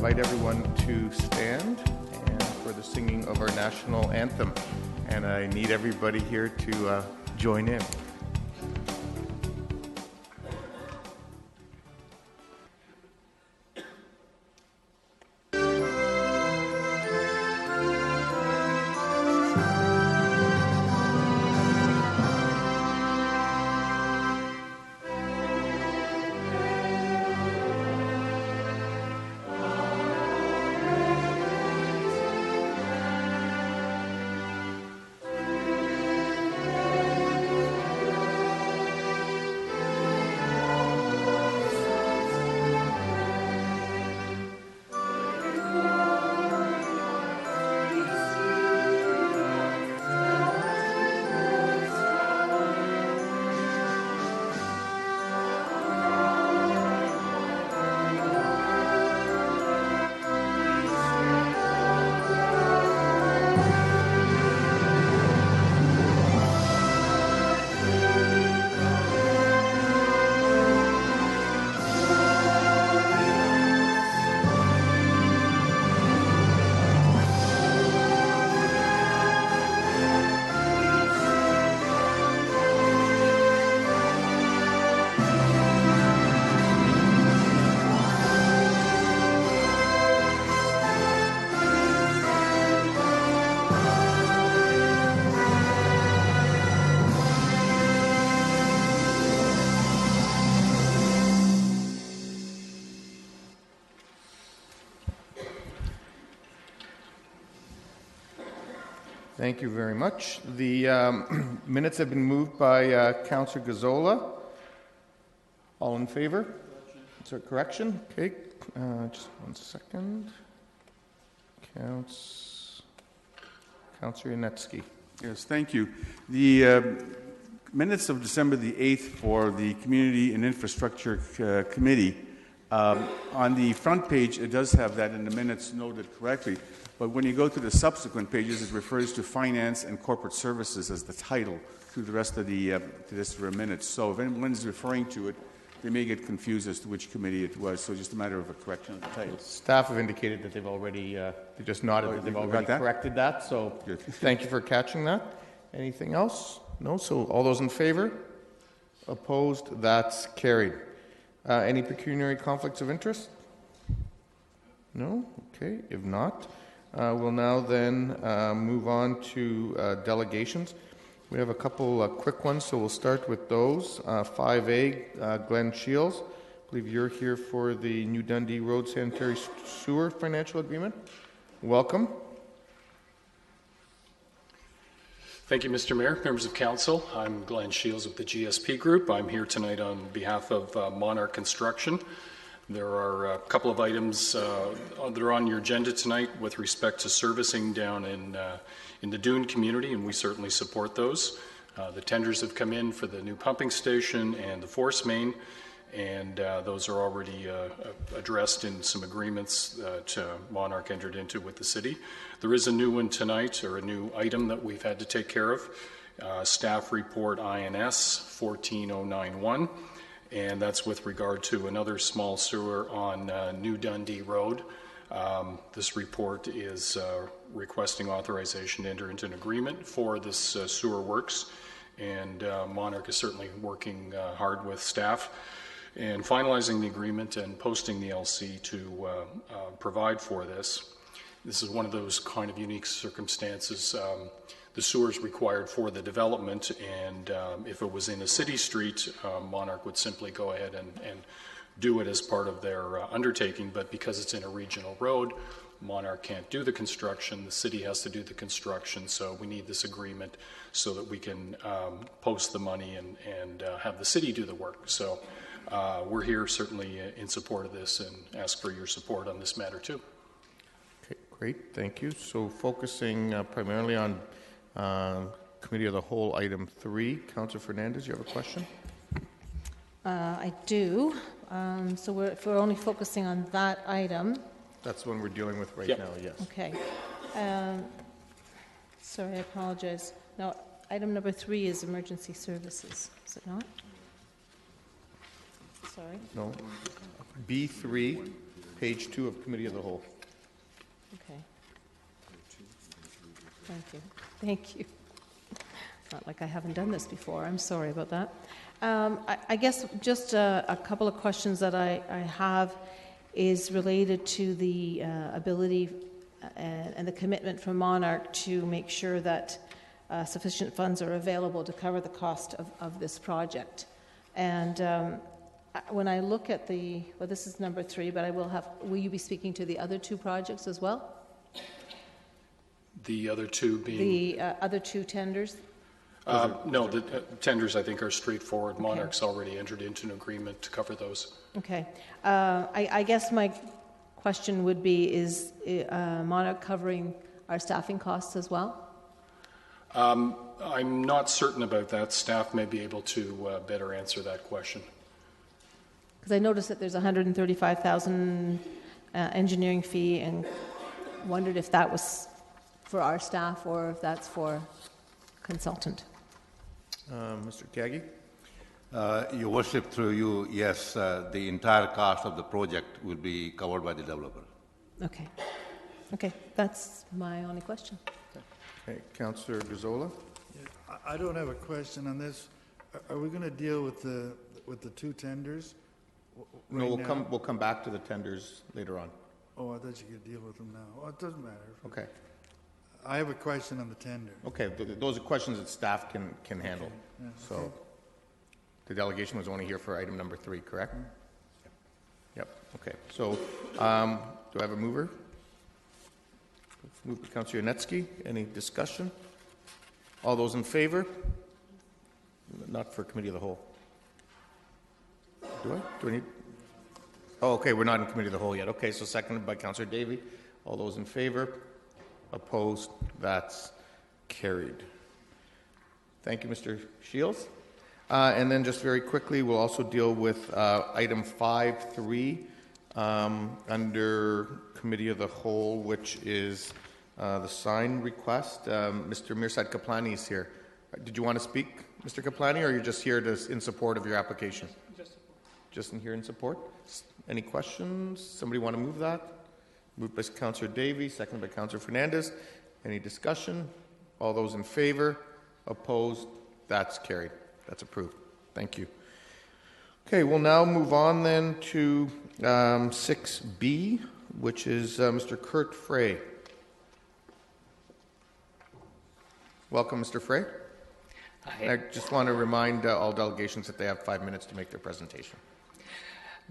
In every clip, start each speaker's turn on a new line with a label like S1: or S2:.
S1: invite everyone to stand and for the singing of our national anthem. And I need everybody here to join in. Thank you very much. The minutes have been moved by Councillor Gazzola. All in favor? Is there a correction? Okay, just 1 second. Councillor Yanetsky.
S2: Yes, thank you. The minutes of December the 8th for the Community and Infrastructure Committee, on the front page, it does have that in the minutes noted correctly. But when you go to the subsequent pages, it refers to Finance and Corporate Services as the title through the rest of the minutes. So if anyone is referring to it, they may get confused as to which committee it was. So just a matter of a correction of the title.
S1: Staff have indicated that they've already, they just nodded that they've already corrected that. So
S2: good.
S1: Thank you for catching that. Anything else? No? So all those in favor? Opposed? That's carried. Any pecuniary conflicts of interest? No? Okay. If not, we'll now then move on to delegations. We have a couple quick ones, so we'll start with those. 5A, Glenn Shields. I believe you're here for the New Dundee Road Sanitary Sewer Financial Agreement. Welcome.
S3: Thank you, Mr. Mayor, members of council. I'm Glenn Shields of the GSP Group. I'm here tonight on behalf of Monarch Construction. There are a couple of items that are on your agenda tonight with respect to servicing down in the Dune community, and we certainly support those. The tenders have come in for the new pumping station and the force main, and those are already addressed in some agreements that Monarch entered into with the city. There is a new one tonight, or a new item that we've had to take care of, staff report INS 14091. And that's with regard to another small sewer on New Dundee Road. This report is requesting authorization to enter into an agreement for this sewer works, and Monarch is certainly working hard with staff and finalizing the agreement and posting the LC to provide for this. This is one of those kind of unique circumstances. The sewer is required for the development, and if it was in a city street, Monarch would simply go ahead and do it as part of their undertaking, but because it's in a regional road, Monarch can't do the construction, the city has to do the construction, so we need this agreement so that we can post the money and have the city do the work. So we're here certainly in support of this and ask for your support on this matter too.
S1: Okay, great, thank you. So focusing primarily on Committee of the Whole, item 3. Councillor Fernandez, you have a question?
S4: I do. So if we're only focusing on that item.
S1: That's the one we're dealing with right now, yes.
S4: Okay. Sorry, I apologize. Now, item number 3 is emergency services. Is it not? Sorry.
S1: No. B3 page 2 of Committee of the Whole.
S4: Okay. Thank you. Thank you. Not like I haven't done this before. I'm sorry about that. I guess just a couple of questions that I have is related to the ability and the commitment from Monarch to make sure that sufficient funds are available to cover the cost of this project. And when I look at well, this is number 3, but will you be speaking to the other 2 projects as well?
S3: The other 2 being?
S4: The other 2 tenders?
S3: No, the tenders, I think, are straightforward. Monarch's already entered into an agreement to cover those.
S4: Okay. I guess my question would be, is Monarch covering our staffing costs as well?
S3: I'm not certain about that. Staff may be able to better answer that question.
S4: Because I noticed that there's a $135,000 engineering fee, and wondered if that was for our staff or if that's for consultant.
S1: Mr. Kagi?
S5: Your worship, through you, yes, the entire cost of the project will be covered by the developer.
S4: Okay. Okay, that's my only question.
S1: Okay, Councillor Gazzola?
S6: I don't have a question on this. Are we going to deal with the 2 tenders?
S1: No,
S6: right now?
S1: we'll come back to the tenders later on.
S6: Oh, I thought you could deal with them now. Oh, it doesn't matter.
S1: Okay.
S6: I have a question on the tender.
S1: Okay, those are questions that staff can handle.
S6: Yeah,
S1: So
S6: okay.
S1: the delegation was only here for item number 3, correct? Yep, okay. So do I have a mover? Moved by Councillor Yanetsky. Any discussion? All those in favor? Not for Committee of the Whole. Do I? Do I need? Oh, okay, we're not in Committee of the Whole yet. Okay, so seconded by Councillor Davey. All those in favor? Opposed? That's carried. Thank you, Mr. Shields. And then just very quickly, we'll also deal with item 5.3 under Committee of the Whole, which is the sign request. Mr. Mirsad Kaplani is here. Did you want to speak, Mr. Kaplani, or are you just here in support of your application? Just in here in support. Any questions? Somebody want to move that? Moved by Councillor Davey, seconded by Councillor Fernandez. Any discussion? All those in favor? Opposed? That's carried. That's approved. Thank you. Okay, we'll now move on then to 6B, which is Mr. Kurt Frey. Welcome, Mr. Frey.
S7: Hi.
S1: I just want to remind all delegations that they have 5 minutes to make their presentation.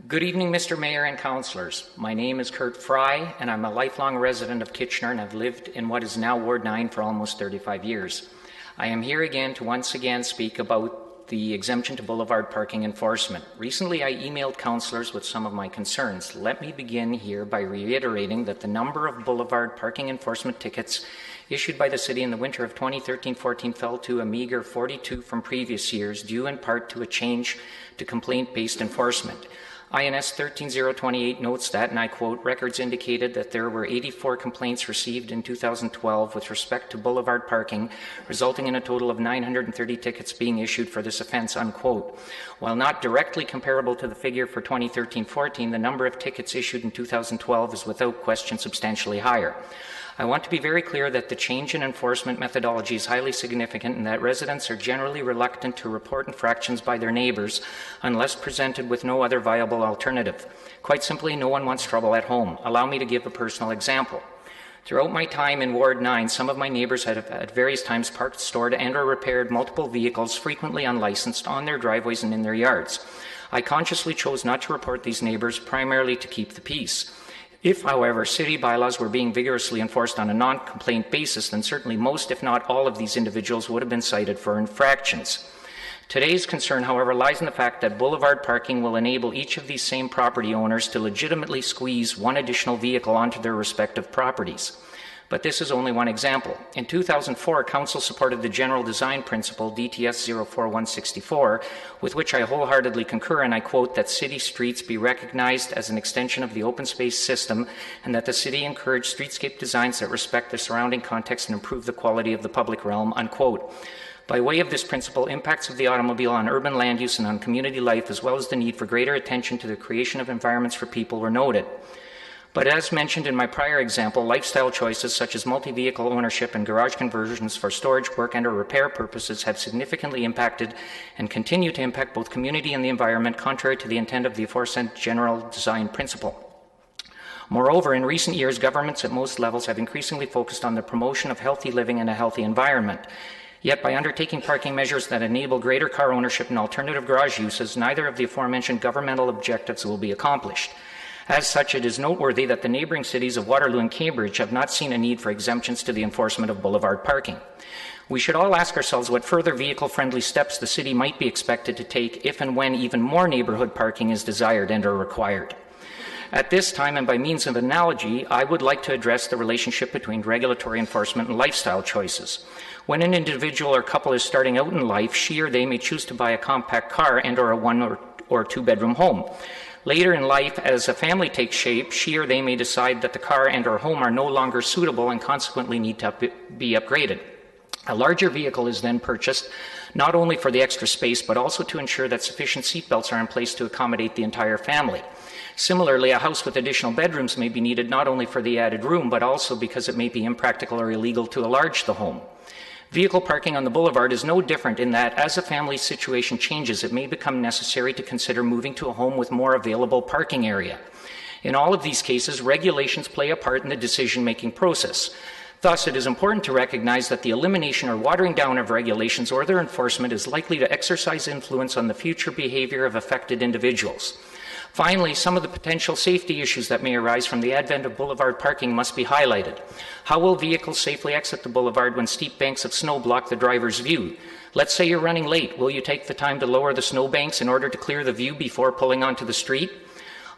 S7: Good evening, Mr. Mayor and councillors. My name is Kurt Fry, and I'm a lifelong resident of Kitchener, and I've lived in what is now Ward 9 for almost 35 years. I am here again to once again speak about the exemption to boulevard parking enforcement. Recently, I emailed councillors with some of my concerns. Let me begin here by reiterating that the number of boulevard parking enforcement tickets issued by the city in the winter of 2013-14 fell to a meager 42 from previous years, due in part to a change to complaint-based enforcement. INS 13028 notes that, and I quote, records indicated that there were 84 complaints received in 2012 with respect to boulevard parking, resulting in a total of 930 tickets being issued for this offence, unquote. While not directly comparable to the figure for 2013-14, the number of tickets issued in 2012 is without question substantially higher. I want to be very clear that the change in enforcement methodology is highly significant and that residents are generally reluctant to report infractions by their neighbours unless presented with no other viable alternative. Quite simply, no one wants trouble at home. Allow me to give a personal example. Throughout my time in Ward 9, some of my neighbours had at various times parked, stored, and or repaired multiple vehicles, frequently unlicensed, on their driveways and in their yards. I consciously chose not to report these neighbours, primarily to keep the peace. If, however, city bylaws were being vigorously enforced on a non-complaint basis, then certainly most, if not all, of these individuals would have been cited for infractions. Today's concern, however, lies in the fact that boulevard parking will enable each of these same property owners to legitimately squeeze one additional vehicle onto their respective properties. But this is only one example. In 2004, Council supported the General Design Principle, DTS 04164, with which I wholeheartedly concur, and I quote, that city streets be recognized as an extension of the open space system, and that the city encourage streetscape designs that respect the surrounding context and improve the quality of the public realm, unquote. By way of this principle, impacts of the automobile on urban land use and on community life, as well as the need for greater attention to the creation of environments for people, were noted. But as mentioned in my prior example, lifestyle choices such as multi-vehicle ownership and garage conversions for storage, work, and or repair purposes have significantly impacted and continue to impact both community and the environment, contrary to the intent of the aforesaid general design principle. Moreover, in recent years, governments at most levels have increasingly focused on the promotion of healthy living and a healthy environment. Yet, by undertaking parking measures that enable greater car ownership and alternative garage uses, neither of the aforementioned governmental objectives will be accomplished. As such, it is noteworthy that the neighbouring cities of Waterloo and Cambridge have not seen a need for exemptions to the enforcement of boulevard parking. We should all ask ourselves what further vehicle-friendly steps the city might be expected to take if and when even more neighbourhood parking is desired and or required. At this time, and by means of analogy, I would like to address the relationship between regulatory enforcement and lifestyle choices. When an individual or couple is starting out in life, she or they may choose to buy a compact car and or a one or two bedroom home. Later in life, as a family takes shape, she or they may decide that the car and or home are no longer suitable and consequently need to be upgraded. A larger vehicle is then purchased, not only for the extra space, but also to ensure that sufficient seatbelts are in place to accommodate the entire family. Similarly, a house with additional bedrooms may be needed not only for the added room, but also because it may be impractical or illegal to enlarge the home. Vehicle parking on the boulevard is no different in that as a family situation changes, it may become necessary to consider moving to a home with more available parking area. In all of these cases, regulations play a part in the decision-making process. Thus, it is important to recognize that the elimination or watering down of regulations or their enforcement is likely to exercise influence on the future behavior of affected individuals. Finally, some of the potential safety issues that may arise from the advent of boulevard parking must be highlighted. How will vehicles safely exit the boulevard when steep banks of snow block the driver's view? Let's say you're running late. Will you take the time to lower the snow banks in order to clear the view before pulling onto the street?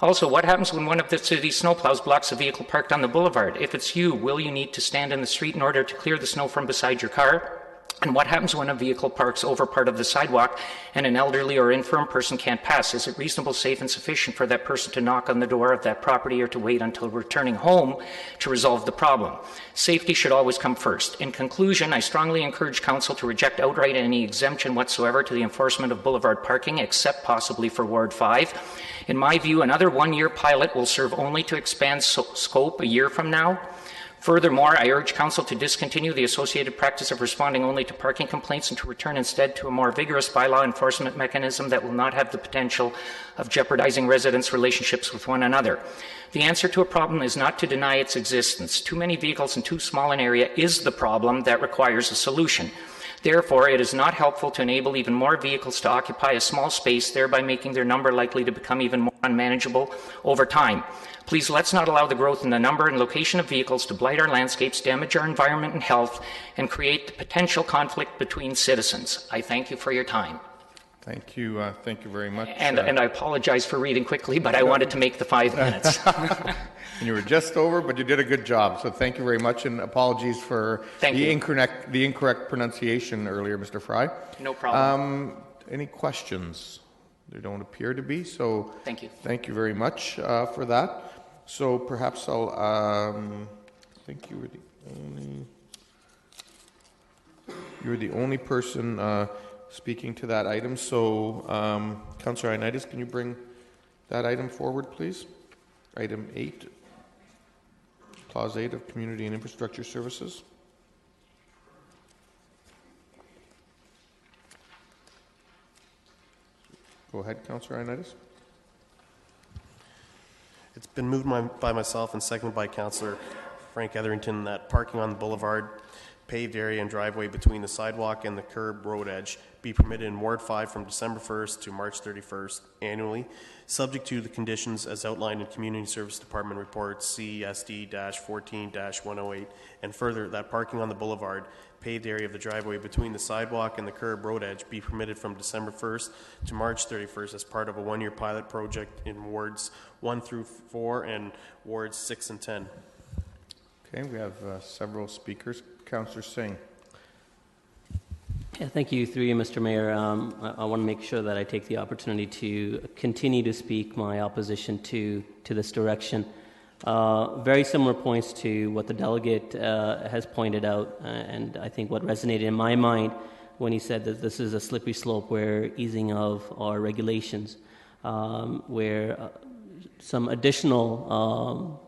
S7: Also, what happens when one of the city's snowplows blocks a vehicle parked on the boulevard? If it's you, will you need to stand in the street in order to clear the snow from beside your car? And what happens when a vehicle parks over part of the sidewalk and an elderly or infirm person can't pass? Is it reasonable, safe, and sufficient for that person to knock on the door of that property or to wait until returning home to resolve the problem? Safety should always come first. In conclusion, I strongly encourage Council to reject outright any exemption whatsoever to the enforcement of boulevard parking, except possibly for Ward 5. In my view, another one-year pilot will serve only to expand scope a year from now. Furthermore, I urge Council to discontinue the associated practice of responding only to parking complaints and to return instead to a more vigorous bylaw enforcement mechanism that will not have the potential of jeopardizing residents' relationships with one another. The answer to a problem is not to deny its existence. Too many vehicles in too small an area is the problem that requires a solution. Therefore, it is not helpful to enable even more vehicles to occupy a small space, thereby making their number likely to become even more unmanageable over time. Please let's not allow the growth in the number and location of vehicles to blight our landscapes, damage our environment and health, and create the potential conflict between citizens. I thank you for your time.
S1: Thank you very much.
S7: And I apologize for reading quickly, but I wanted to make the 5 minutes.
S1: And you were just over, but you did a good job. So thank you very much, and apologies for the incorrect pronunciation earlier, Mr. Fry.
S7: No problem.
S1: Any questions? There don't appear to be. So
S7: thank you.
S1: Thank you very much for that. So perhaps I'll. I think you were the only person speaking to that item. So, Councillor Ioannidis, can you bring that item forward, please? Item 8, Clause 8 of Community and Infrastructure Services. Go ahead, Councillor Ioannidis.
S8: It's been moved by myself and seconded by Councillor Frank Etherington that parking on the boulevard, paved area and driveway between the sidewalk and the curb road edge be permitted in Ward 5 from December 1st to March 31st annually, subject to the conditions as outlined in Community Service Department Report CSD-14-108, and further that parking on the boulevard, paved area of the driveway between the sidewalk and the curb road edge be permitted from December 1st to March 31st as part of a one-year pilot project in Wards 1 through 4 and Wards 6 and 10.
S1: Okay, we have several speakers. Councillor Singh.
S9: Yeah, thank you, through you, Mr. Mayor. I want to make sure that I take the opportunity to continue to speak my opposition to this direction. Very similar points to what the delegate has pointed out, and I think what resonated in my mind when he said that this is a slippery slope where easing of our regulations, where some additional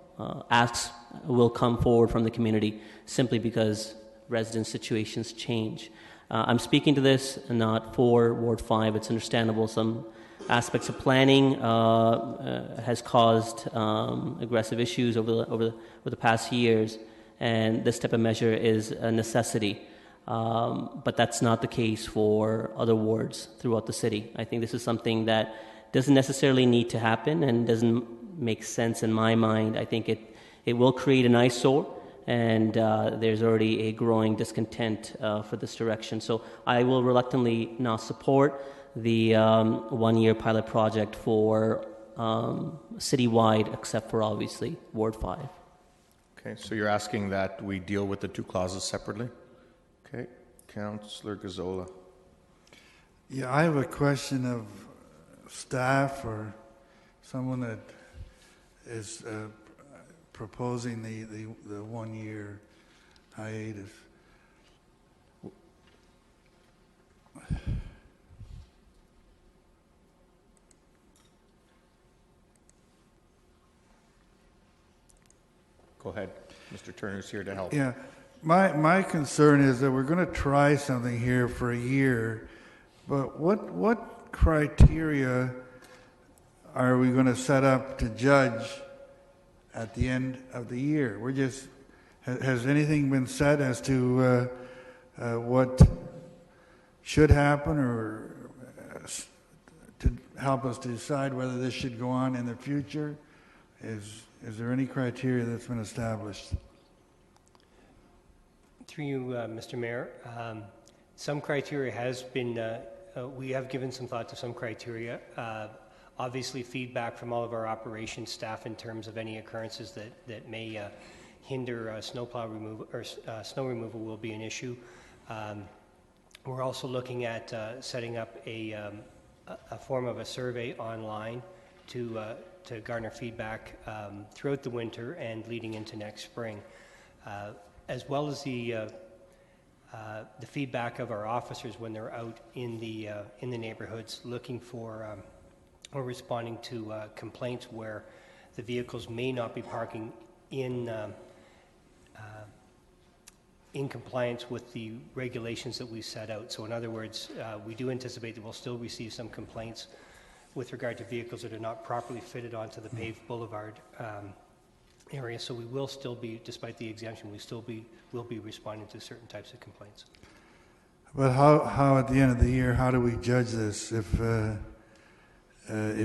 S9: asks will come forward from the community simply because resident situations change. I'm speaking to this not for Ward 5. It's understandable. Some aspects of planning has caused aggressive issues over the past years, and this type of measure is a necessity. But that's not the case for other wards throughout the city. I think this is something that doesn't necessarily need to happen and doesn't make sense in my mind. I think it will create an eyesore, and there's already a growing discontent for this direction. So I will reluctantly not support the one-year pilot project for citywide, except for obviously Ward 5.
S1: Okay, so you're asking that we deal with the two clauses separately? Okay, Councillor Gazzola.
S6: Yeah, I have a question of staff or someone that is proposing the 1 year hiatus.
S1: Go ahead. Mr. Turner's here to help.
S6: Yeah, my concern is that we're going to try something here for a year, but what criteria are we going to set up to judge at the end of the year? We're just, has anything been said as to what should happen or to help us to decide whether this should go on in the future? Is there any criteria that's been established?
S10: Through you, Mr. Mayor, some criteria has been, we have given some thought to some criteria. Obviously, feedback from all of our operations staff in terms of any occurrences that may hinder snowplow removal or snow removal will be an issue. We're also looking at setting up a form of a survey online to garner feedback throughout the winter and leading into next spring, as well as the feedback of our officers when they're out in the neighborhoods looking for or responding to complaints where the vehicles may not be parking in compliance with the regulations that we set out. So in other words, we do anticipate that we'll still receive some complaints with regard to vehicles that are not properly fitted onto the paved boulevard area. So we will still be, despite the exemption, will be responding to certain types of complaints.
S6: But how at the end of the year, how do we judge this? If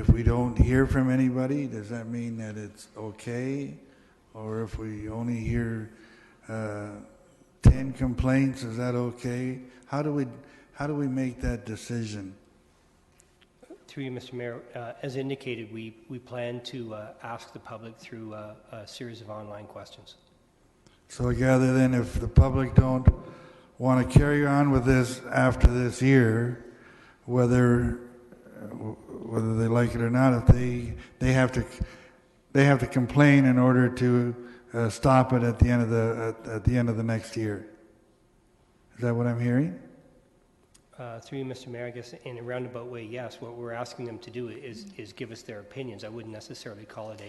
S6: we don't hear from anybody, does that mean that it's okay? Or if we only hear 10 complaints, is that okay? How do we make that decision?
S10: Through you, Mr. Mayor, as indicated, we plan to ask the public through a series of online questions. So I gather then if the public don't want to carry on with this after this year, whether they like it or not, if they have to complain in order to stop it at the end of the next year. Is that what I'm hearing? Through you, Mr. Mayor, I guess in a roundabout way, yes. What we're asking them to do is give us their opinions. I wouldn't necessarily call it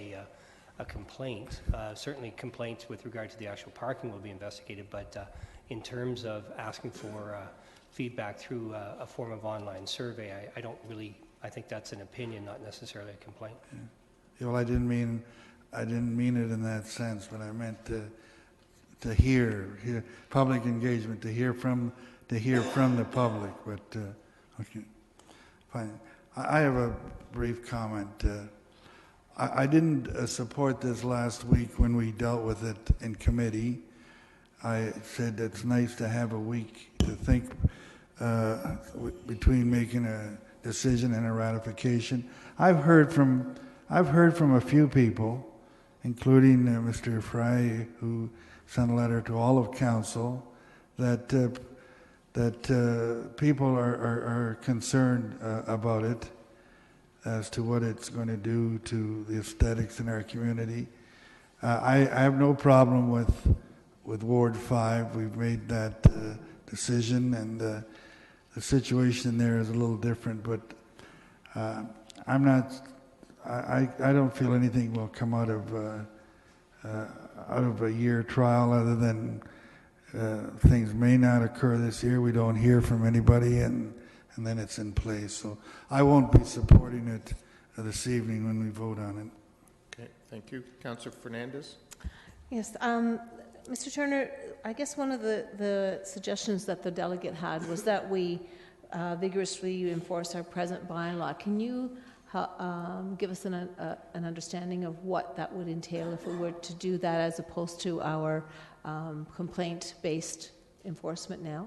S10: a complaint. Certainly complaints with regard to the actual parking will be investigated, but in terms of asking for feedback through a form of online survey, I think that's an opinion, not necessarily a complaint. Yeah. Well, I didn't mean it in that sense, but I meant to hear public engagement, to hear from the public. But okay, fine. I have a brief comment. I didn't support this last week when we dealt with it in committee. I said it's nice to have a week to think between making a decision and a ratification. I've heard from a few people, including Mr. Fry, who sent a letter to all of council, that people are concerned about it as to what it's going to do to the aesthetics in our community. I have no problem with Ward 5. We've made that decision, and the situation there is a little different, but I don't feel anything will come out of
S6: out of a year trial, other than things may not occur this year, we don't hear from anybody, and then it's in place. So I won't be supporting it this evening when we vote on it.
S1: Okay, thank you. Councillor Fernandez?
S4: Yes, Mr. Turner, I guess one of the suggestions that the delegate had was that we vigorously enforce our present bylaw. Can you give us an understanding of what that would entail if we were to do that as opposed to our complaint-based enforcement now?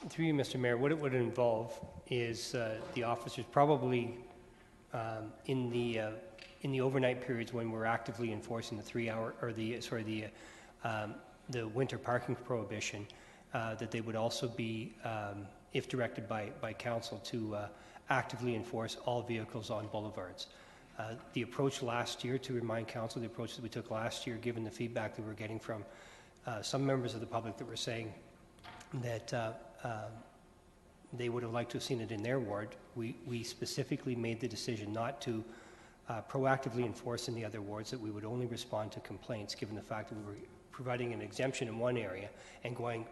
S10: Through you, Mr. Mayor, what it would involve is the officers probably in the overnight periods when we're actively enforcing the 3-hour or the winter parking prohibition, that they would also be, if directed by council, to actively enforce all vehicles on boulevards. The approach last year, to remind council, the approach that we took last year, given the feedback that we're getting from some members of the public that were saying that they would have liked to have seen it in their ward, we specifically made the decision not to proactively enforce in the other wards, that we would only respond to complaints, given the fact that we were providing an exemption in one area and going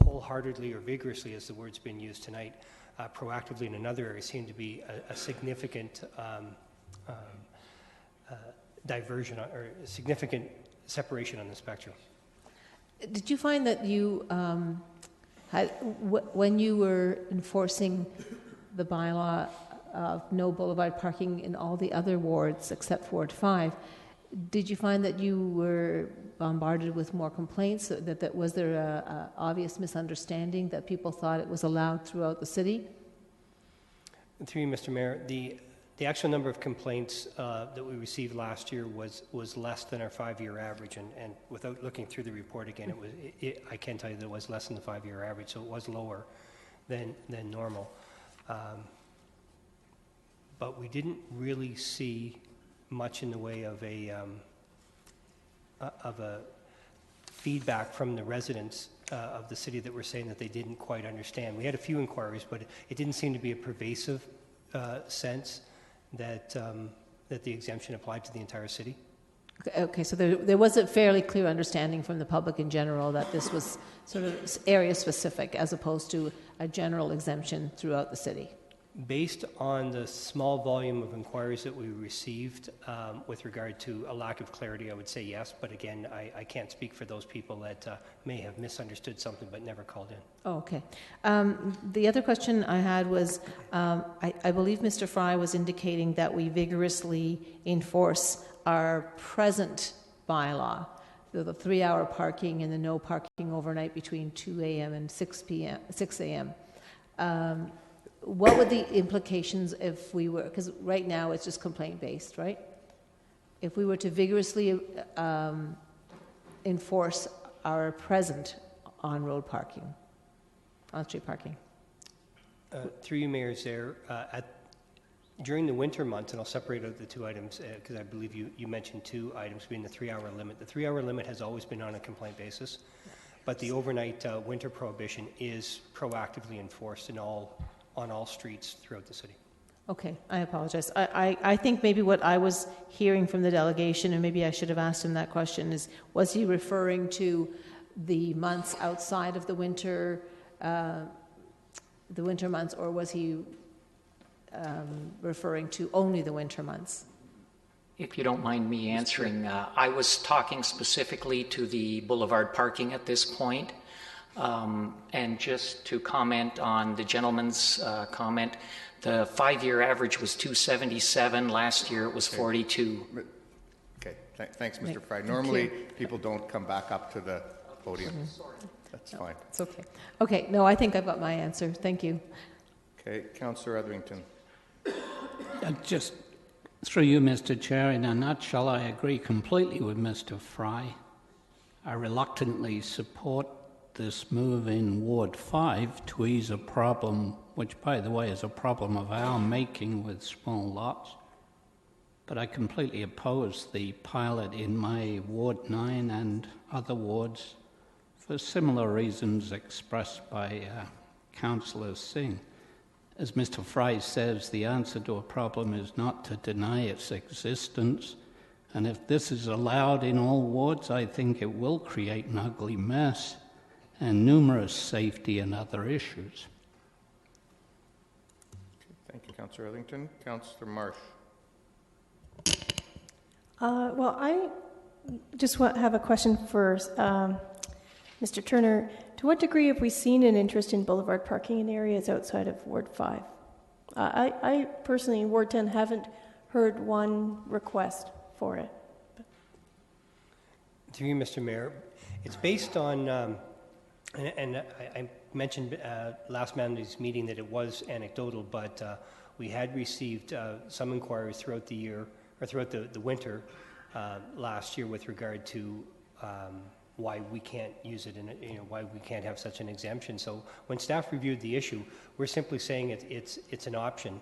S10: wholeheartedly or vigorously, as the word's been used tonight, proactively in another area seemed to be a significant diversion or a significant separation on the spectrum.
S4: Did you find that you when you were enforcing the bylaw of no boulevard parking in all the other wards except Ward 5, did you find that you were bombarded with more complaints? Was there a obvious misunderstanding that people thought it was allowed throughout the city?
S10: Through you, Mr. Mayor, the actual number of complaints that we received last year was less than our 5-year average, and without looking through the report again, I can tell you that it was less than the 5-year average, so it was lower than normal. But we didn't really see much in the way of a feedback from the residents of the city that were saying that they didn't quite understand. We had a few inquiries, but it didn't seem to be a pervasive sense that the exemption applied to the entire city.
S4: Okay, so there was a fairly clear understanding from the public in general that this was sort of area specific as opposed to a general exemption throughout the city.
S10: Based on the small volume of inquiries that we received with regard to a lack of clarity, I would say yes, but again, I can't speak for those people that may have misunderstood something but never called in.
S4: Oh, okay. The other question I had was, I believe Mr. Fry was indicating that we vigorously enforce our present bylaw, the 3-hour parking and the no parking overnight between 2 a.m. and 6 a.m. What would the implications if we were, because right now it's just complaint-based, right? If we were to vigorously enforce our present on-road parking, on-street parking?
S10: Through you, Mayor, there, during the winter months, and I'll separate out the two items because I believe you mentioned two items being the 3-hour limit. The 3-hour limit has always been on a complaint basis, but the overnight winter prohibition is proactively enforced on all streets throughout the city.
S4: Okay, I apologize. I think maybe what I was hearing from the delegation, and maybe I should have asked him that question, is was he referring to the months outside of the winter months, or was he referring to only the winter months?
S7: If you don't mind me answering, I was talking specifically to the boulevard parking at this point. And just to comment on the gentleman's comment, the 5-year average was 277. Last year it was 42.
S1: Okay, thanks, Mr. Fry. Normally, people don't come back up to the podium. That's fine.
S4: It's okay. Okay, no, I think I've got my answer. Thank you.
S1: Okay, Councillor Etherington.
S11: Just through you, Mr. Chair, in a nutshell, I agree completely with Mr. Fry. I reluctantly support this move in Ward 5 to ease a problem, which, by the way, is a problem of our making with small lots. But I completely oppose the pilot in my Ward 9 and other wards for similar reasons expressed by Councillor Singh. As Mr. Fry says, the answer to a problem is not to deny its existence, And if this is allowed in all wards, I think it will create an ugly mess and numerous safety and other issues.
S1: Thank you, Councillor Ellington. Councillor Marsh.
S12: Well, I just have a question for Mr. Turner. To what degree have we seen an interest in boulevard parking in areas outside of Ward 5? I personally, in Ward 10, haven't heard one request for it.
S10: Through you, Mr. Mayor, it's based on, and I mentioned last Monday's meeting that it was anecdotal, but we had received some inquiries throughout the year, or throughout the winter last year with regard to why we can't use it and why we can't have such an exemption. So when staff reviewed the issue, we're simply saying it's an option.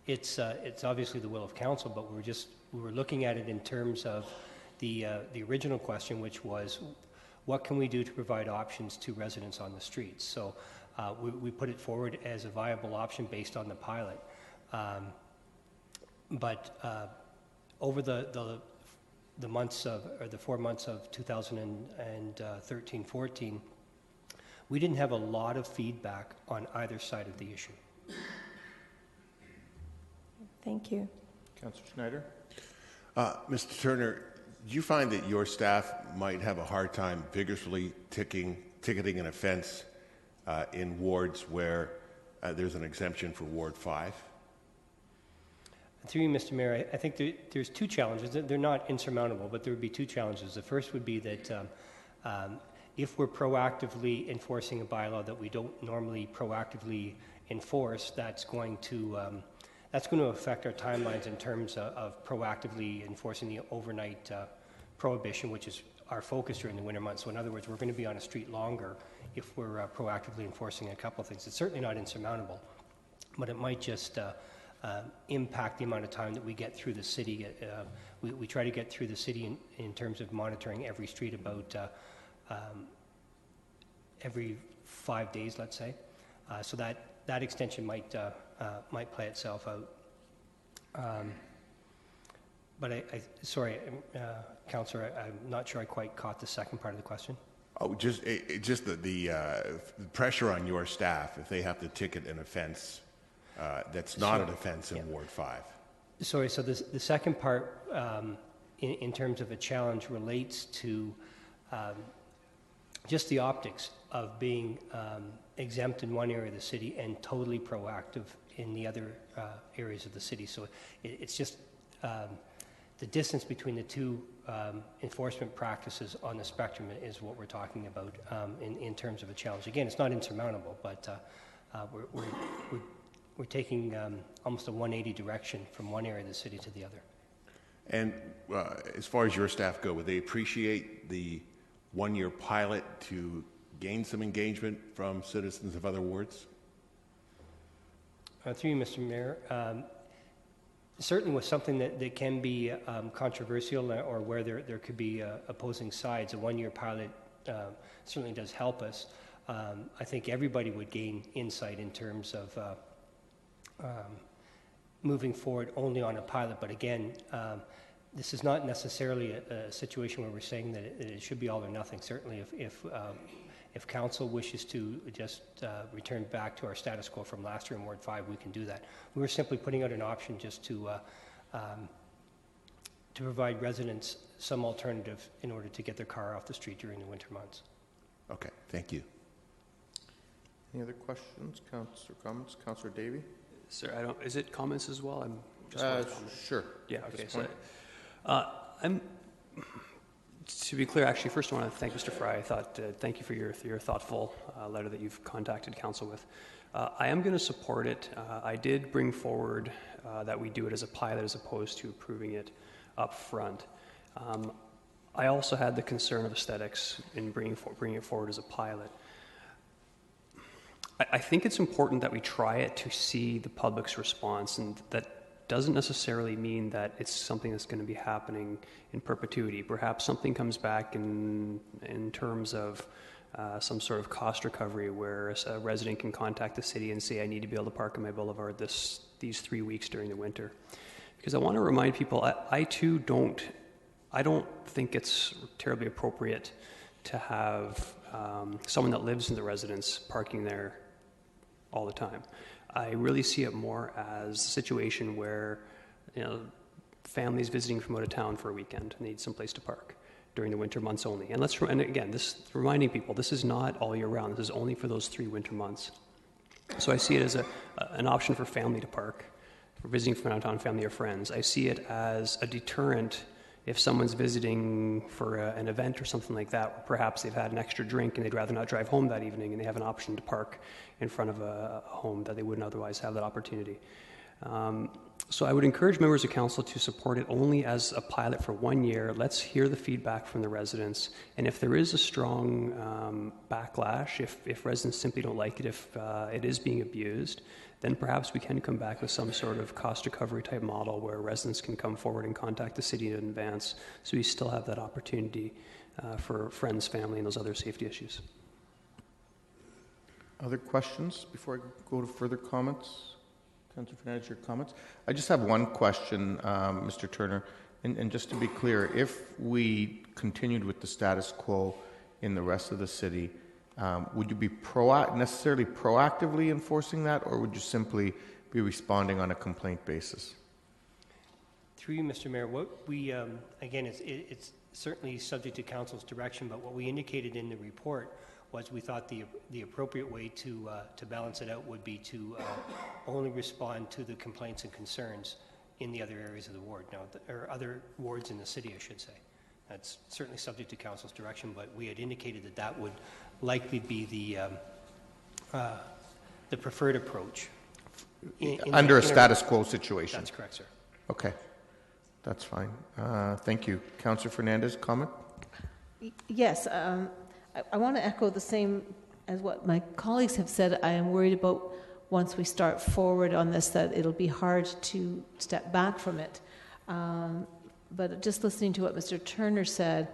S10: It's obviously the will of council, but we were looking at it in terms of the original question, which was, what can we do to provide options to residents on the streets? So we put it forward as a viable option based on the pilot. But over the months of, or the 4 months of 2013-14, we didn't have a lot of feedback on either side of the issue.
S12: Thank you.
S1: Councillor Schneider.
S13: Mr. Turner, do you find that your staff might have a hard time vigorously ticketing an offense in wards where there's an exemption for Ward 5?
S10: Through you, Mr. Mayor, I think there's two challenges. They're not insurmountable, but there would be two challenges. The first would be that if we're proactively enforcing a bylaw that we don't normally proactively enforce, that's going to affect our timelines in terms of proactively enforcing the overnight prohibition, which is our focus during the winter months. So in other words, we're going to be on a street longer if we're proactively enforcing a couple of things. It's certainly not insurmountable, but it might just impact the amount of time that we get through the city. We try to get through the city in terms of monitoring every street about every 5 days, let's say. So that extension might play itself out. But sorry, Councillor, I'm not sure I quite caught the second part of the question.
S13: Oh, just the pressure on your staff if they have to ticket an offense that's not an offense in Ward 5.
S10: Sorry, so the second part, in terms of a challenge, relates to just the optics of being exempt in one area of the city and totally proactive in the other areas of the city. So it's just the distance between the two enforcement practices on the spectrum is what we're talking about in terms of a challenge. Again, it's not insurmountable, but we're taking almost a 180 direction from one area of the city to the other.
S13: And as far as your staff go, would they appreciate the one-year pilot to gain some engagement from citizens of other wards?
S10: Through you, Mr. Mayor, certainly with something that can be controversial or where there could be opposing sides, a one-year pilot certainly does help us. I think everybody would gain insight in terms of moving forward only on a pilot. But again, this is not necessarily a situation where we're saying that it should be all or nothing. Certainly if council wishes to just return back to our status quo from last year in Ward 5, we can do that. We were simply putting out an option just to provide residents some alternative in order to get their car off the street during the winter months.
S13: Okay, thank you.
S1: Any other questions, Councillor comments? Councillor Davey?
S14: Sir, is it comments as well? I'm just
S1: sure.
S14: Yeah, okay. So, to be clear, actually, first I want to thank Mr. Fry. Thank you for your thoughtful letter that you've contacted council with. I am going to support it. I did bring forward that we do it as a pilot as opposed to approving it up front. I also had the concern of aesthetics in bringing it forward as a pilot. I think it's important that we try it to see the public's response, and that doesn't necessarily mean that it's something that's going to be happening in perpetuity. Perhaps something comes back in terms of some sort of cost recovery where a resident can contact the city and say, I need to be able to park on my boulevard these 3 weeks during the winter. Because I want to remind people, I too don't think it's terribly appropriate to have someone that lives in the residence parking there all the time. I really see it more as a situation where, families visiting from out of town for a weekend need some place to park during the winter months only. And again, this reminding people, this is not all year round. This is only for those 3 winter months. So I see it as an option for family to park, for visiting from out of town family or friends. I see it as a deterrent if someone's visiting for an event or something like that, where perhaps they've had an extra drink and they'd rather not drive home that evening, and they have an option to park in front of a home that they wouldn't otherwise have that opportunity. So I would encourage members of council to support it only as a pilot for 1 year. Let's hear the feedback from the residents, and if there is a strong backlash, if residents simply don't like it, if it is being abused, then perhaps we can come back with some sort of cost recovery type model where residents can come forward and contact the city in advance, so we still have that opportunity for friends, family, and those other safety issues.
S1: Other questions before I go to further comments? Councillor Fernandez, your comments? I just have one question, Mr. Turner, and just to be clear, if we continued with the status quo in the rest of the city, would you be necessarily proactively enforcing that, or would you simply be responding on a complaint basis?
S10: Through you, Mr. Mayor, what we, again, it's certainly subject to council's direction, but what we indicated in the report was we thought the appropriate way to balance it out would be to only respond to the complaints and concerns in the other areas of the ward, or other wards in the city, I should say. That's certainly subject to council's direction, but we had indicated that that would likely be the preferred approach.
S1: Under a status quo situation?
S10: That's correct, sir.
S1: Okay, that's fine. Thank you. Councillor Fernandez, comment?
S4: Yes, I want to echo the same as what my colleagues have said. I am worried about once we start forward on this that it'll be hard to step back from it. But just listening to what Mr. Turner said,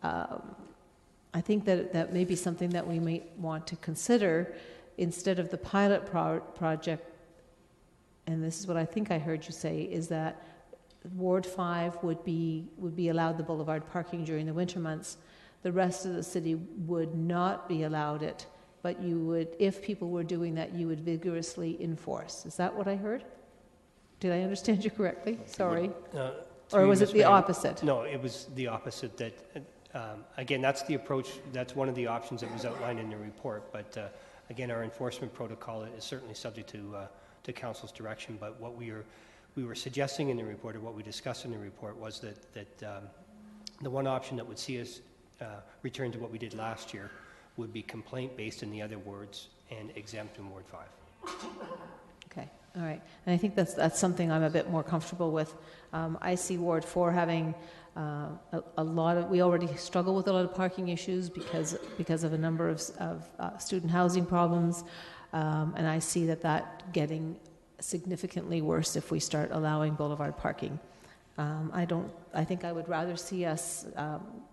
S4: I think that may be something that we may want to consider instead of the pilot project. And this is what I think I heard you say, is that Ward 5 would be allowed the boulevard parking during the winter months. The rest of the city would not be allowed it, but you would, if people were doing that, you would vigorously enforce. Is that what I heard? Did I understand you correctly? Sorry. Or was it the opposite?
S10: No, it was the opposite. That again, that's the approach. That's one of the options that was outlined in the report. But again, our enforcement protocol is certainly subject to council's direction. But what we were suggesting in the report, or what we discussed in the report, was that the one option that would see us return to what we did last year would be complaint based in the other wards and exempt in Ward 5.
S4: Okay, all right. And I think that's something I'm a bit more comfortable with. I see Ward 4 having a lot of, we already struggle with a lot of parking issues because of a number of student housing problems, and I see that getting significantly worse if we start allowing boulevard parking. I think I would rather see us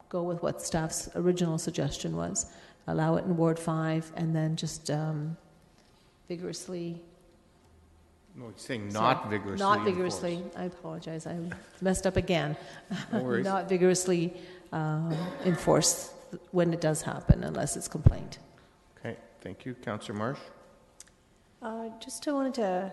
S4: go with what staff's original suggestion was, allow it in Ward 5, and then just vigorously.
S1: No, he's saying not vigorously.
S4: Not vigorously. Enforce. I apologize. I messed up again.
S1: No worries.
S4: Not vigorously enforce when it does happen, unless it's complaint.
S1: Okay, thank you. Councillor Marsh?
S12: Just wanted to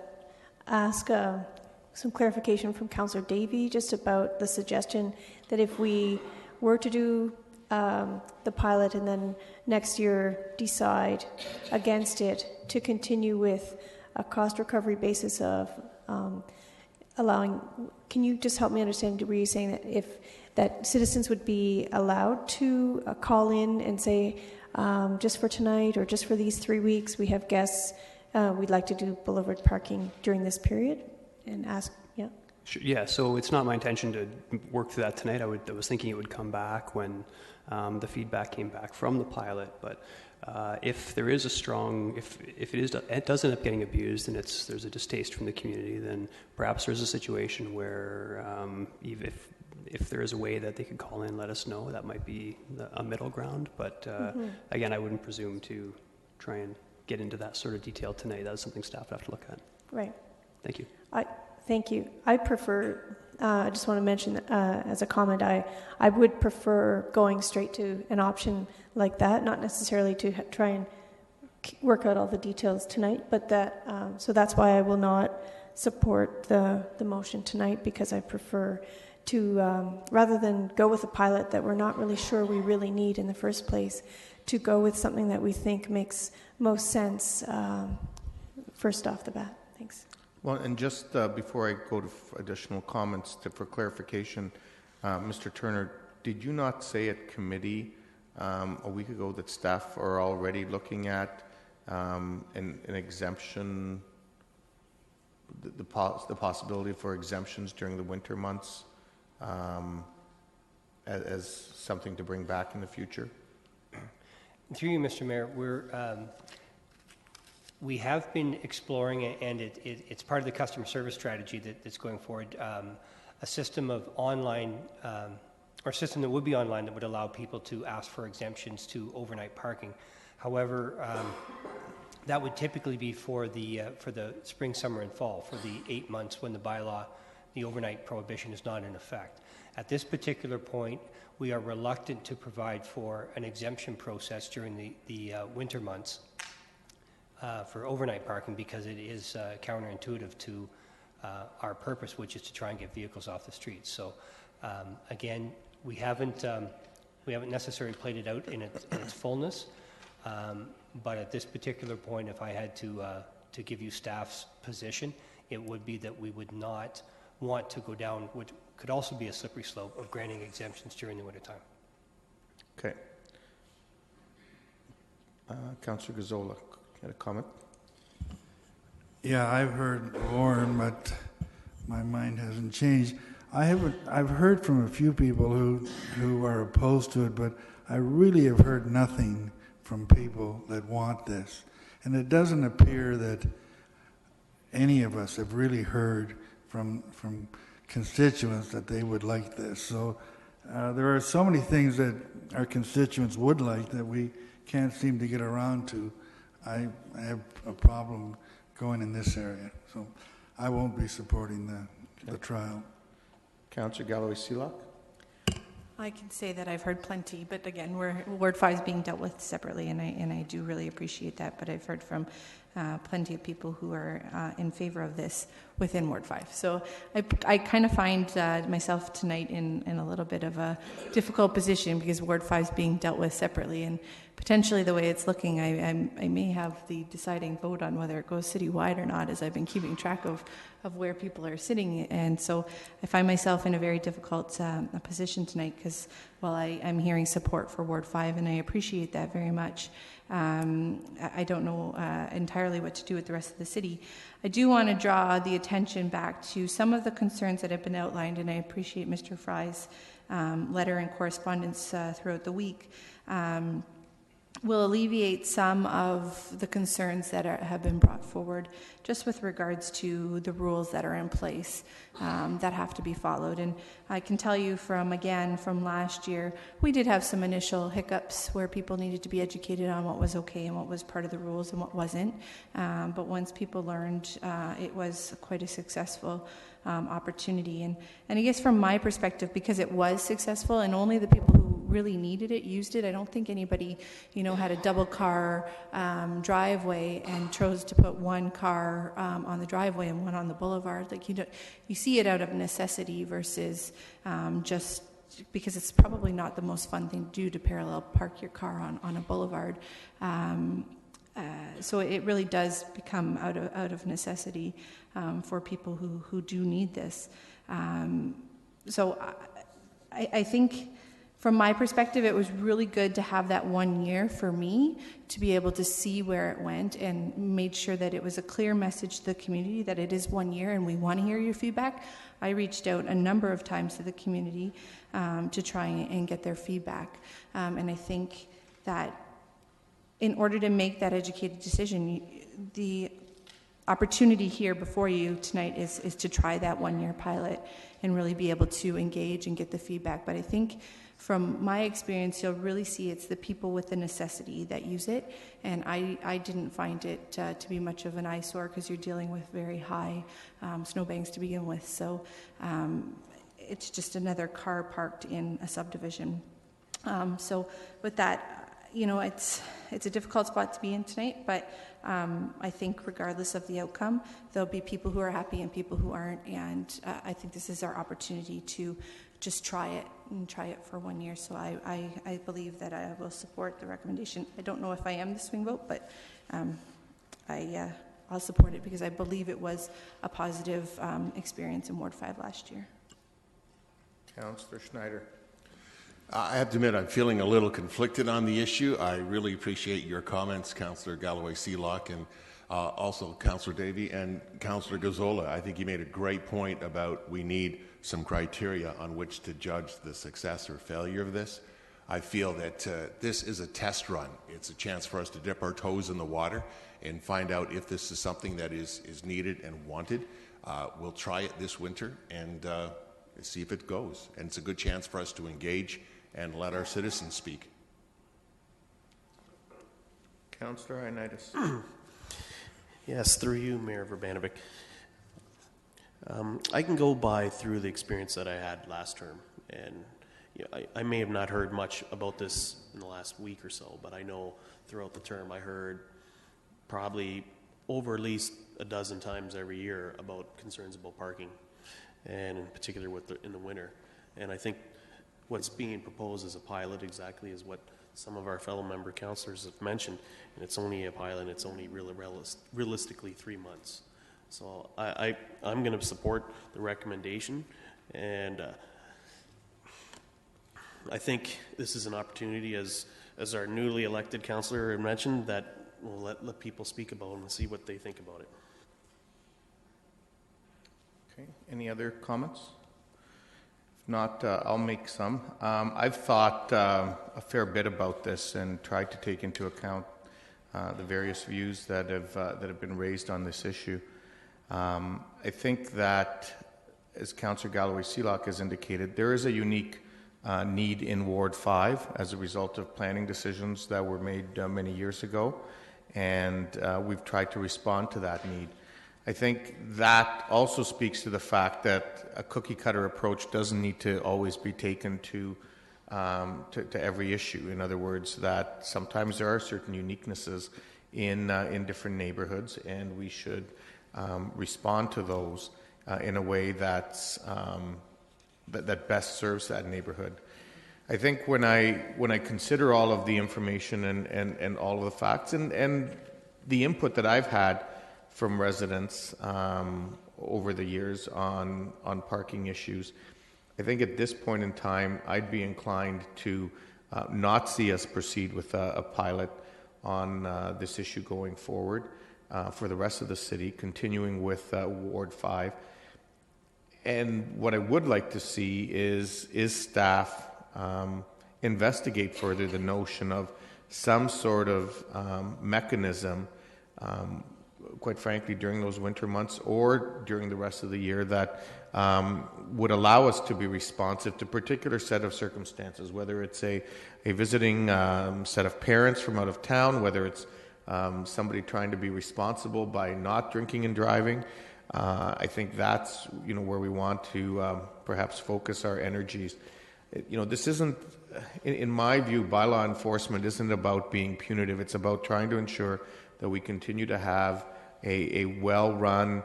S12: ask some clarification from Councillor Davey just about the suggestion that if we were to do the pilot and then next year decide against it, to continue with a cost recovery basis of allowing, can you just help me understand, were you saying that that citizens would be allowed to call in and say, just for tonight or just for these 3 weeks, we have guests, we'd like to do boulevard parking during this period, and ask, yeah?
S14: Sure, yeah, so it's not my intention to work through that tonight. I was thinking it would come back when the feedback came back from the pilot, but if there is a strong, if it does end up getting abused and there's a distaste from the community, then perhaps there's a situation where even if there is a way that they could call in, let us know. That might be a middle ground, but again, I wouldn't presume to try and get into that sort of detail tonight. That's something staff would have to look at.
S12: Right.
S14: Thank you.
S12: Thank you. I prefer, I just want to mention as a comment, I would prefer going straight to an option like that, not necessarily to try and work out all the details tonight, but that, so that's why I will not support the motion tonight, because I prefer to, rather than go with a pilot that we're not really sure we really need in the first place, to go with something that we think makes most sense first off the bat. Thanks.
S1: Well, and just before I go to additional comments, for clarification, Mr. Turner, did you not say at committee a week ago that staff are already looking at an exemption, the possibility for exemptions during the winter months as something to bring back in the future?
S10: Through you, Mr. Mayor, we have been exploring, and it's part of the customer service strategy that's going forward, a system of online, or a system that would be online that would allow people to ask for exemptions to overnight parking. However, that would typically be for the spring, summer, and fall, for the 8 months when the bylaw, the overnight prohibition, is not in effect. At this particular point, we are reluctant to provide for an exemption process during the winter months for overnight parking, because it is counterintuitive to our purpose, which is to try and get vehicles off the streets. So again, we haven't necessarily played it out in its fullness, but at this particular point, if I had to give you staff's position, it would be that we would not want to go down, which could also be a slippery slope, of granting exemptions during the wintertime.
S1: Okay. Councillor Gazzola, had a comment?
S6: Yeah, I've heard Warren, but my mind hasn't changed. I've heard from a few people who are opposed to it, but I really have heard nothing from people that want this. And it doesn't appear that any of us have really heard from constituents that they would like this. So there are so many things that our constituents would like that we can't seem to get around to. I have a problem going in this area, so I won't be supporting the trial.
S1: Councillor Galloway-Seelock?
S15: I can say that I've heard plenty, but again, Ward 5 is being dealt with separately, and I do really appreciate that, but I've heard from plenty of people who are in favor of this within Ward 5. So I kind of find myself tonight in a little bit of a difficult position, because Ward 5 is being dealt with separately, and potentially the way it's looking, I may have the deciding vote on whether it goes citywide or not, as I've been keeping track of where people are sitting. And so I find myself in a very difficult position tonight, because while I'm hearing support for Ward 5, and I appreciate that very much, I don't know entirely what to do with the rest of the city. I do want to draw the attention back to some of the concerns that have been outlined, and I appreciate Mr. Fry's letter and correspondence throughout the week. Will alleviate some of the concerns that have been brought forward, just with regards to the rules that are in place that have to be followed. And I can tell you from last year, we did have some initial hiccups where people needed to be educated on what was okay and what was part of the rules and what wasn't. But once people learned, it was quite a successful opportunity. And I guess from my perspective, because it was successful and only the people who really needed it used it, I don't think anybody, had a double car driveway and chose to put one car on the driveway and one on the boulevard. Like you see it out of necessity versus just because it's probably not the most fun thing to do to parallel park your car on a boulevard. So it really does become out of necessity for people who do need this. So I think from my perspective, it was really good to have that 1 year for me to be able to see where it went and made sure that it was a clear message to the community that it is 1 year and we want to hear your feedback. I reached out a number of times to the community to try and get their feedback. And I think that in order to make that educated decision, the opportunity here before you tonight is to try that 1 year pilot and really be able to engage and get the feedback. But I think from my experience, you'll really see it's the people with the necessity that use it. And I didn't find it to be much of an eyesore because you're dealing with very high snowbanks to begin with. So it's just another car parked in a subdivision. So with that, it's a difficult spot to be in tonight, but I think regardless of the outcome, there'll be people who are happy and people who aren't, and I think this is our opportunity to just try it for 1 year. So I believe that I will support the recommendation. I don't know if I am the swing vote, but I'll support it because I believe it was a positive experience in Ward 5 last year.
S1: Councillor Schneider.
S13: I have to admit, I'm feeling a little conflicted on the issue. I really appreciate your comments, Councillor Galloway-Sealock, and also Councillor Davey and Councillor Gazzola. I think you made a great point about we need some criteria on which to judge the success or failure of this. I feel that this is a test run. It's a chance for us to dip our toes in the water and find out if this is something that is needed and wanted. We'll try it this winter and see if it goes. And it's a good chance for us to engage and let our citizens speak.
S1: Councillor Ioannidis.
S8: Yes, through you, Mayor Urbanovic. I can go through the experience that I had last term, and I may have not heard much about this in the last week or so, but I know throughout the term I heard probably over at least a dozen times every year about concerns about parking, and in particular in the winter. And I think what's being proposed as a pilot exactly is what some of our fellow member councillors have mentioned, and it's only a pilot, and it's only realistically 3 months. So I'm going to support the recommendation, and I think this is an opportunity, as our newly elected councillor mentioned, that we'll let people speak about it and see what they think about it.
S1: Okay, any other comments? If not, I'll make some. I've thought a fair bit about this and tried to take into account the various views that have been raised on this issue. I think that, as Councillor Galloway-Sealock has indicated, there is a unique need in Ward 5 as a result of planning decisions that were made many years ago, and we've tried to respond to that need. I think that also speaks to the fact that a cookie-cutter approach doesn't need to always be taken to every issue. In other words, that sometimes there are certain uniquenesses in different neighborhoods, and we should respond to those in a way that best serves that neighborhood. I think when I consider all of the information and all of the facts and the input that I've had from residents over the years on parking issues, I think at this point in time I'd be inclined to not see us proceed with a pilot on this issue going forward for the rest of the city, continuing with Ward 5. And what I would like to see is staff investigate further the notion of some sort of mechanism, quite frankly, during those winter months or during the rest of the year that would allow us to be responsive to a particular set of circumstances, whether it's a visiting set of parents from out of town, whether it's somebody trying to be responsible by not drinking and driving. I think that's where we want to perhaps focus our energies. This isn't, in my view, bylaw enforcement isn't about being punitive. It's about trying to ensure that we continue to have a well-run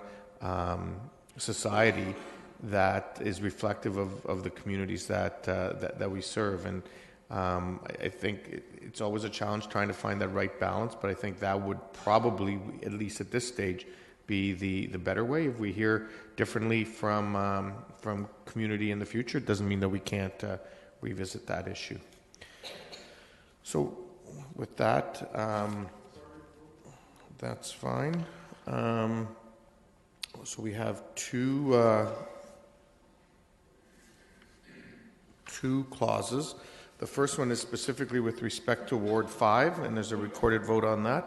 S1: society that is reflective of the communities that we serve. And I think it's always a challenge trying to find that right balance, but I think that would probably, at least at this stage, be the better way. If we hear differently from community in the future, it doesn't mean that we can't revisit that issue. So with that, that's fine. So we have two clauses. The first one is specifically with respect to Ward 5, and there's a recorded vote on that.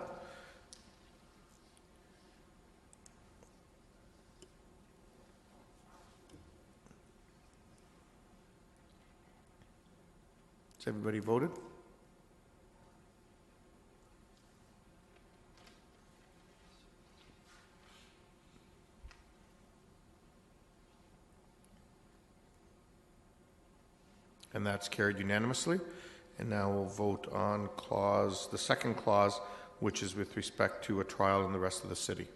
S1: Has everybody voted? And that's carried unanimously. And now we'll vote on the second clause, which is with respect to a trial in the rest of the city.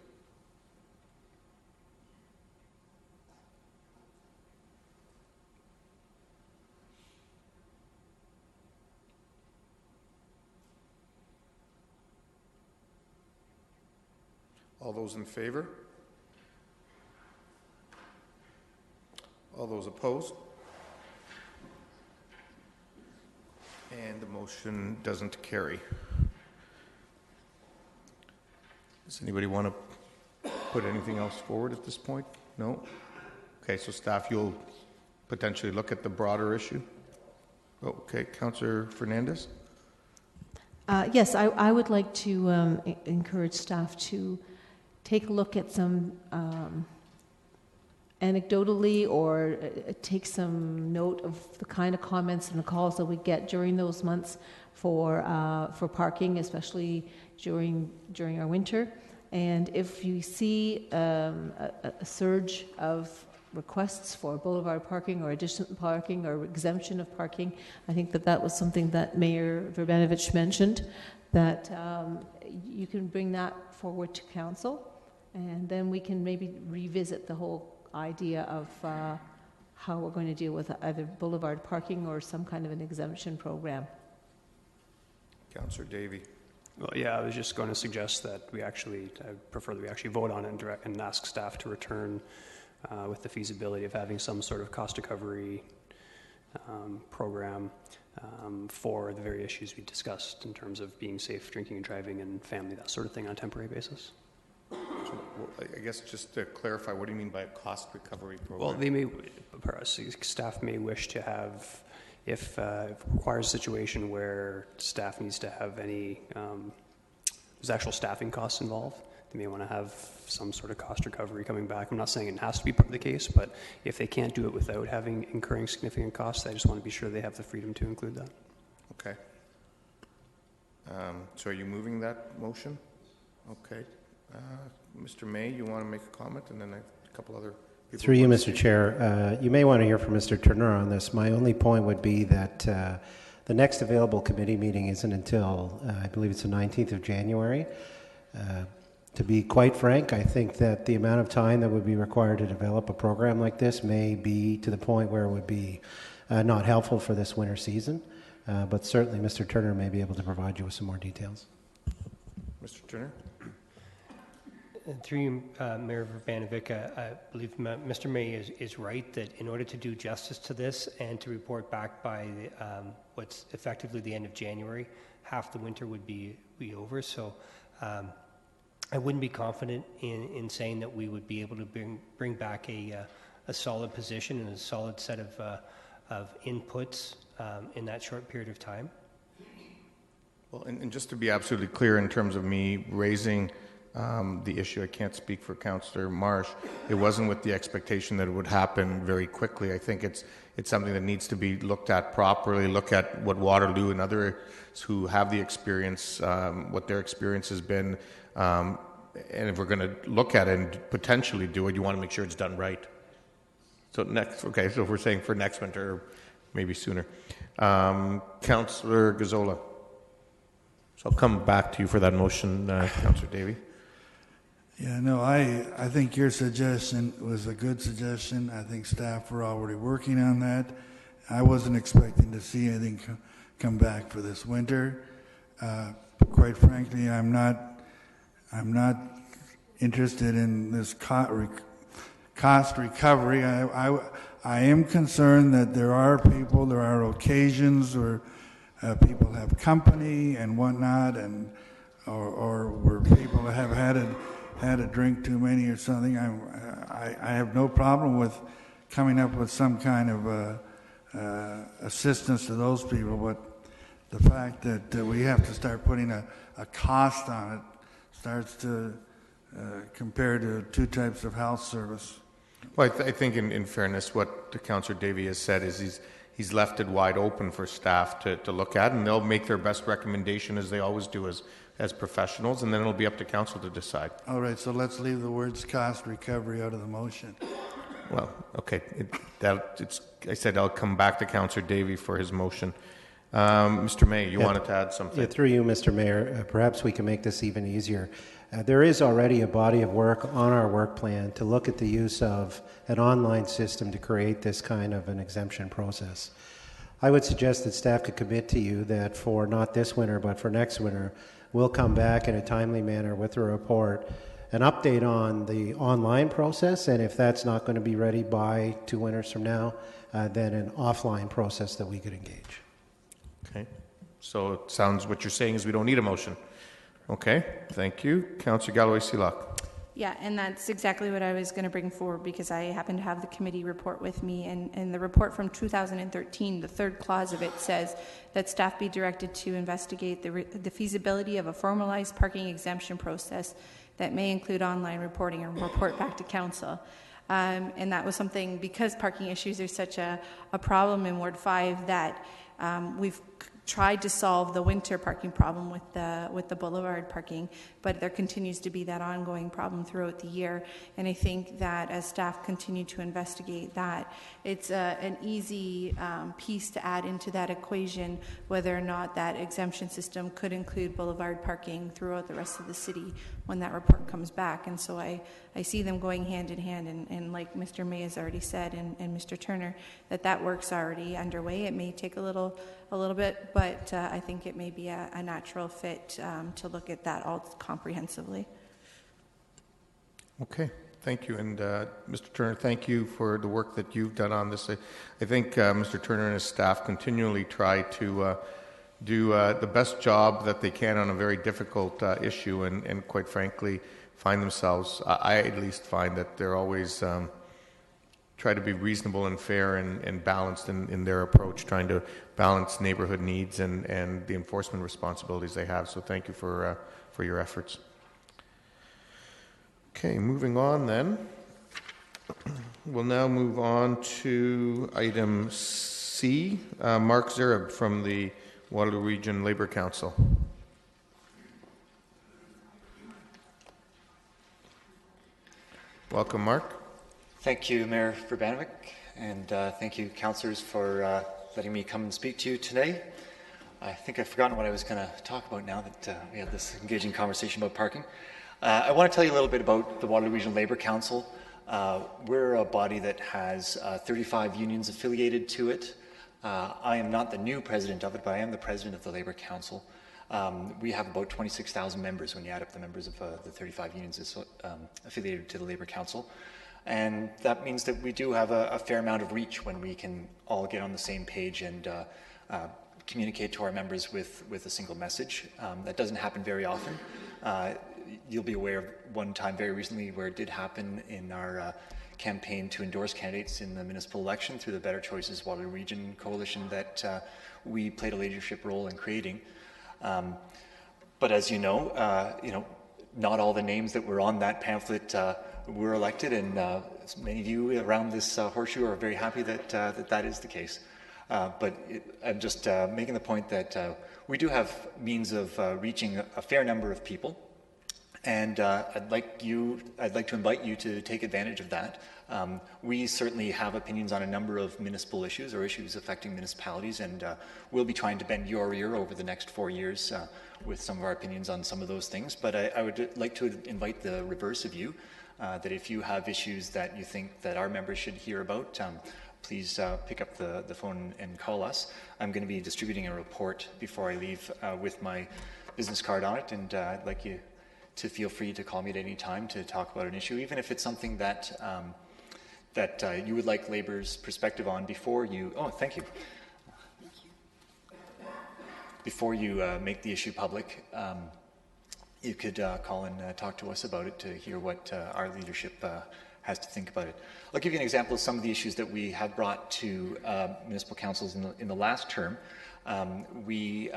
S1: All those in favor? All those opposed? And the motion doesn't carry. Does anybody want to put anything else forward at this point? No? Okay, so staff, you'll potentially look at the broader issue? Okay, Councillor Fernandez?
S4: Yes, I would like to encourage staff to take a look at some anecdotally or take some note of the kind of comments and the calls that we get during those months for parking, especially during our winter. And if you see a surge of requests for boulevard parking or additional parking or exemption of parking, I think that was something that Mayor Verbanovich mentioned, that you can bring that forward to council, and then we can maybe revisit the whole idea of how we're going to deal with either boulevard parking or some kind of an exemption program.
S1: Councillor Davey.
S14: Well, yeah, I was just going to suggest that I prefer that we actually vote on it and ask staff to return with the feasibility of having some sort of cost recovery program for the very issues we discussed in terms of being safe, drinking and driving, and family, that sort of thing on a temporary basis.
S1: So, I guess just to clarify, what do you mean by a cost recovery program?
S14: Well, staff may wish to have, if it requires a situation where staff needs to have there's actual staffing costs involved, they may want to have some sort of cost recovery coming back. I'm not saying it has to be part of the case, but if they can't do it without incurring significant costs, I just want to be sure they have the freedom to include that.
S1: Okay. So are you moving that motion? Okay. Mr. May, you want to make a comment, and then a couple other people.
S16: Through you, Mr. Chair, you may want to hear from Mr. Turner on this. My only point would be that the next available committee meeting isn't until, I believe it's the 19th of January. To be quite frank, I think that the amount of time that would be required to develop a program like this may be to the point where it would be not helpful for this winter season. But certainly Mr. Turner may be able to provide you with some more details.
S1: Mr. Turner?
S10: Through you, Mayor Verbanovich, I believe Mr. May is right that in order to do justice to this and to report back by what's effectively the end of January, half the winter would be over. So I wouldn't be confident in saying that we would be able to bring back a solid position and a solid set of inputs in that short period of time.
S1: Well, and just to be absolutely clear in terms of me raising the issue, I can't speak for Councillor Marsh. It wasn't with the expectation that it would happen very quickly. I think it's something that needs to be looked at properly, look at what Waterloo and others who have the experience, what their experience has been. And if we're going to look at it and potentially do it, you want to make sure it's done right. So so if we're saying for next winter, maybe sooner. Councillor Gazzola. So I'll come back to you for that motion, Councillor Davey.
S6: Yeah, no, I think your suggestion was a good suggestion. I think staff were already working on that. I wasn't expecting to see anything come back for this winter. Quite frankly, I'm not interested in this cost recovery. I am concerned that there are occasions where people have company and whatnot, or where people have had a drink too many or something. I have no problem with coming up with some kind of assistance to those people, but the fact that we have to start putting a cost on it starts to compare to two types of health service.
S1: Well, I think in fairness, what Councillor Davey has said is he's left it wide open for staff to look at, and they'll make their best recommendation, as they always do as professionals, and then it'll be up to council to decide.
S6: All right, so let's leave the words cost recovery out of the motion.
S1: Well, okay. I said I'll come back to Councillor Davey for his motion. Mr. May, you wanted to add something?
S16: Yeah, through you, Mr. Mayor, perhaps we can make this even easier. There is already a body of work on our work plan to look at the use of an online system to create this kind of an exemption process. I would suggest that staff could commit to you that for not this winter, but for next winter, we'll come back in a timely manner with a report, an update on the online process, and if that's not going to be ready by 2 winters from now, then an offline process that we could engage.
S1: Okay. So it sounds what you're saying is we don't need a motion. Okay. Thank you. Councillor Galloway-Seelock.
S15: Yeah, and that's exactly what I was going to bring forward, because I happen to have the committee report with me, and the report from 2013, the third clause of it says that staff be directed to investigate the feasibility of a formalized parking exemption process that may include online reporting and report back to council. And that was something, because parking issues are such a problem in Ward 5, that we've tried to solve the winter parking problem with the boulevard parking, but there continues to be that ongoing problem throughout the year. And I think that as staff continue to investigate that, it's an easy piece to add into that equation, whether or not that exemption system could include boulevard parking throughout the rest of the city when that report comes back. And so I see them going hand in hand, and like Mr. May has already said, and Mr. Turner, that work's already underway. It may take a little bit, but I think it may be a natural fit to look at that all comprehensively.
S1: Okay, thank you. And Mr. Turner, thank you for the work that you've done on this. I think Mr. Turner and his staff continually try to do the best job that they can on a very difficult issue, and quite frankly, find themselves, I at least find that they're always try to be reasonable and fair and balanced in their approach, trying to balance neighborhood needs and the enforcement responsibilities they have. So thank you for your efforts. Okay, moving on then. We'll now move on to item C. Mark Zerab from the Waterloo Region Labour Council. Welcome, Mark.
S17: Thank you, Mayor Verbanovic, and thank you, councillors, for letting me come and speak to you today. I think I've forgotten what I was going to talk about now that we had this engaging conversation about parking. I want to tell you a little bit about the Waterloo Regional Labour Council. We're a body that has 35 unions affiliated to it. I am not the new president of it, but I am the president of the Labour Council. We have about 26,000 members when you add up the members of the 35 unions affiliated to the Labour Council. And that means that we do have a fair amount of reach when we can all get on the same page and communicate to our members with a single message. That doesn't happen very often. You'll be aware of one time very recently where it did happen in our campaign to endorse candidates in the municipal election through the Better Choices Waterloo Region Coalition that we played a leadership role in creating. But as you know, not all the names that were on that pamphlet were elected, and many of you around this horseshoe are very happy that that is the case. But I'm just making the point that we do have means of reaching a fair number of people, and I'd like to invite you to take advantage of that. We certainly have opinions on a number of municipal issues or issues affecting municipalities, and we'll be trying to bend your ear over the next 4 years with some of our opinions on some of those things. But I would like to invite the reverse of you, that if you have issues that you think that our members should hear about, please pick up the phone and call us. I'm going to be distributing a report before I leave with my business card on it, and I'd like you to feel free to call me at any time to talk about an issue, even if it's something that you would like Labour's perspective on before you. Oh, thank you. Before you make the issue public, you could call and talk to us about it to hear what our leadership has to think about it. I'll give you an example of some of the issues that we have brought to municipal councils in the last term. We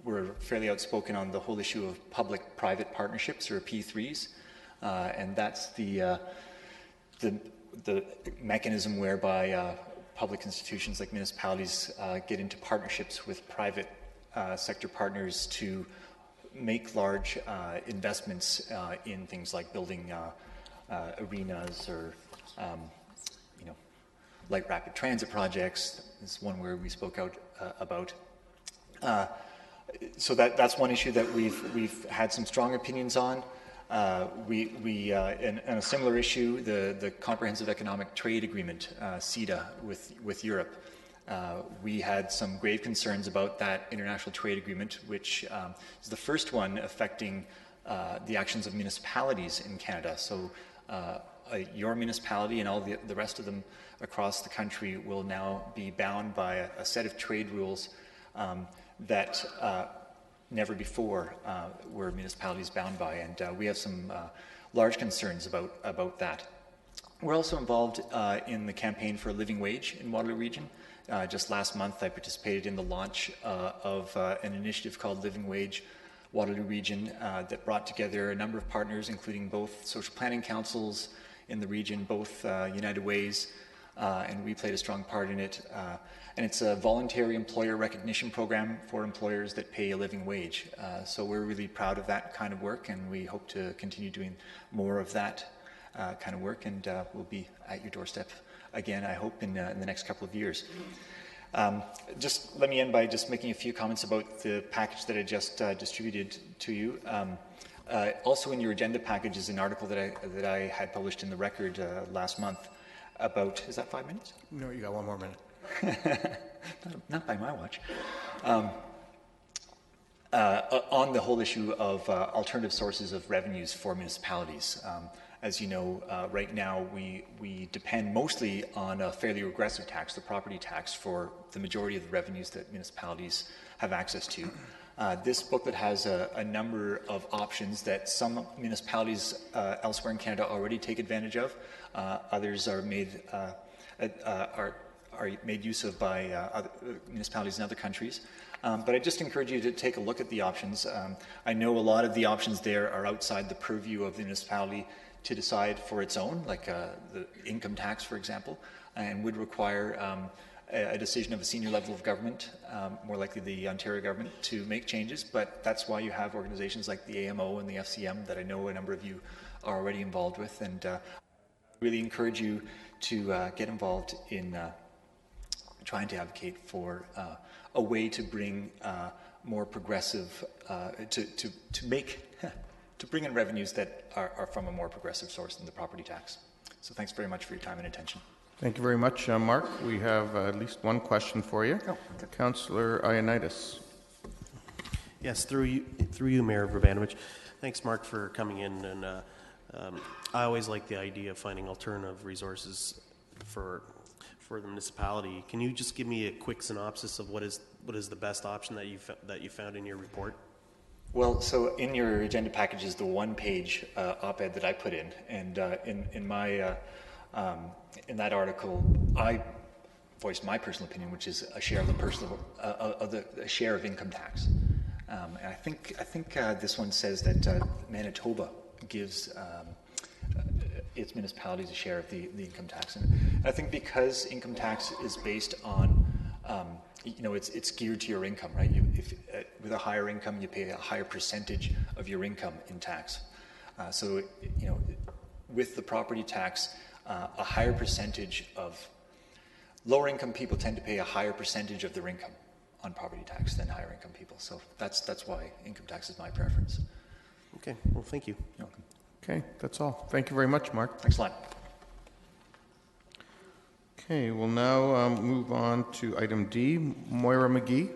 S17: were fairly outspoken on the whole issue of public-private partnerships, or P3s, and that's the mechanism whereby public institutions like municipalities get into partnerships with private sector partners to make large investments in things like building arenas or light rapid transit projects. This is one where we spoke out about. So that's one issue that we've had some strong opinions on. In a similar issue, the Comprehensive Economic Trade Agreement, CETA, with Europe. We had some grave concerns about that international trade agreement, which is the first one affecting the actions of municipalities in Canada. So your municipality and all the rest of them across the country will now be bound by a set of trade rules that never before were municipalities bound by, and we have some large concerns about that. We're also involved in the campaign for a living wage in Waterloo Region. Just last month, I participated in the launch of an initiative called Living Wage Waterloo Region that brought together a number of partners, including both social planning councils in the region, both United Ways, and we played a strong part in it. And it's a voluntary employer recognition program for employers that pay a living wage. So we're really proud of that kind of work, and we hope to continue doing more of that kind of work, and we'll be at your doorstep again, I hope, in the next couple of years. Just let me end by just making a few comments about the package that I just distributed to you. Also in your agenda package is an article that I had published in the Record last month about, is that 5 minutes?
S1: No, you got one more minute.
S17: Not by my watch. On the whole issue of alternative sources of revenues for municipalities. As you know, right now we depend mostly on a fairly regressive tax, the property tax, for the majority of the revenues that municipalities have access to. This booklet has a number of options that some municipalities elsewhere in Canada already take advantage of. Others are made use of by other municipalities in other countries. But I just encourage you to take a look at the options. I know a lot of the options there are outside the purview of the municipality to decide for its own, like the income tax, for example, and would require a decision of a senior level of government, more likely the Ontario government, to make changes. But that's why you have organizations like the AMO and the FCM that I know a number of you are already involved with, and really encourage you to get involved in trying to advocate for a way to bring more progressive, to bring in revenues that are from a more progressive source than the property tax. So thanks very much for your time and attention.
S1: Thank you very much, Mark. We have at least one question for you. Oh, okay. Councillor Ioannidis.
S8: Yes, through you, Mayor Verbanovich. Thanks, Mark, for coming in. And I always like the idea of finding alternative resources for the municipality. Can you just give me a quick synopsis of what is the best option that you found in your report?
S17: Well, so in your agenda package is the one-page op-ed that I put in, and in my in that article, I voiced my personal opinion, which is a share of the share of income tax. And I think this one says that Manitoba gives its municipalities a share of the income tax, and I think because income tax is based on it's geared to your income, right? With a higher income, you pay a higher percentage of your income in tax. So with the property tax, a higher percentage of lower income people tend to pay a higher percentage of their income on property tax than higher income people. So that's why income tax is my preference.
S8: Okay, well, thank you.
S17: You're welcome.
S1: Okay, that's all. Thank you very much, Mark.
S17: Thanks a lot.
S1: Okay, we'll now move on to item D, Moira McGee.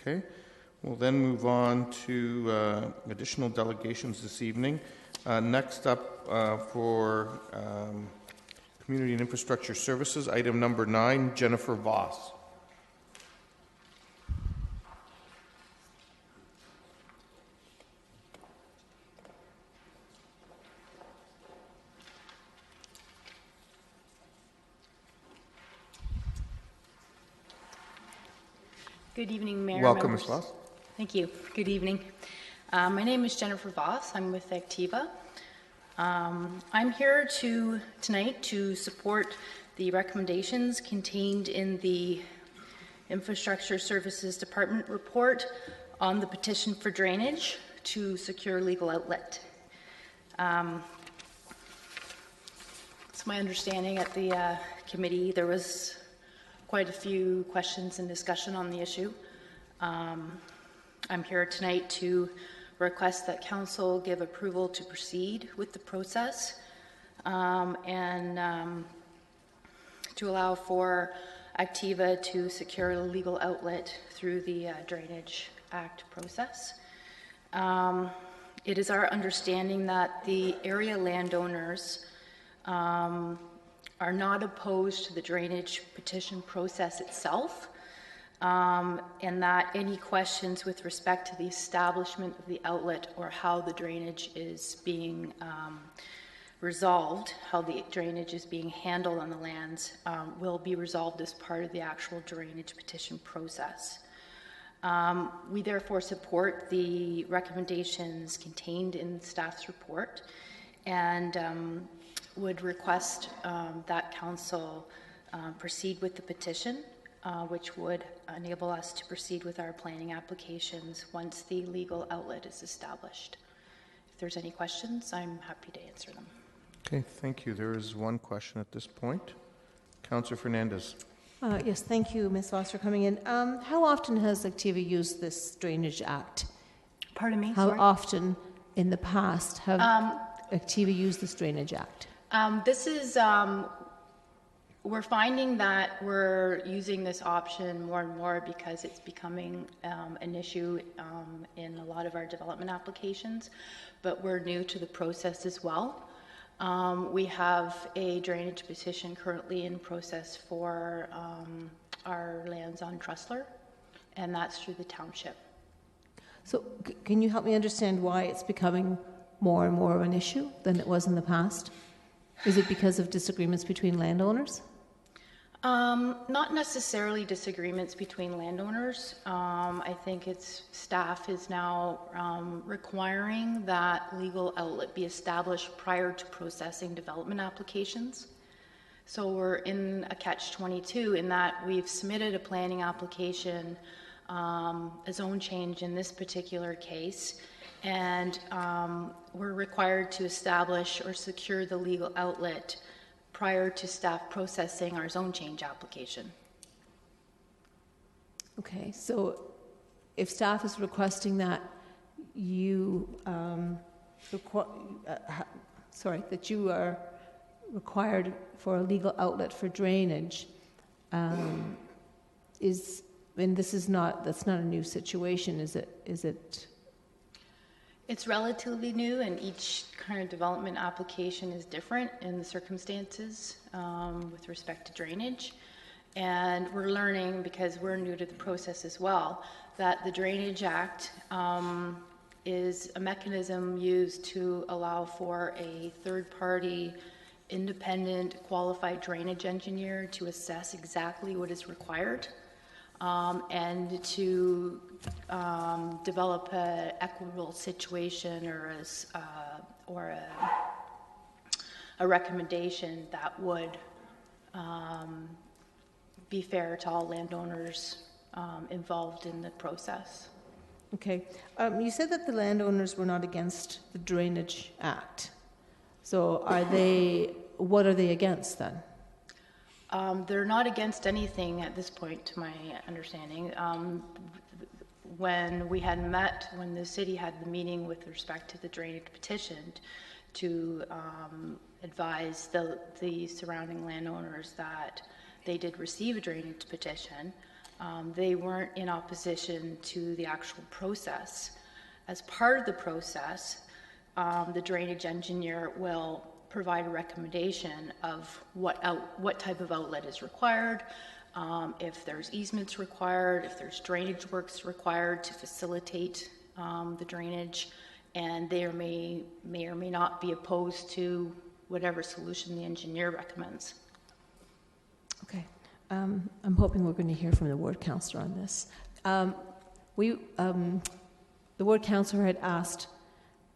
S1: Okay, we'll then move on to additional delegations this evening. Next up for Community and Infrastructure Services, item number 9, Jennifer Voss.
S18: Good evening, Mayor.
S1: Welcome, Ms. Voss.
S18: Thank you. Good evening. My name is Jennifer Voss. I'm with Activa. I'm here tonight to support the recommendations contained in the Infrastructure Services Department report on the petition for drainage to secure legal outlet. It's my understanding at the committee there was quite a few questions and discussion on the issue. I'm here tonight to request that Council give approval to proceed with the process and to allow for Activa to secure a legal outlet through the Drainage Act process. It is our understanding that the area landowners are not opposed to the drainage petition process itself, and that any questions with respect to the establishment of the outlet or how the drainage is being resolved, how the drainage is being handled on the lands, will be resolved as part of the actual drainage petition process. We therefore support the recommendations contained in staff's report and would request that Council proceed with the petition, which would enable us to proceed with our planning applications once the legal outlet is established. If there's any questions, I'm happy to answer them.
S1: Okay, thank you. There is one question at this point. Councillor Fernandez.
S4: Yes, thank you, Ms. Voss, for coming in. How often has Activa used this Drainage Act?
S18: Pardon me?
S4: How
S18: Sorry?
S4: often in the past have Activa used this Drainage Act?
S18: This is, we're finding that we're using this option more and more because it's becoming an issue in a lot of our development applications, but we're new to the process as well. We have a drainage petition currently in process for our lands on Trustler, and that's through the township.
S4: So can you help me understand why it's becoming more and more of an issue than it was in the past? Is it because of disagreements between landowners?
S18: Not necessarily disagreements between landowners. I think it's staff is now requiring that legal outlet be established prior to processing development applications. So we're in a catch-22 in that we've submitted a planning application, a zone change in this particular case, and we're required to establish or secure the legal outlet prior to staff processing our zone change application.
S4: Okay, so if staff is requesting that you that you are required for a legal outlet for drainage, that's not a new situation, is it?
S18: It's relatively new, and each kind of development application is different in the circumstances with respect to drainage. And we're learning, because we're new to the process as well, that the Drainage Act is a mechanism used to allow for a third-party, independent, qualified drainage engineer to assess exactly what is required and to develop an equitable situation or a recommendation that would be fair to all landowners involved in the process.
S4: Okay. You said that the landowners were not against the Drainage Act. So what are they against then?
S18: They're not against anything at this point, to my understanding. When the city had the meeting with respect to the drainage petition to advise the surrounding landowners that they did receive a drainage petition, they weren't in opposition to the actual process. As part of the process, the drainage engineer will provide a recommendation of what type of outlet is required, if there's easements required, if there's drainage works required to facilitate the drainage, and they may or may not be opposed to whatever solution the engineer recommends.
S4: Okay. I'm hoping we're going to hear from the ward councillor on this. The ward councillor had asked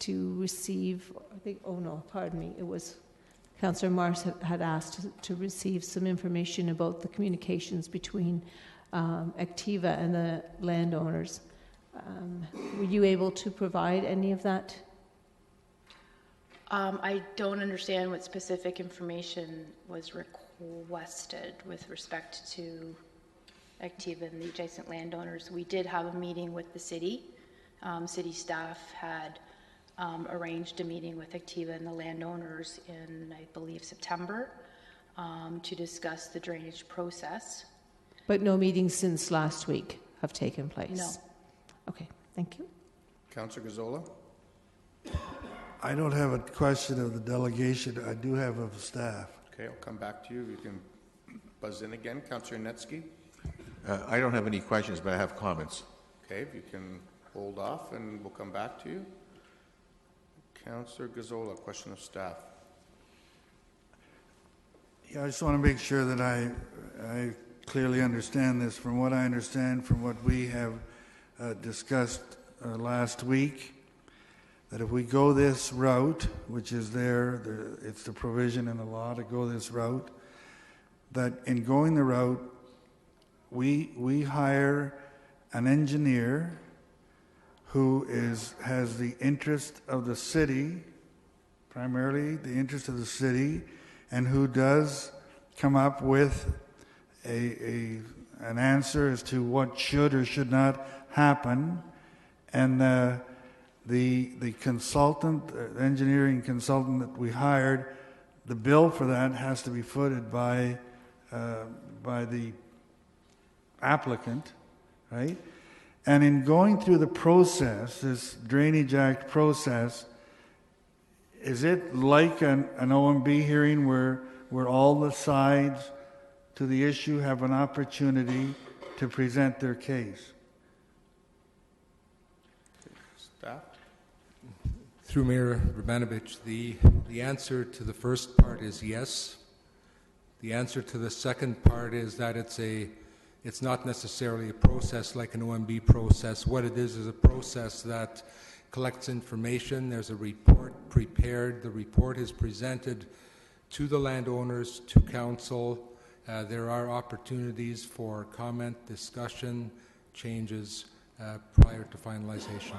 S4: to receive, I think, oh no, pardon me, it was Councillor Mars had asked to receive some information about the communications between Activa and the landowners. Were you able to provide any of that?
S18: I don't understand what specific information was requested with respect to Activa and the adjacent landowners. We did have a meeting with the city. City staff had arranged a meeting with Activa and the landowners in, I believe, September to discuss the drainage process.
S4: But no meetings since last week have taken place?
S18: No.
S4: Okay, thank you.
S1: Councillor Gazzola?
S6: I don't have a question of the delegation. I do have of staff.
S1: Okay, I'll come back to you. You can buzz in again. Councillor Netsky?
S13: I don't have any questions, but I have comments.
S1: Okay, if you can hold off and we'll come back to you. Councillor Gazzola, question of staff.
S6: Yeah, I just want to make sure that I clearly understand this. From what I understand, from what we have discussed last week, that if we go this route, which is it's the provision in the law to go this route, that in going the route, we hire an engineer who has the interest of the city, primarily the interest of the city, and who does come up with an answer as to what should or should not happen, and the consultant, the engineering consultant that we hired, the bill for that has to be footed by the applicant, right? And in going through the process, this Drainage Act process, is it like an OMB hearing where all the sides to the issue have an opportunity to present their case?
S1: Staff?
S19: Through Mayor Vrbanovich, the answer to the first part is yes. The answer to the second part is that it's not necessarily a process like an OMB process. What it is a process that collects information. There's a report prepared. The report is presented to the landowners, to council. There are opportunities for comment, discussion, changes prior to finalization.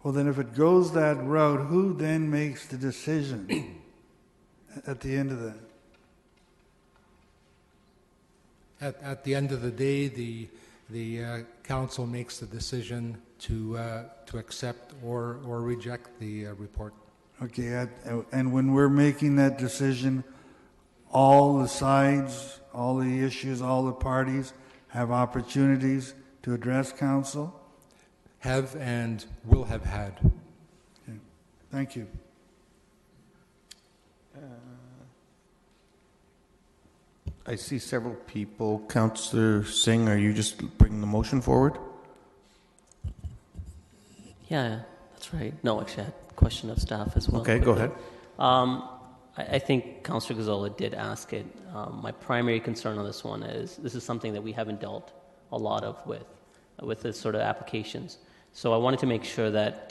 S6: Well, then if it goes that route, who then makes the decision at the end of that?
S19: At the end of the day, the council makes the decision to accept or reject the report.
S6: Okay, and when we're making that decision, all the sides, all the issues, all the parties have opportunities to address council?
S19: Have and will have had.
S6: Okay. Thank you.
S1: I see several people. Councillor Singh, are you just bringing the motion forward?
S9: Yeah, that's right. No, actually, I had a question of staff as well.
S1: Okay, go ahead.
S9: I think Councillor Gazzola did ask it. My primary concern on this one is this is something that we haven't dealt a lot of with this sort of applications. So I wanted to make sure that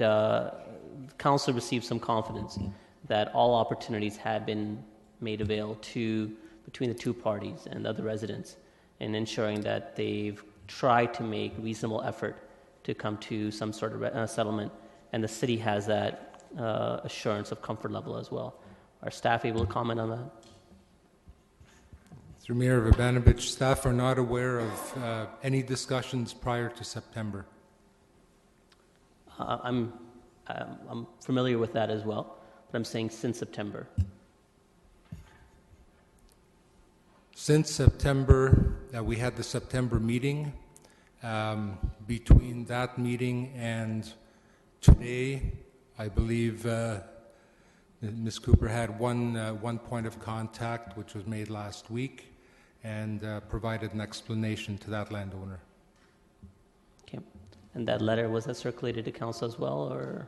S9: council received some confidence that all opportunities had been made available between the two parties and the other residents, in ensuring that they've tried to make reasonable effort to come to some sort of settlement, and the city has that assurance of comfort level as well. Are staff able to comment on that?
S19: Through Mayor Vrbanovich, staff are not aware of any discussions prior to September.
S9: I'm familiar with that as well, but I'm saying since September.
S19: Since September, we had the September meeting. Between that meeting and today, I believe Ms. Cooper had one point of contact, which was made last week, and provided an explanation to that landowner.
S9: Okay. And that letter, was that circulated to council as well, or?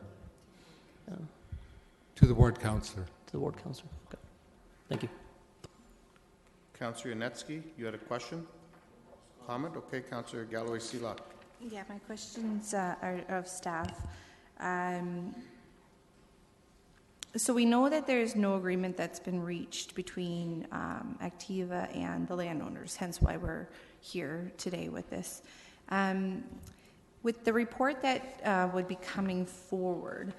S19: To the ward councillor.
S9: To the ward councillor. Okay. Thank you.
S1: Councillor Yanetsky, you had a question? Comment? Okay, Councillor Galloway-Seelock.
S15: Yeah, my questions are of staff. So we know that there's no agreement that's been reached between Activa and the landowners, hence why we're here today with this. With the report that would be coming forward,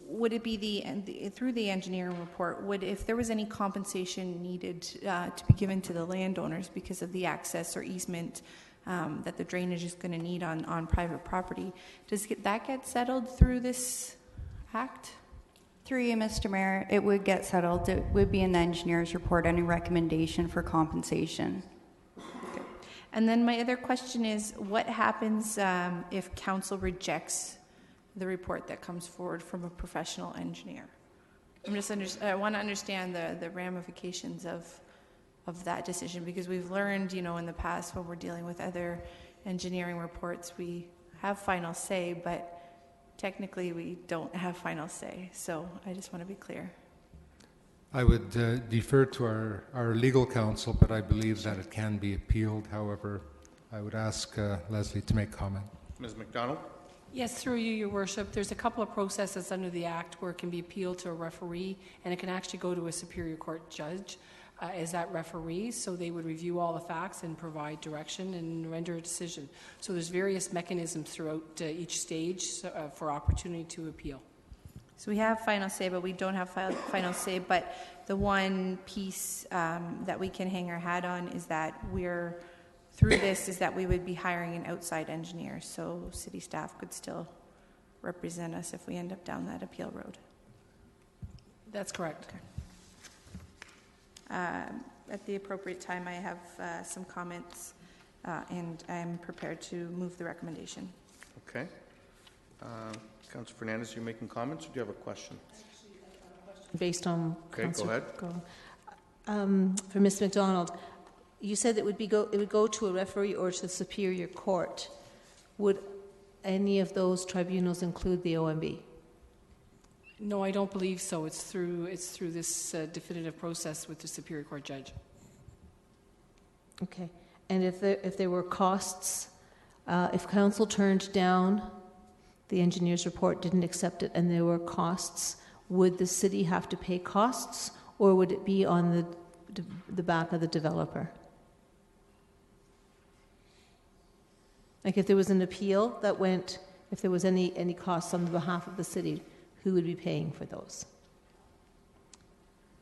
S15: would it be through the engineering report, if there was any compensation needed to be given to the landowners because of the access or easement that the drainage is going to need on private property, does that get settled through this act?
S20: Through you, Mr. Mayor, it would get settled. It would be in the engineer's report, any recommendation for compensation.
S15: Okay. And then my other question is, what happens if council rejects the report that comes forward from a professional engineer? I want to understand the ramifications of that decision, because we've learned, in the past when we're dealing with other engineering reports, we have final say, but technically we don't have final say. So I just want to be clear.
S19: I would defer to our legal counsel, but I believe that it can be appealed. However, I would ask Leslie to make comment.
S1: Ms. McDonald?
S21: Yes, through you, Your Worship. There's a couple of processes under the Act where it can be appealed to a referee, and it can actually go to a Superior Court judge as that referee, so they would review all the facts and provide direction and render a decision. So there's various mechanisms throughout each stage for opportunity to appeal.
S15: So we have final say, but we don't have final say. But the one piece that we can hang our hat on is that we would be hiring an outside engineer, so city staff could still represent us if we end up down that appeal road.
S21: That's correct.
S15: Okay. At the appropriate time, I have some comments, and I'm prepared to move the recommendation.
S1: Okay. Councillor Fernandez, you making comments, or do you have a question?
S4: Based on
S1: Okay, go ahead.
S4: For Ms. McDonald, you said it would go to a referee or to the Superior Court. Would any of those tribunals include the OMB?
S21: No, I don't believe so. It's through this definitive process with the Superior Court judge.
S4: Okay. And if there were costs, if council turned down the engineer's report, didn't accept it, and there were costs, would the city have to pay costs, or would it be on the back of the developer? Like if there was an appeal that went, if there was any costs on behalf of the city, who would be paying for those?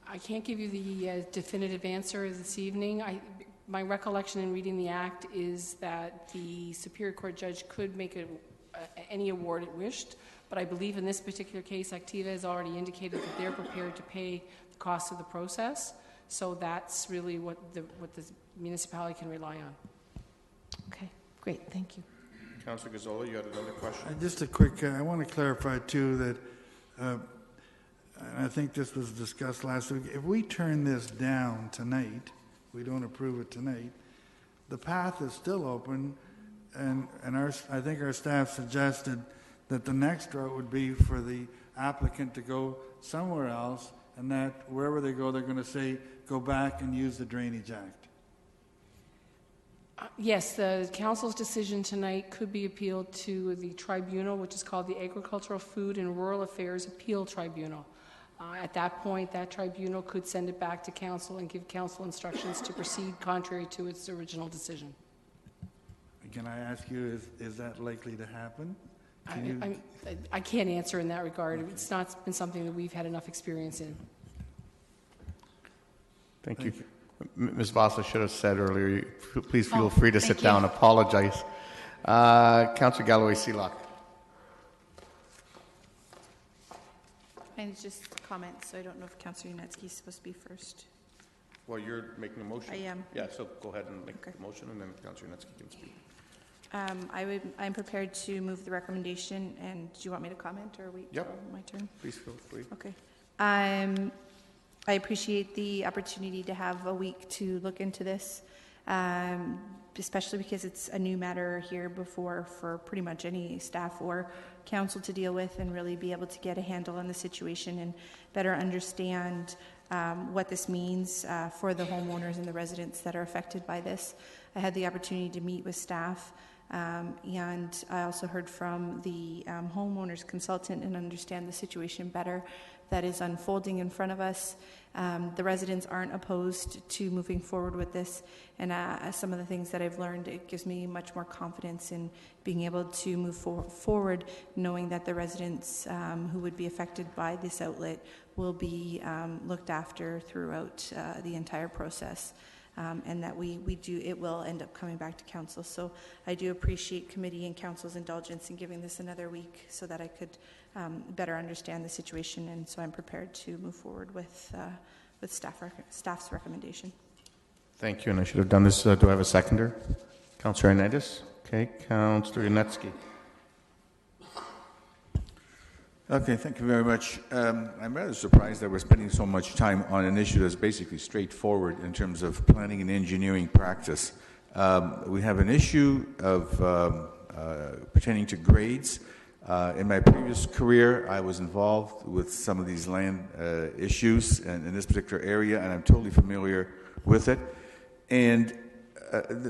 S21: I can't give you the definitive answer this evening. My recollection in reading the Act is that the Superior Court judge could make any award it wished, but I believe in this particular case, Activa has already indicated that they're prepared to pay the cost of the process, so that's really what the municipality can rely on.
S4: Okay, great, thank you.
S1: Councillor Gazzola, you had another question?
S6: Just a quick, I want to clarify too that, and I think this was discussed last week, if we turn this down tonight, we don't approve it tonight, the path is still open, and I think our staff suggested that the next route would be for the applicant to go somewhere else, and that wherever they go, they're going to say, go back and use the Drainage Act.
S21: Yes, the council's decision tonight could be appealed to the tribunal, which is called the Agricultural, Food and Rural Affairs Appeal Tribunal. At that point, that tribunal could send it back to council and give council instructions to proceed contrary to its original decision.
S6: Can I ask you, is that likely to happen?
S21: I can't answer in that regard. It's not been something that we've had enough experience in.
S1: Thank you. Ms. Voss, I should have said earlier, please feel free to sit down. Apologize. Councillor Galloway-Seelock.
S15: And just comments, so I don't know if Councillor Yunetsky is supposed to be first.
S1: Well, you're making a motion.
S15: I am.
S1: Yeah, so go ahead and make the motion, and then Councillor Yunetsky can speak.
S15: I'm prepared to move the recommendation, and do you want me to comment or wait till my turn?
S1: Please feel free.
S15: Okay. I appreciate the opportunity to have a week to look into this, especially because it's a new matter here before for pretty much any staff or council to deal with, and really be able to get a handle on the situation and better understand what this means for the homeowners and the residents that are affected by this. I had the opportunity to meet with staff, and I also heard from the homeowners consultant and understand the situation better. that is unfolding in front of us. The residents aren't opposed to moving forward with this, and some of the things that I've learned, it gives me much more confidence in being able to move forward, knowing that the residents who would be affected by this outlet will be looked after throughout the entire process. And that it will end up coming back to council. So I do appreciate committee and council's indulgence in giving this another week so that I could better understand the situation, and so I'm prepared to move forward with staff's recommendation.
S1: Thank you, and I should have done this. Do I have a seconder? Councillor Hernandez? Okay, Councillor Yanetsky.
S2: Okay, thank you very much. I'm rather surprised that we're spending so much time on an issue that's basically straightforward in terms of planning and engineering practice. We have an issue of pertaining to grades. In my previous career, I was involved with some of these land issues in this particular area, and I'm totally familiar with it. And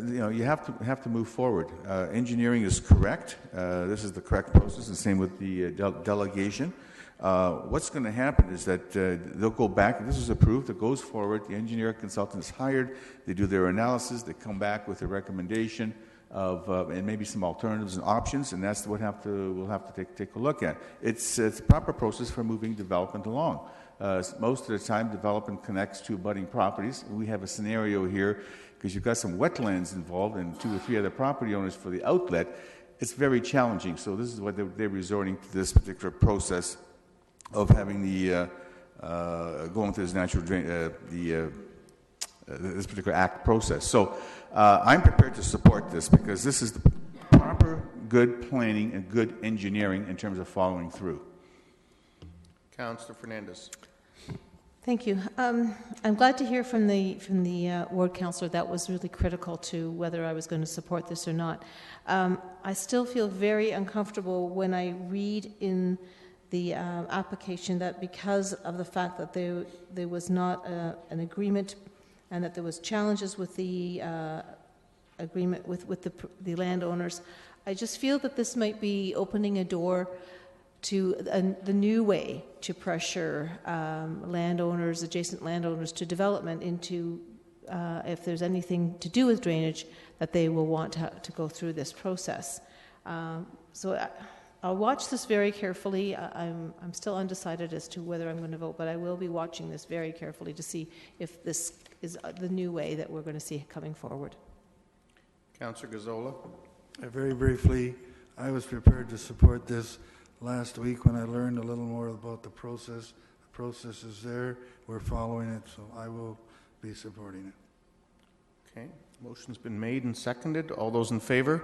S2: you have to move forward. Engineering is correct. This is the correct process. The same with the delegation. What's going to happen is that they'll go back. If this is approved, it goes forward. The engineer consultant is hired. They do their analysis. They come back with a recommendation of and maybe some alternatives and options, and that's what we'll have to take a look at. It's a proper process for moving development along. Most of the time, development connects to abutting properties. We have a scenario here because you've got some wetlands involved and 2 or 3 other property owners for the outlet. It's very challenging. So this is what they're resorting to this particular process of having the going through this natural drain, this particular act process. So I'm prepared to support this because this is the proper, good planning and good engineering in terms of following through.
S1: Councillor Fernandez.
S4: Thank you. I'm glad to hear from the ward councillor that was really critical to whether I was going to support this or not. I still feel very uncomfortable when I read in the application that because of the fact that there was not an agreement and that there was challenges with the agreement with the landowners, I just feel that this might be opening a door to the new way to pressure landowners, adjacent landowners to development into, if there's anything to do with drainage, that they will want to go through this process. So I'll watch this very carefully. I'm still undecided as to whether I'm going to vote, but I will be watching this very carefully to see if this is the new way that we're going to see coming forward.
S1: Councillor Gazzola.
S6: Very briefly, I was prepared to support this last week when I learned a little more about the process. The process is there. We're following it, so I will be supporting it.
S1: Okay. Motion's been made and seconded. All those in favor?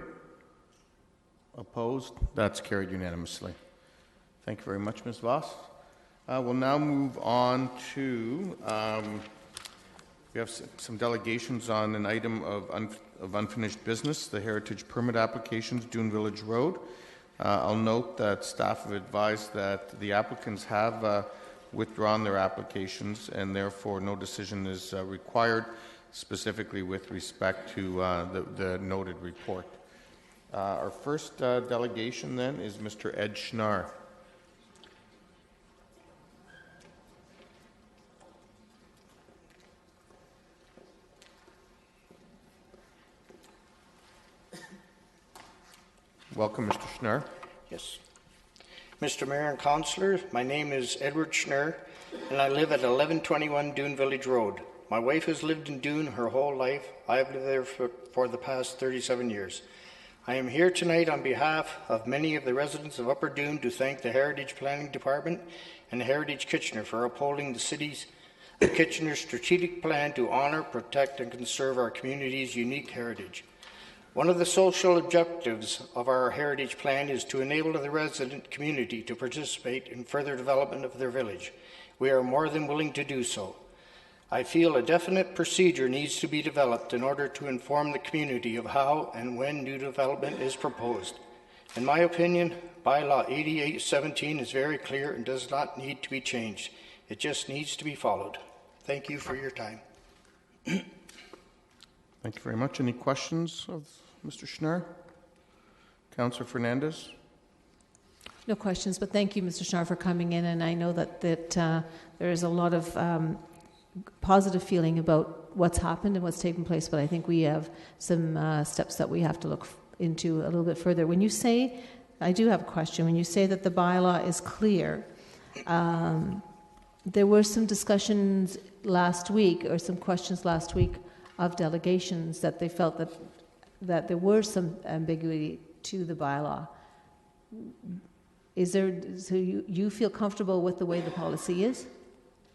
S1: Opposed? That's carried unanimously. Thank you very much, Ms. Voss. We'll now move on to, we have some delegations on an item of unfinished business, the heritage permit applications, Dune Village Road. I'll note that staff have advised that the applicants have withdrawn their applications and therefore no decision is required specifically with respect to the noted report. Our first delegation then is Mr. Ed Schnarr. Welcome, Mr. Schnarr.
S22: Yes. Mr. Mayor and Councillors, my name is Edward Schnarr, and I live at 1121 Dune Village Road. My wife has lived in Dune her whole life. I have lived there for the past 37 years. I am here tonight on behalf of many of the residents of Upper Dune to thank the Heritage Planning Department and Heritage Kitchener for upholding the city's Kitchener's strategic plan to honor, protect, and conserve our community's unique heritage. One of the social objectives of our heritage plan is to enable the resident community to participate in further development of their village. We are more than willing to do so. I feel a definite procedure needs to be developed in order to inform the community of how and when new development is proposed. In my opinion, Bylaw 8817 is very clear and does not need to be changed. It just needs to be followed. Thank you for your time.
S1: Thank you very much. Any questions of Mr. Schnarr? Councillor Fernandez?
S4: No questions, but thank you, Mr. Schnarr, for coming in. And I know that there is a lot of positive feeling about what's happened and what's taken place, but I think we have some steps that we have to look into a little bit further. When you say, I do have a question, when you say that the bylaw is clear, there were some discussions last week, or some questions last week, of delegations that they felt that there were some ambiguity to the bylaw. Is there, so you feel comfortable with the way the policy is?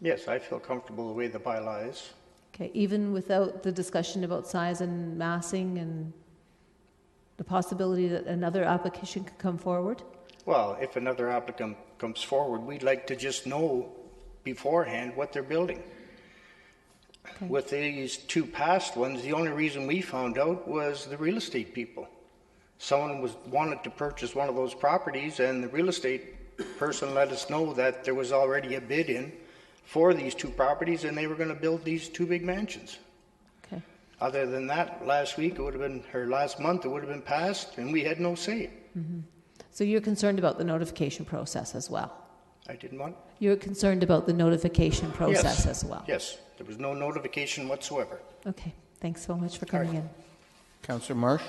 S22: Yes, I feel comfortable the way the bylaw is.
S4: Okay, even without the discussion about size and massing and the possibility that another application could come forward?
S22: Well, if another applicant comes forward, we'd like to just know beforehand what they're building. Okay. With these two past ones, the only reason we found out was the real estate people. Someone wanted to purchase one of those properties, and the real estate person let us know that there was already a bid in for these two properties, and they were going to build these two big mansions.
S4: Okay.
S22: Other than that, last week it would have been, or last month it would have been passed, and we had no say.
S4: Mm-hmm. So you're concerned about the notification process as well?
S22: I didn't want.
S4: You're concerned about the notification process as well?
S22: Yes, there was no notification whatsoever.
S4: Okay, thanks so much for coming in.
S1: Councillor Marsh.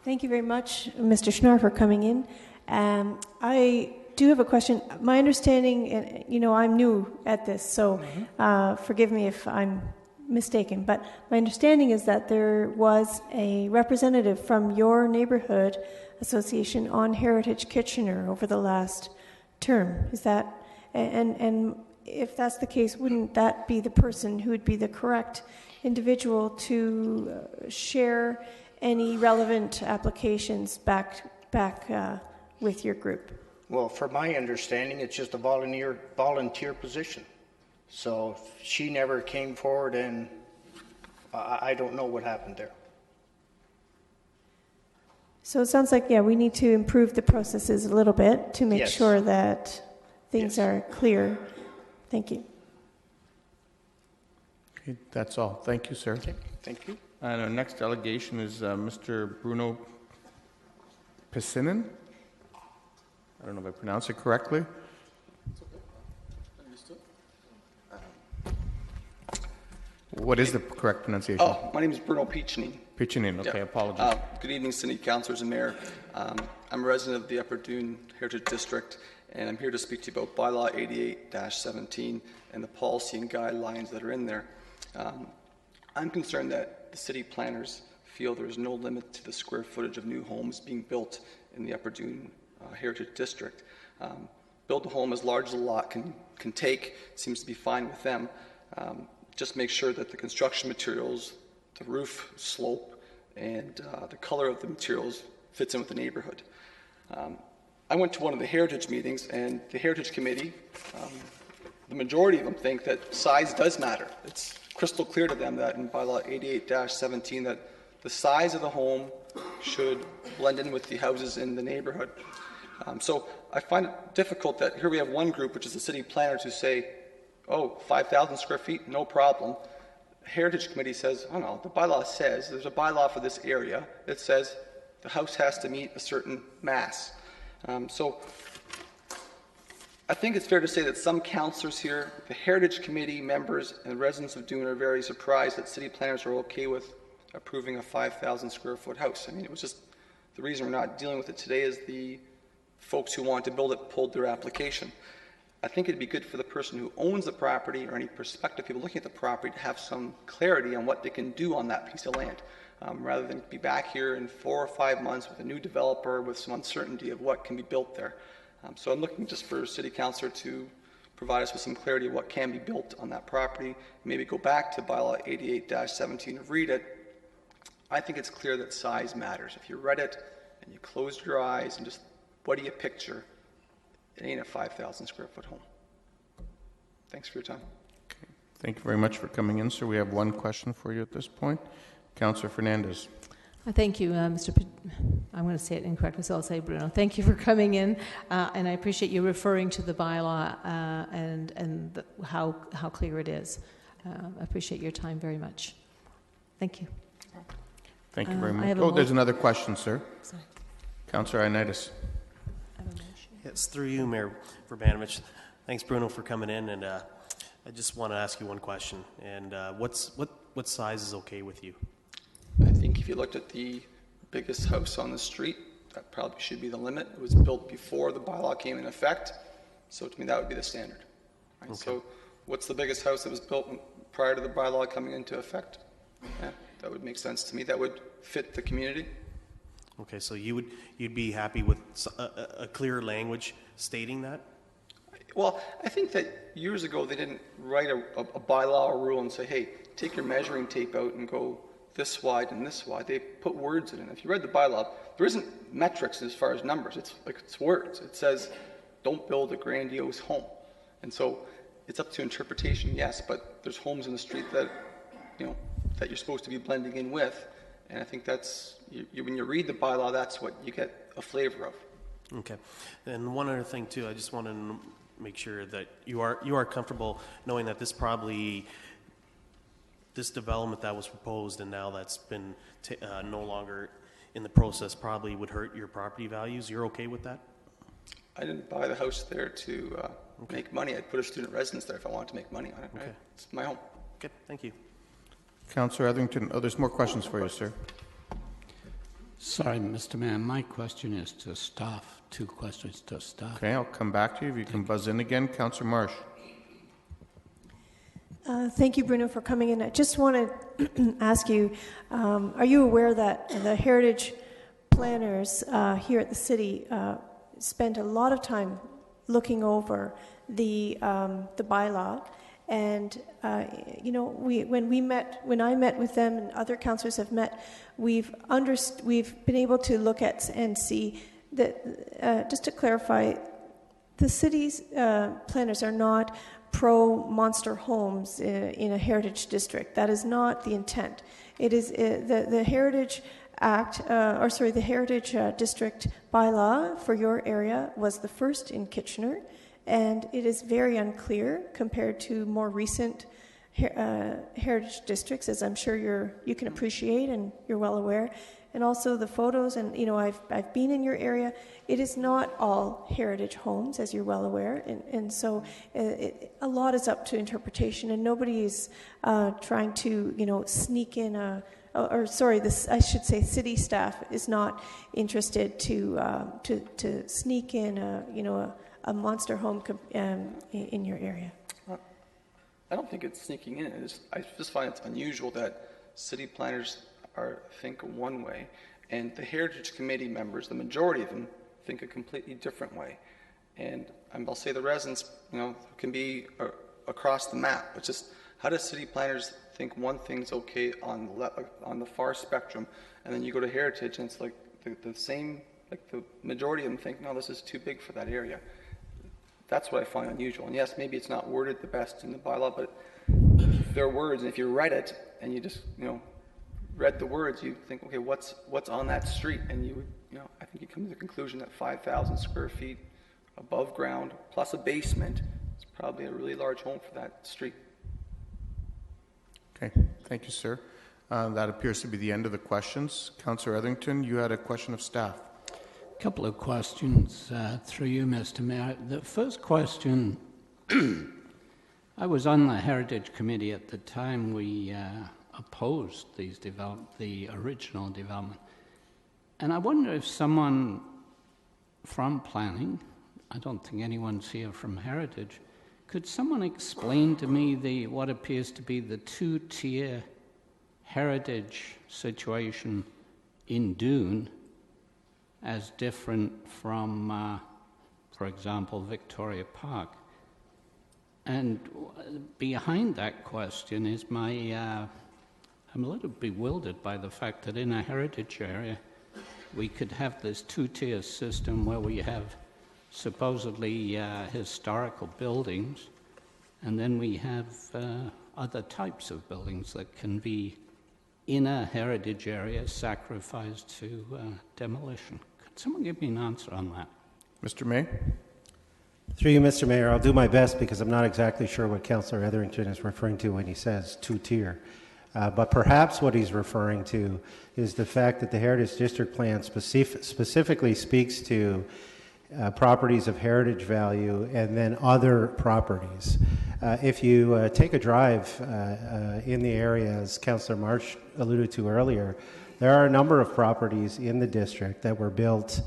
S12: Thank you very much, Mr. Schnarr, for coming in. I do have a question. My understanding, and I'm new at this, so forgive me if I'm mistaken, but my understanding is that there was a representative from your neighborhood association on Heritage Kitchener over the last term. Is that, and if that's the case, wouldn't that be the person who would be the correct individual to share any relevant applications back with your group?
S22: Well, from my understanding, it's just a volunteer position. So she never came forward, and I don't know what happened there.
S12: So it sounds like, we need to improve the processes a little bit to make sure that things are clear. Thank you.
S1: Okay, that's all. Thank you, sir.
S22: Okay, thank you.
S1: And our next delegation is Mr. Bruno Piscinen. I don't know if I pronounced it correctly. What is the correct pronunciation?
S3: Oh, my name is Bruno Pichinin.
S1: Pichinin, okay, apologies.
S3: Good evening, City Councillors and Mayor. I'm a resident of the Upper Dune Heritage District, and I'm here to speak to you about Bylaw 88-17 and the policy and guidelines that are in there. I'm concerned that the city planners feel there's no limit to the square footage of new homes being built in the Upper Dune Heritage District. Build a home as large as a lot can take, seems to be fine with them. Just make sure that the construction materials, the roof slope, and the color of the materials fits in with the neighborhood. I went to one of the Heritage meetings, and the Heritage Committee, the majority of them think that size does matter. It's crystal clear to them that in Bylaw 88-17 that the size of the home should blend in with the houses in the neighborhood. So I find it difficult that here we have one group, which is the city planners, who say, 5,000 square feet, no problem. The Heritage Committee says, oh no, the bylaw says, there's a bylaw for this area that says the house has to meet a certain mass. So I think it's fair to say that some councillors here, the Heritage Committee members and residents of Dune are very surprised that city planners are okay with approving a 5,000 square foot house. I mean, it was just, the reason we're not dealing with it today is the folks who wanted to build it pulled their application. I think it'd be good for the person who owns the property or any prospective people looking at the property to have some clarity on what they can do on that piece of land, rather than be back here in 4 or 5 months with a new developer with some uncertainty of what can be built there. So I'm looking just for City Councilor to provide us with some clarity of what can be built on that property. Maybe go back to Bylaw 88-17 and read it. I think it's clear that size matters. If you read it and you closed your eyes and just, what do you picture? It ain't a 5,000 square foot home. Thanks for your time.
S1: Okay. Thank you very much for coming in, sir. We have one question for you at this point. Councillor Fernandez.
S4: Thank you, I'm going to say it incorrectly, so I'll say Bruno. Thank you for coming in, and I appreciate you referring to the bylaw and how clear it is. I appreciate your time very much. Thank you.
S1: Thank you very much. There's another question, sir.
S4: Sorry.
S1: Councillor Ioannidis.
S8: Yes, through you, Mayor Verbanovich. Thanks, Bruno, for coming in, and I just want to ask you one question. And what size is okay with you?
S3: I think if you looked at the biggest house on the street, that probably should be the limit. It was built before the bylaw came in effect, so to me that would be the standard. Right?
S8: Okay.
S3: So what's the biggest house that was built prior to the bylaw coming into effect? Yeah, that would make sense to me. That would fit the community.
S8: Okay, so you'd be happy with a clearer language stating that?
S3: Well, I think that years ago they didn't write a bylaw or rule and say, hey, take your measuring tape out and go this wide and this wide. They put words in it. If you read the bylaw, there isn't metrics as far as numbers. It's words. It says, don't build a grandiose home. And so it's up to interpretation, yes, but there's homes in the street that, that you're supposed to be blending in with. And I think that's, when you read the bylaw, that's what you get a flavor of.
S8: Okay. And one other thing too, I just want to make sure that you are comfortable knowing that this development that was proposed and now that's been no longer in the process probably would hurt your property values. You're okay with that?
S3: I didn't buy the house there to make money. I'd put a student residence there if I wanted to make money on it. Right?
S8: Okay.
S3: It's my home.
S8: Okay, thank you.
S1: Councillor Etherington, there's more questions for you, sir.
S11: Sorry, Mr. Mayor, my question is to staff. 2 questions to staff.
S1: Okay, I'll come back to you if you can buzz in again. Councillor Marsh.
S12: Thank you, Bruno, for coming in. I just want to ask you, are you aware that the heritage planners here at the city spent a lot of time looking over the bylaw? And when I met with them and other councillors have met, we've been able to look at and see that. Just to clarify, the city's planners are not pro monster homes in a heritage district. That is not the intent. It is the Heritage Act, the Heritage District bylaw for your area was the first in Kitchener. And it is very unclear compared to more recent heritage districts, as I'm sure you can appreciate and you're well aware. And also the photos, and I've been in your area. It is not all heritage homes, as you're well aware, and so a lot is up to interpretation, and nobody is trying to sneak in city staff is not interested to sneak in a monster home in your area.
S3: I don't think it's sneaking in. I just find it unusual that city planners think one way, and the Heritage Committee members, the majority of them, think a completely different way. And I'll say the residents, can be across the map. It's just, how do city planners think one thing's okay on the far spectrum, and then you go to Heritage and it's like the same, like the majority of them think, no, this is too big for that area. That's what I find unusual. And yes, maybe it's not worded the best in the bylaw, but they're words, and if you read it and you just, read the words, you think, okay, what's on that street? And I think you come to the conclusion that 5,000 square feet above ground plus a basement is probably a really large home for that street.
S1: Okay, thank you, sir. That appears to be the end of the questions. Councillor Etherington, you had a question of staff.
S11: A couple of questions through you, Mr. Mayor. The first question, I was on the Heritage Committee at the time we opposed the original development. And I wonder if someone from planning, I don't think anyone's here from Heritage, could someone explain to me what appears to be the 2-tier heritage situation in Doon as different from, for example, Victoria Park? And behind that question is I'm a little bewildered by the fact that in a heritage area, we could have this 2-tier system where we have supposedly historical buildings, and then we have other types of buildings that can be in a heritage area sacrificed to demolition. Could someone give me an answer on that?
S1: Mr. May?
S16: Through you, Mr. Mayor, I'll do my best because I'm not exactly sure what Councillor Etherington is referring to when he says 2-tier. But perhaps what he's referring to is the fact that the Heritage District Plan specifically speaks to properties of heritage value and then other properties. If you take a drive in the area, as Councillor March alluded to earlier, there are a number of properties in the district that were built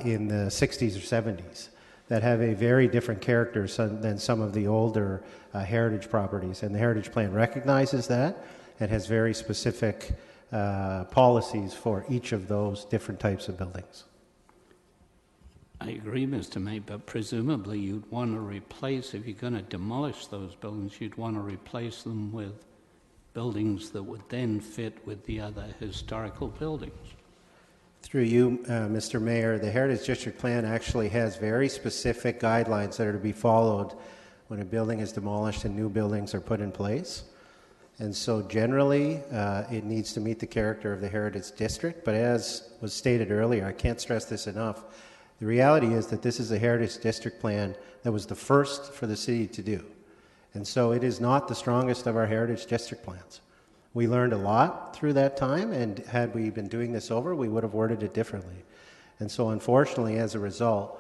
S16: in the 60s or 70s that have a very different character than some of the older heritage properties. And the Heritage Plan recognizes that and has very specific policies for each of those different types of buildings.
S11: I agree, Mr. May, but presumably you'd want to replace, if you're going to demolish those buildings, you'd want to replace them with buildings that would then fit with the other historical buildings.
S16: Through you, Mr. Mayor, the Heritage District Plan actually has very specific guidelines that are to be followed when a building is demolished and new buildings are put in place. And so generally, it needs to meet the character of the Heritage District, but as was stated earlier, I can't stress this enough, the reality is that this is a Heritage District Plan that was the first for the city to do. And so it is not the strongest of our Heritage District plans. We learned a lot through that time, and had we been doing this over, we would have worded it differently. And so unfortunately, as a result,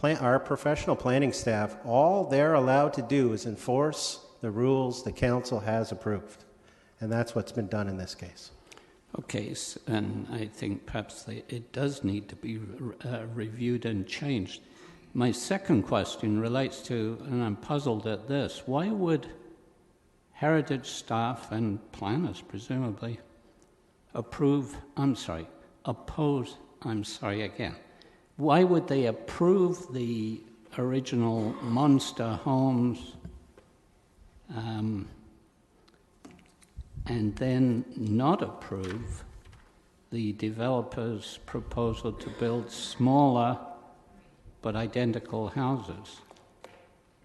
S16: our professional planning staff, all they're allowed to do is enforce the rules the council has approved. And that's what's been done in this case.
S11: Okay, and I think perhaps it does need to be reviewed and changed. My second question relates to, and I'm puzzled at this, why would heritage staff and planners, presumably, why would they approve the original Monster Homes and then not approve the developer's proposal to build smaller but identical houses?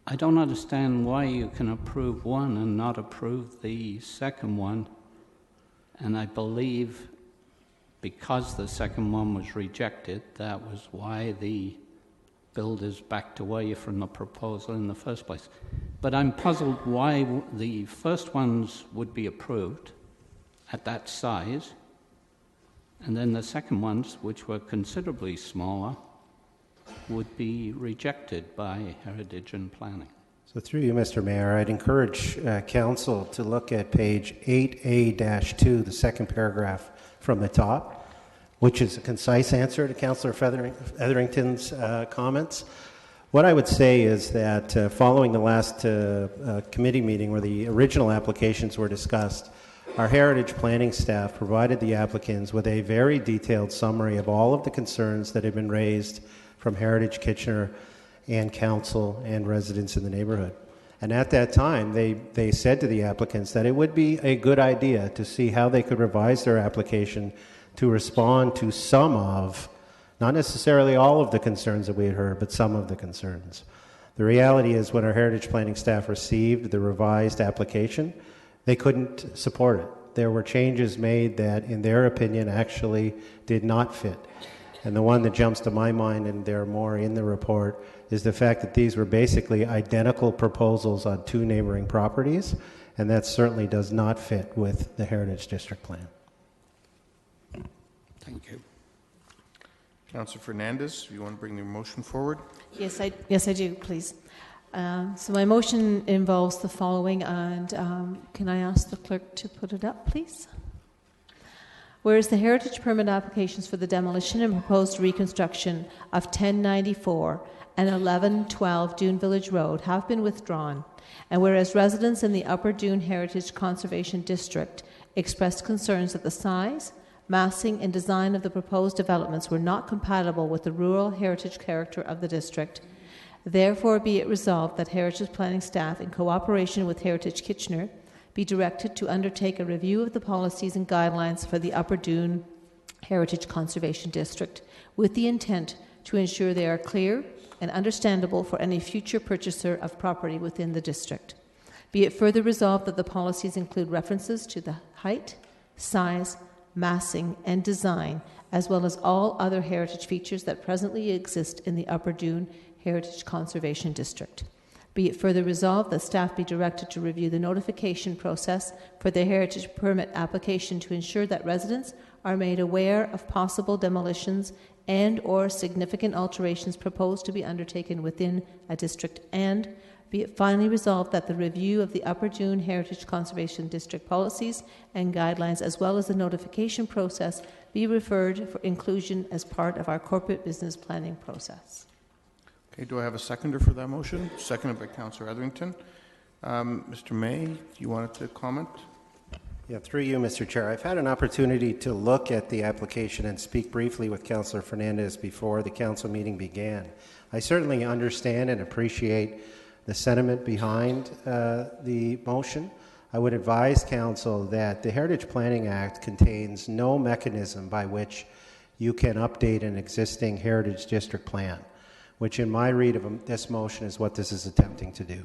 S11: I don't understand why you can approve one and not approve the second one. And I believe because the second one was rejected, that was why the builders backed away from the proposal in the first place. But I'm puzzled why the first ones would be approved at that size, and then the second ones, which were considerably smaller, would be rejected by Heritage and Planning.
S16: So through you, Mr. Mayor, I'd encourage Council to look at page 8A-2, the second paragraph from the top, which is a concise answer to Councillor Featherington's comments. What I would say is that following the last committee meeting where the original applications were discussed, our Heritage Planning staff provided the applicants with a very detailed summary of all of the concerns that had been raised from Heritage Kitchener and Council and residents in the neighborhood. And at that time, they said to the applicants that it would be a good idea to see how they could revise their application to respond to some of, not necessarily all of the concerns that we had heard, but some of the concerns. The reality is when our Heritage Planning staff received the revised application, they couldn't support it. There were changes made that, in their opinion, actually did not fit. And the one that jumps to my mind, and there are more in the report, is the fact that these were basically identical proposals on two neighboring properties, and that certainly does not fit with the Heritage District Plan.
S11: Thank you.
S1: Councillor Fernandez, you want to bring the motion forward?
S4: Yes, I do, please. So my motion involves the following, and can I ask the clerk to put it up, please? Whereas the heritage permit applications for the demolition and proposed reconstruction of 1094 and 1112 Dune Village Road have been withdrawn, and whereas residents in the Upper Dune Heritage Conservation District expressed concerns that the size, massing, and design of the proposed developments were not compatible with the rural heritage character of the district, therefore be it resolved that Heritage Planning staff, in cooperation with Heritage Kitchener, be directed to undertake a review of the policies and guidelines for the Upper Dune Heritage Conservation District with the intent to ensure they are clear and understandable for any future purchaser of property within the district. Be it further resolved that the policies include references to the height, size, massing, and design, as well as all other heritage features that presently exist in the Upper Dune Heritage Conservation District. Be it further resolved that staff be directed to review the notification process for the heritage permit application to ensure that residents are made aware of possible demolitions and or significant alterations proposed to be undertaken within a district, and be it finally resolved that the review of the Upper Dune Heritage Conservation District policies and guidelines, as well as the notification process, be referred for inclusion as part of our corporate business planning process.
S1: Okay, do I have a seconder for that motion? Seconded by Councillor Etherington. Mr. May, you wanted to comment?
S16: Yeah, through you, Mr. Chair. I've had an opportunity to look at the application and speak briefly with Councillor Fernandez before the council meeting began. I certainly understand and appreciate the sentiment behind the motion. I would advise council that the Heritage Planning Act contains no mechanism by which you can update an existing heritage district plan, which in my read of this motion is what this is attempting to do.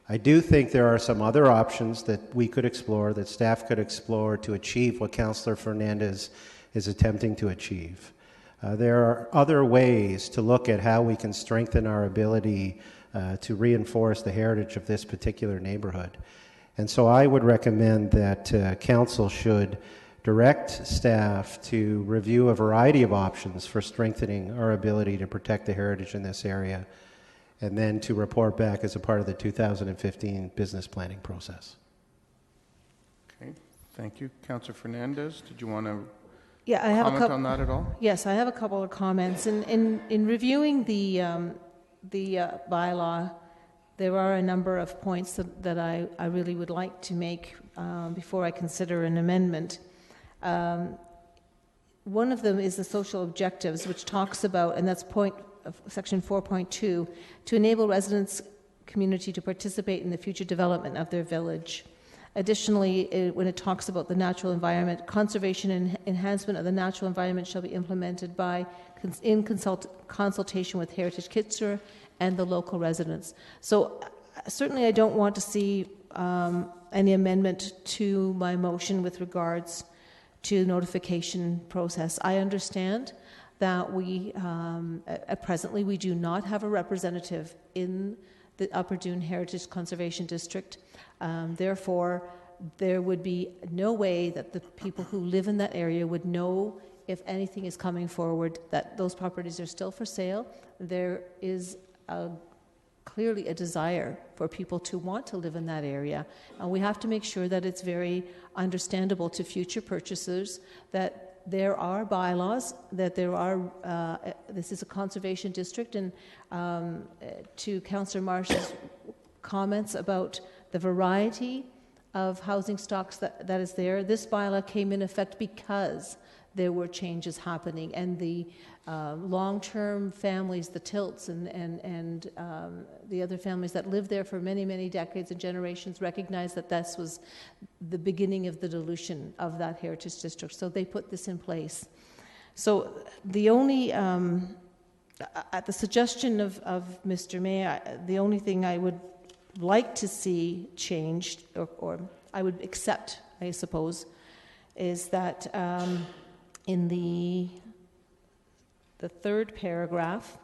S16: I do think there are some other options that we could explore, that staff could explore to achieve what Councillor Fernandez is attempting to achieve. There are other ways to look at how we can strengthen our ability to reinforce the heritage of this particular neighborhood. And so I would recommend that council should direct staff to review a variety of options for strengthening our ability to protect the heritage in this area, and then to report back as a part of the 2015 business planning process.
S1: Okay, thank you. Councillor Fernandez, did you want to
S4: comment
S1: on that at all?
S4: Yes, I have a couple of comments. In reviewing the bylaw, there are a number of points that I really would like to make before I consider an amendment. One of them is the social objectives, which talks about, and that's section 4.2, to enable residents' community to participate in the future development of their village. Additionally, when it talks about the natural environment, conservation and enhancement of the natural environment shall be implemented in consultation with Heritage Kitchener and the local residents. So certainly I don't want to see any amendment to my motion with regards to notification process. I understand that presently we do not have a representative in the Upper Dune Heritage Conservation District. Therefore, there would be no way that the people who live in that area would know if anything is coming forward, that those properties are still for sale. There is clearly a desire for people to want to live in that area. And we have to make sure that it's very understandable to future purchasers that there are bylaws, that there are, this is a conservation district, and to Councillor Marsh's comments about the variety of housing stocks that is there, this bylaw came in effect because there were changes happening, and the long-term families, the Tilts and the other families that lived there for many, many decades and generations recognized that this was the beginning of the dilution of that heritage district. So they put this in place. So the only, at the suggestion of Mr. May, the only thing I would like to see changed, or I would accept, I suppose, is that in the third paragraph,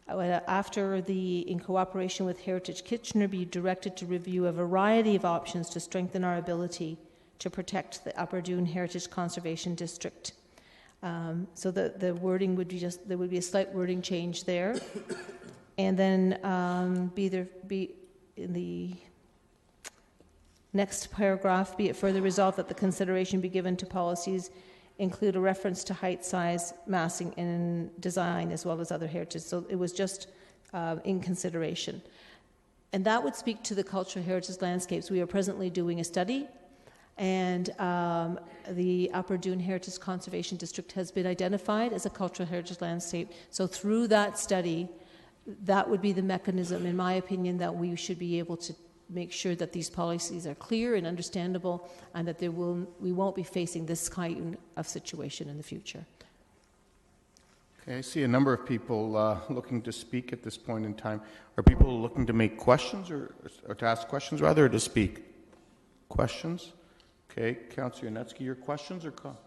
S4: after in cooperation with Heritage Kitchener, be directed to review a variety of options to strengthen our ability to protect the Upper Dune Heritage Conservation District. So the wording would be there would be a slight wording change there. And then be in the next paragraph, be it further resolved that the consideration be given to policies include a reference to height, size, massing, and design, as well as other heritage. So it was just in consideration. And that would speak to the cultural heritage landscapes. We are presently doing a study, and the Upper Dune Heritage Conservation District has been identified as a cultural heritage landscape. So through that study, that would be the mechanism, in my opinion, that we should be able to make sure that these policies are clear and understandable, and that we won't be facing this kind of situation in the future.
S1: Okay, I see a number of people looking to speak at this point in time. Are people looking to make questions, or to ask questions rather, or to speak? Questions? Okay, Councillor Yanetsky, your questions or comments?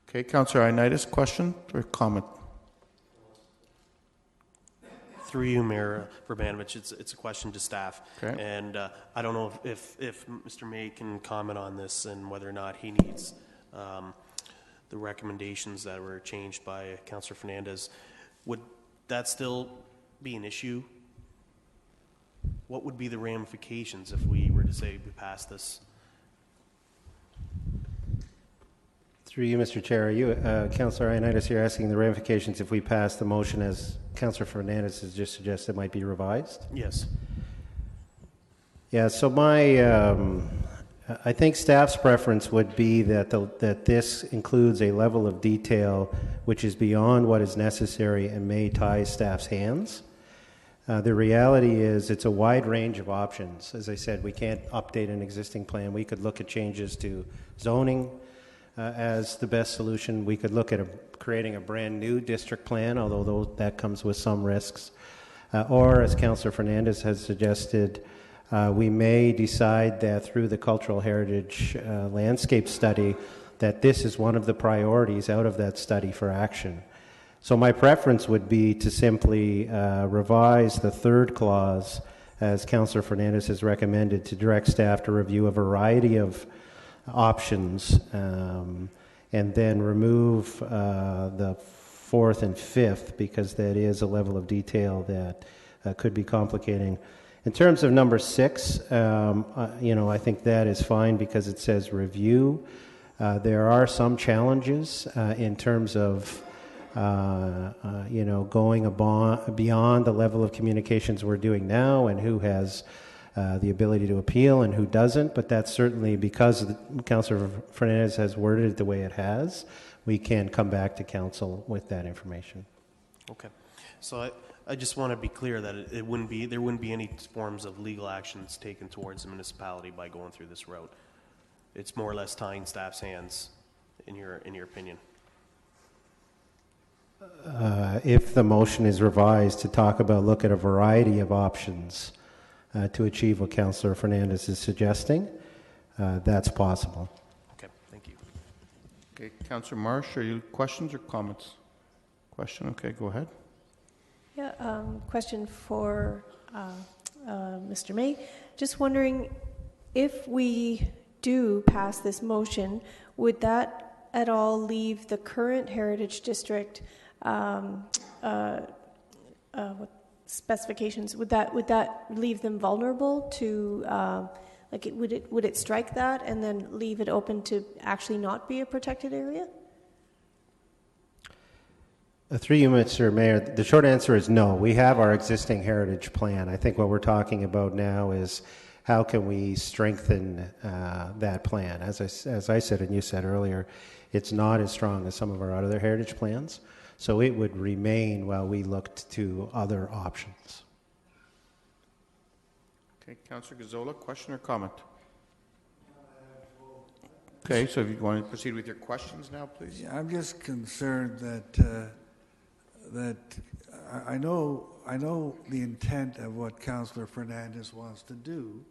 S1: Okay, Councillor Ioannidis, question or comment?
S8: Through you, Mayor Verbanovich, it's a question to staff.
S1: Okay.
S8: And I don't know if Mr. May can comment on this and whether or not he needs the recommendations that were changed by Councillor Fernandez. Would that still be an issue? What would be the ramifications if we were to say we pass this?
S16: Through you, Mr. Chair, are you, Councillor Ioannidis, you're asking the ramifications if we pass the motion as Councillor Fernandez has just suggested might be revised?
S8: Yes.
S16: Yeah, so I think staff's preference would be that this includes a level of detail which is beyond what is necessary and may tie staff's hands. The reality is it's a wide range of options. As I said, we can't update an existing plan. We could look at changes to zoning as the best solution. We could look at creating a brand new district plan, although that comes with some risks. Or, as Councillor Fernandez has suggested, we may decide that through the cultural heritage landscape study that this is one of the priorities out of that study for action. So my preference would be to simply revise the third clause, as Councillor Fernandez has recommended, to direct staff to review a variety of options and then remove the fourth and fifth, because that is a level of detail that could be complicating. In terms of number 6, I think that is fine because it says review. There are some challenges in terms of going beyond the level of communications we're doing now and who has the ability to appeal and who doesn't, but that's certainly because Councillor Fernandez has worded it the way it has, we can come back to Council with that information.
S8: Okay. So I just want to be clear that there wouldn't be any forms of legal actions taken towards the municipality by going through this route. It's more or less tying staff's hands, in your opinion.
S16: If the motion is revised to look at a variety of options to achieve what Councillor Fernandez is suggesting, that's possible.
S8: Okay, thank you.
S1: Okay, Councillor Marsh, are you questions or comments? Question, okay, go ahead.
S12: Yeah, question for Mr. May. Just wondering, if we do pass this motion, would that at all leave the current Heritage District specifications? Would that leave them vulnerable to would it strike that and then leave it open to actually not be a protected area?
S16: Through you, Mr. Mayor, the short answer is no. We have our existing heritage plan. I think what we're talking about now is how can we strengthen that plan. As I said and you said earlier, it's not as strong as some of our other heritage plans, so it would remain while we looked to other options.
S1: Okay, Councillor Gazzola, question or comment? Okay, so if you want to proceed with your questions now, please.
S6: Yeah, I'm just concerned that I know the intent of what Councillor Fernandez wants to do,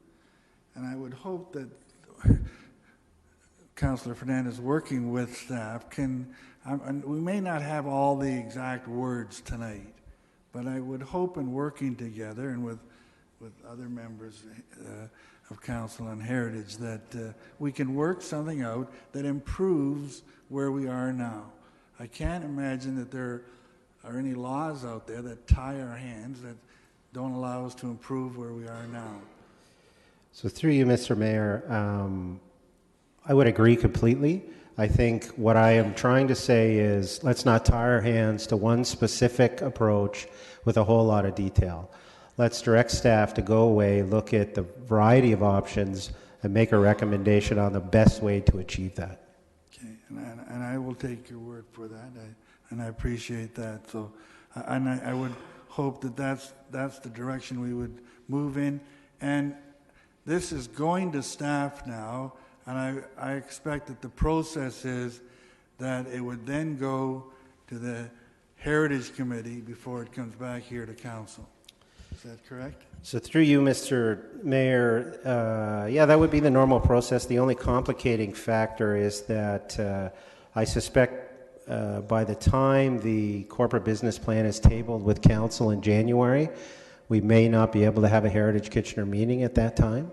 S6: and I would hope that Councillor Fernandez, working with staff, we may not have all the exact words tonight, but I would hope in working together and with other members of Council on Heritage that we can work something out that improves where we are now. I can't imagine that there are any laws out there that tie our hands that don't allow us to improve where we are now.
S16: So through you, Mr. Mayor, I would agree completely. I think what I am trying to say is let's not tie our hands to one specific approach with a whole lot of detail. Let's direct staff to go away, look at the variety of options, and make a recommendation on the best way to achieve that.
S6: Okay, and I will take your word for that, and I appreciate that. So, and I would hope that that's the direction we would move in. And this is going to staff now, and I expect that the process is that it would then go to the Heritage Committee before it comes back here to Council. Is that correct?
S16: So through you, Mr. Mayor, yeah, that would be the normal process. The only complicating factor is that I suspect by the time the corporate business plan is tabled with council in January, we may not be able to have a Heritage Kitchener meeting at that time.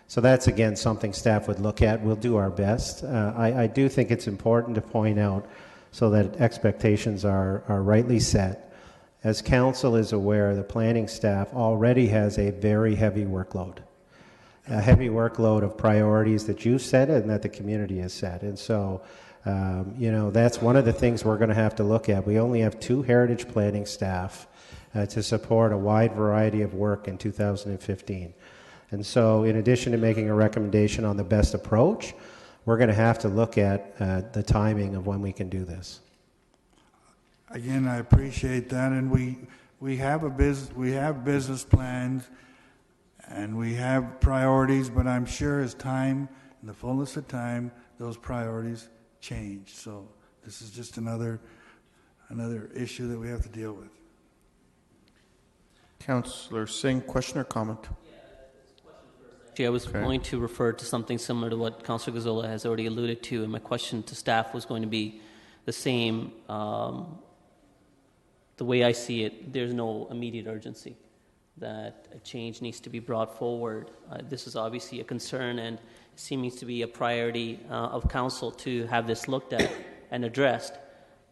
S16: So that's, again, something staff would look at. We'll do our best. I do think it's important to point out so that expectations are rightly set. As council is aware, the planning staff already has a very heavy workload. A heavy workload of priorities that you set and that the community has set. And so, that's one of the things we're going to have to look at. We only have 2 heritage planning staff to support a wide variety of work in 2015. And so, in addition to making a recommendation on the best approach, we're going to have to look at the timing of when we can do this.
S6: Again, I appreciate that, and we have business plans, and we have priorities. But I'm sure as time, in the fullness of time, those priorities change. So this is just another issue that we have to deal with.
S1: Councillor Singh, question or comment?
S9: Actually, I was going to refer to something similar to what Councillor Gazzola has already alluded to, and my question to staff was going to be the same. The way I see it, there's no immediate urgency that a change needs to be brought forward. This is obviously a concern and seems to be a priority of council to have this looked at and addressed.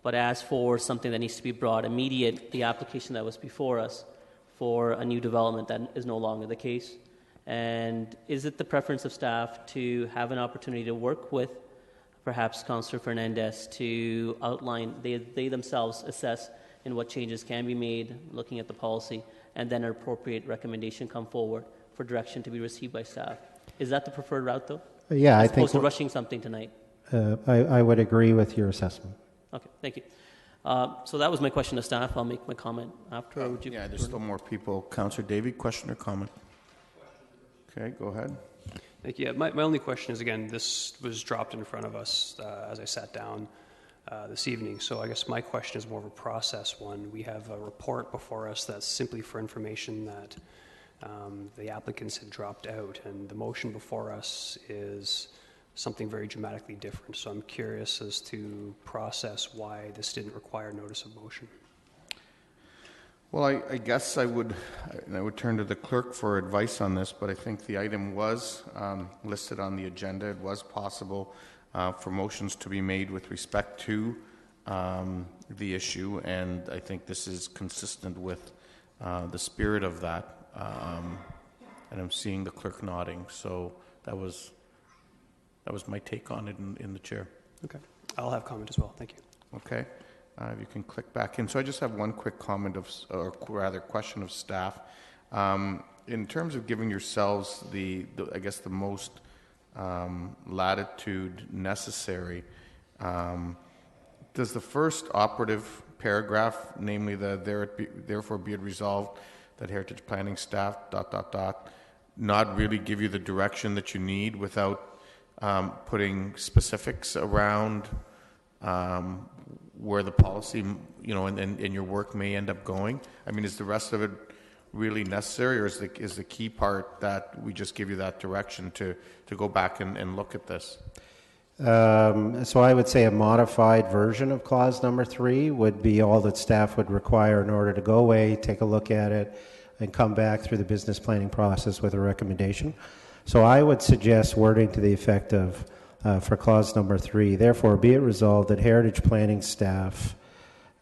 S9: But as for something that needs to be brought immediate, the application that was before us for a new development, that is no longer the case. And is it the preference of staff to have an opportunity to work with perhaps Councillor Fernandez to outline, they themselves assess in what changes can be made, looking at the policy, and then an appropriate recommendation come forward for direction to be received by staff? Is that the preferred route, though?
S16: Yeah,
S9: as
S16: I think...
S9: opposed to rushing something tonight?
S16: I would agree with your assessment.
S9: Okay, thank you. So that was my question to staff. I'll make my comment after. Would you
S1: there's still more people. Councillor Davey, question or comment? Okay, go ahead.
S14: Thank you. My only question is, again, this was dropped in front of us as I sat down this evening. So I guess my question is more of a process one. We have a report before us that's simply for information that the applicants had dropped out, and the motion before us is something very dramatically different. So I'm curious as to process why this didn't require notice of motion.
S1: Well, I guess I would turn to the clerk for advice on this, but I think the item was listed on the agenda. It was possible for motions to be made with respect to the issue, and I think this is consistent with the spirit of that. And I'm seeing the clerk nodding, so that was my take on it in the chair.
S14: Okay, I'll have comment as well. Thank you.
S1: Okay. If you can click back in. So I just have one quick comment or rather question of staff. In terms of giving yourselves the I guess the most latitude necessary, does the first operative paragraph, namely therefore be it resolved that Heritage Planning staff ... not really give you the direction that you need without putting specifics around where the policy, and your work may end up going? I mean, is the rest of it really necessary, or is the key part that we just give you that direction to go back and look at this?
S16: So I would say a modified version of clause number 3 would be all that staff would require in order to go away, take a look at it, and come back through the business planning process with a recommendation. So I would suggest wording to the effect of for clause number 3, therefore be it resolved that Heritage Planning staff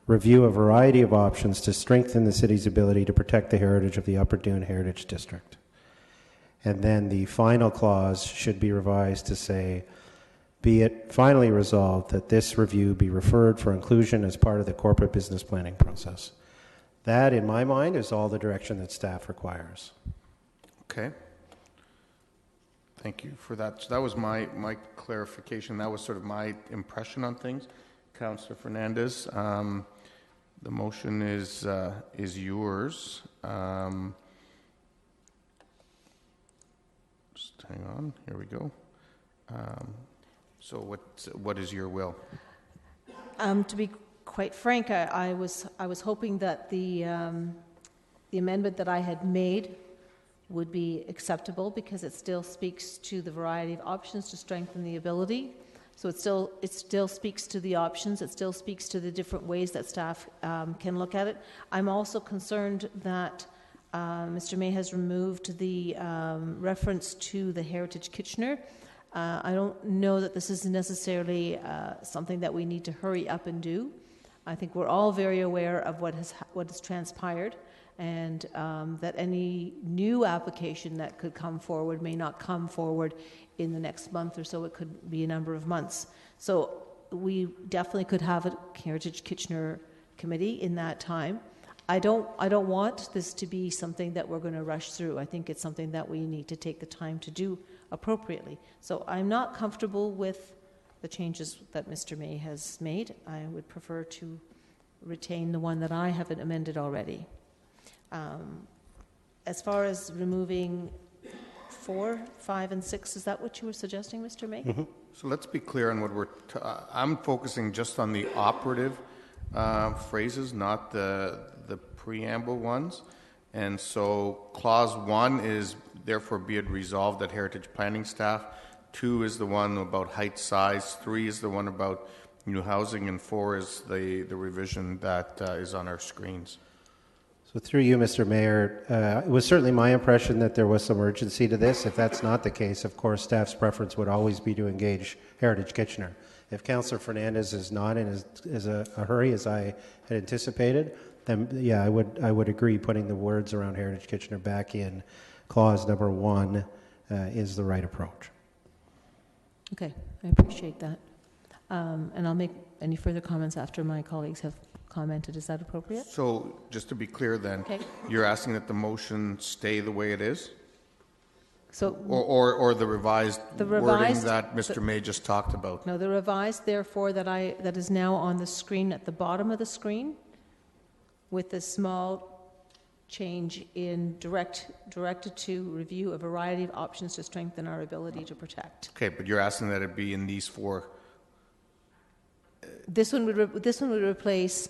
S16: review a variety of options to strengthen the city's ability to protect the heritage of the Upper Dune Heritage District. And then the final clause should be revised to say, be it finally resolved that this review be referred for inclusion as part of the corporate business planning process. That, in my mind, is all the direction that staff requires.
S1: Okay. Thank you for that. So that was my clarification. That was sort of my impression on things. Councillor Fernandez, the motion is yours. Just hang on. Here we go. So what is your will?
S4: To be quite frank, I was hoping that the amendment that I had made would be acceptable because it still speaks to the variety of options to strengthen the ability. So it still speaks to the options. It still speaks to the different ways that staff can look at it. I'm also concerned that Mr. May has removed the reference to the Heritage Kitchener. I don't know that this is necessarily something that we need to hurry up and do. I think we're all very aware of what has transpired, and that any new application that could come forward may not come forward in the next month or so. It could be a number of months. So we definitely could have a Heritage Kitchener committee in that time. I don't want this to be something that we're going to rush through. I think it's something that we need to take the time to do appropriately. So I'm not comfortable with the changes that Mr. May has made. I would prefer to retain the one that I haven't amended already. As far as removing 4, 5, and 6, is that what you were suggesting, Mr. May?
S1: Mm-hmm. So let's be clear on what I'm focusing just on the operative phrases, not the preamble ones. And so clause 1 is therefore be it resolved that Heritage Planning staff. 2 is the one about height size. 3 is the one about new housing, and 4 is the revision that is on our screens.
S16: So through you, Mr. Mayor, it was certainly my impression that there was some urgency to this. If that's not the case, of course, staff's preference would always be to engage Heritage Kitchener. If Councillor Fernandez is not in as a hurry as I had anticipated, then yeah, I would agree putting the words around Heritage Kitchener back in clause number 1 is the right approach.
S4: Okay, I appreciate that. And I'll make any further comments after my colleagues have commented. Is that appropriate?
S1: So just to be clear then, you're asking that the motion stay the way it is?
S4: So,
S1: or the revised wording that Mr. May just talked about?
S4: No, the revised, therefore, that is now on the screen at the bottom of the screen, with a small change in directed to review a variety of options to strengthen our ability to protect.
S1: Okay, but you're asking that it be in these 4.
S4: This one would replace.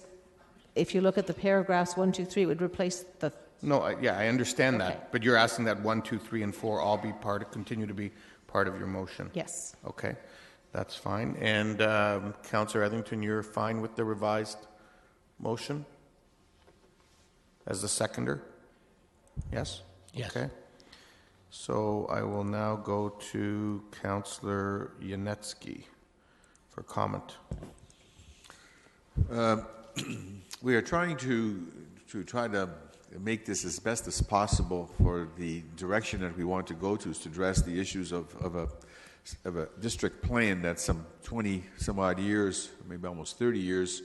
S4: If you look at the paragraphs 1, 2, 3, it would replace the.
S1: No, I understand that, but you're asking that 1, 2, 3, and 4 all continue to be part of your motion.
S4: Yes.
S1: Okay, that's fine. And Councillor Etherington, you're fine with the revised motion as the seconder? Yes.
S11: Yes.
S1: Okay. So I will now go to Councillor Yanetsky for comment.
S2: We are trying to make this as best as possible for the direction that we want to go to, is to address the issues of a district plan that's some 20 some odd years, maybe almost 30 years,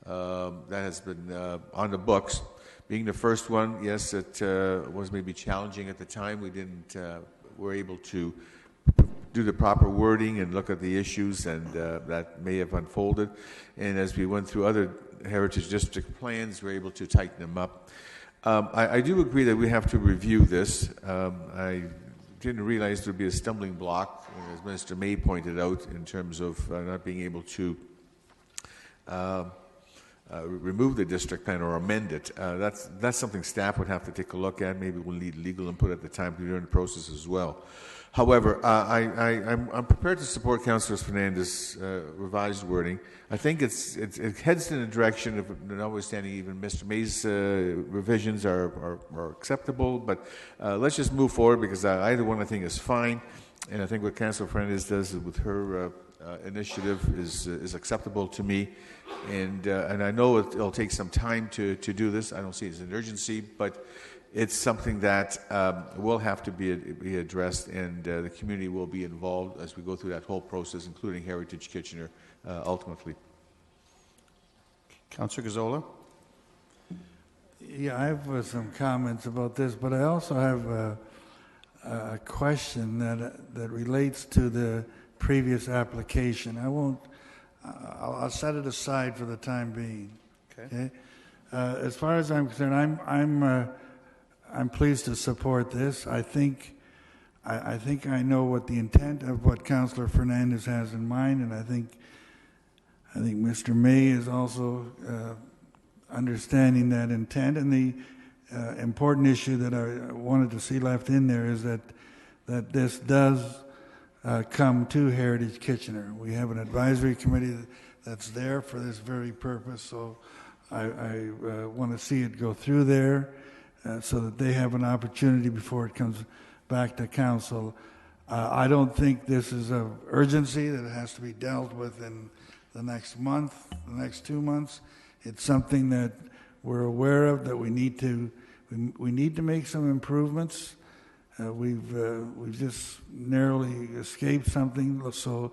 S2: that has been on the books. Being the first one, yes, it was maybe challenging at the time. We were able to do the proper wording and look at the issues, and that may have unfolded. And as we went through other Heritage District plans, we were able to tighten them up. I do agree that we have to review this. I didn't realize there would be a stumbling block, as Mr. May pointed out, in terms of not being able to remove the district plan or amend it. That's something staff would have to take a look at. Maybe we'll need legal input at the time during the process as well. However, I'm prepared to support Councillor Fernandez's revised wording. I think it heads in the direction of, notwithstanding even Mr. May's revisions are acceptable, but let's just move forward, because either one I think is fine, and I think what Councillor Fernandez does with her initiative is acceptable to me, and I know it'll take some time to do this. I don't see it as an urgency, but it's something that will have to be addressed, and the community will be involved as we go through that whole process, including Heritage Kitchener ultimately.
S1: Councillor Gazzola?
S6: Yeah, I have some comments about this, but I also have a question that relates to the previous application. I'll set it aside for the time being. Okay. As far as I'm concerned, I'm pleased to support this. I think I know what the intent of what Councillor Fernandez has in mind, and I think Mr. May is also understanding that intent. And the important issue that I wanted to see left in there is that this does come to Heritage Kitchener. We have an advisory committee that's there for this very purpose, so I want to see it go through there so that they have an opportunity before it comes back to council. I don't think this is of urgency that it has to be dealt with in the next month, the next 2 months. It's something that we're aware of, that we need to make some improvements. We've just narrowly escaped something, so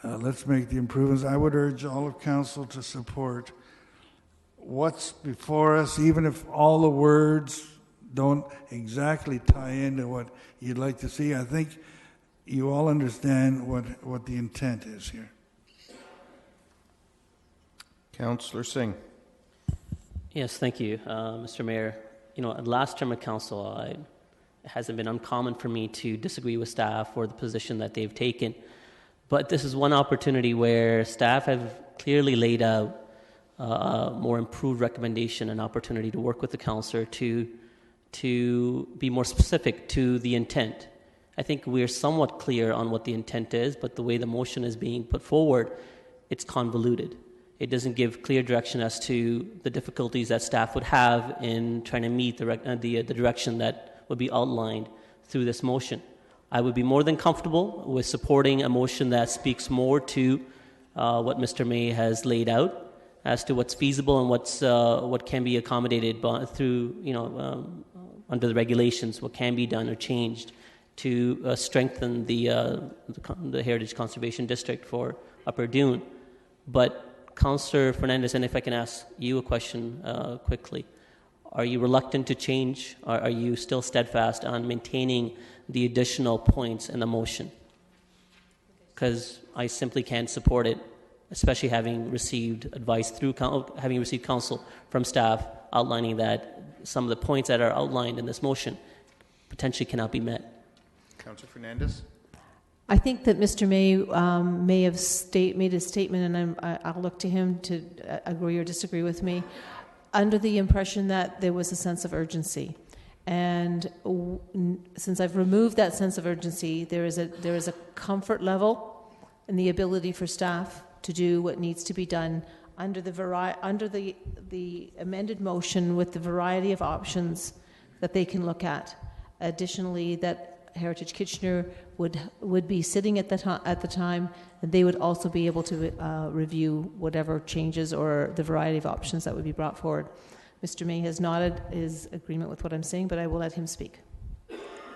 S6: let's make the improvements. I would urge all of council to support what's before us, even if all the words don't exactly tie into what you'd like to see. I think you all understand what the intent is here.
S1: Councillor Singh.
S9: Yes, thank you, Mr. Mayor. At last term of council, it hasn't been uncommon for me to disagree with staff or the position that they've taken. But this is one opportunity where staff have clearly laid out a more improved recommendation and opportunity to work with the councillor to be more specific to the intent. I think we're somewhat clear on what the intent is, but the way the motion is being put forward, it's convoluted. It doesn't give clear direction as to the difficulties that staff would have in trying to meet the direction that would be outlined through this motion. I would be more than comfortable with supporting a motion that speaks more to what Mr. May has laid out as to what's feasible and what can be accommodated through, under the regulations, what can be done or changed to strengthen the Heritage Conservation District for Upper Dune. But Councillor Fernandez, and if I can ask you a question quickly, are you reluctant to change? Or are you still steadfast on maintaining the additional points in the motion? Because I simply can't support it, especially having received advice having received counsel from staff outlining that some of the points that are outlined in this motion potentially cannot be met.
S1: Councillor Fernandez.
S4: I think that Mr. May have made a statement, and I'll look to him to agree or disagree with me, under the impression that there was a sense of urgency. And since I've removed that sense of urgency, there is a comfort level and the ability for staff to do what needs to be done under the amended motion with the variety of options that they can look at. Additionally, that Heritage Kitchener would be sitting at the time, and they would also be able to review whatever changes or the variety of options that would be brought forward. Mr. May has nodded his agreement with what I'm saying, but I will let him speak.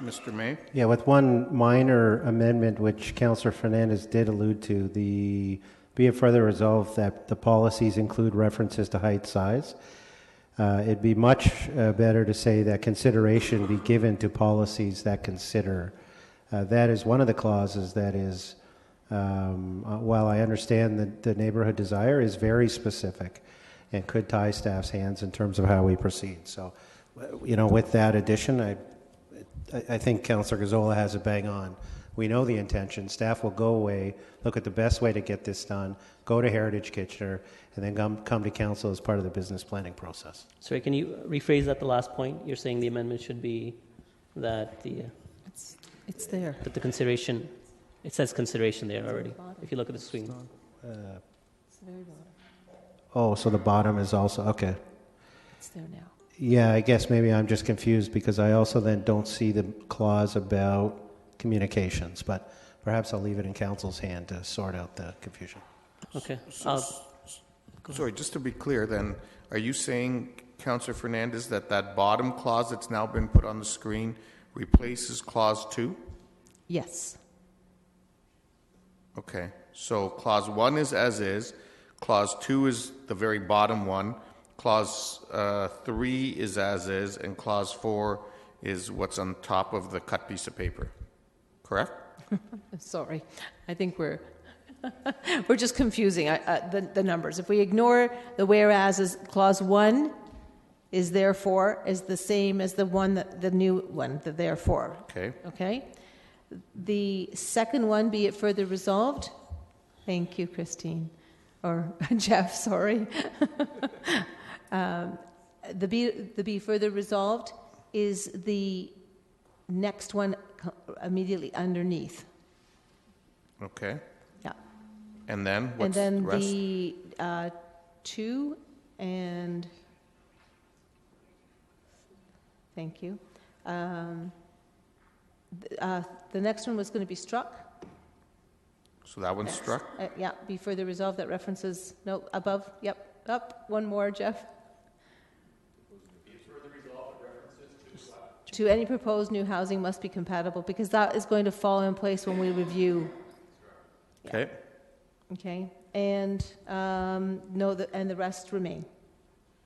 S1: Mr. May?
S16: Yeah, with one minor amendment, which Councillor Fernandez did allude to, be it further resolved that the policies include references to height, size. It'd be much better to say that consideration be given to policies that consider. That is one of the clauses that is, while I understand that the neighborhood desire is very specific and could tie staff's hands in terms of how we proceed. So, with that addition, I think Councillor Gazzola has it bang on. We know the intention. Staff will go away, look at the best way to get this done, go to Heritage Kitchener, and then come to council as part of the business planning process.
S9: Sorry, can you rephrase that, the last point? You're saying the amendment should be that
S4: it's there.
S9: That the consideration, it says consideration there already, if you look at the screen.
S4: It's the very bottom.
S16: Oh, so the bottom is also, okay.
S4: It's there now.
S16: Yeah, I guess maybe I'm just confused because I also then don't see the clause about communications, but perhaps I'll leave it in council's hand to sort out the confusion.
S9: Okay.
S1: Sorry, just to be clear then, are you saying, Councillor Fernandez, that bottom clause that's now been put on the screen replaces clause 2?
S4: Yes.
S1: Okay, so clause 1 is as is, clause 2 is the very bottom one, clause 3 is as is, and clause 4 is what's on top of the cut piece of paper. Correct?
S4: Sorry, I think we're just confusing the numbers. If we ignore the whereas, clause 1 is therefore is the same as the new one, the therefore.
S1: Okay.
S4: Okay. The second one, be it further resolved. Thank you, Christine, or Jeff. Sorry. The be further resolved is the next one immediately underneath.
S1: Okay.
S4: Yeah.
S1: And then what's
S4: And then
S1: the rest?
S4: the 2 and, thank you. The next one was going to be struck.
S1: So that one's struck?
S4: Yeah, be further resolved that references, no, above, yep, up, one more, Jeff. To any proposed new housing must be compatible, because that is going to fall in place when we review.
S1: Okay.
S4: Okay, and no, and the rest remain.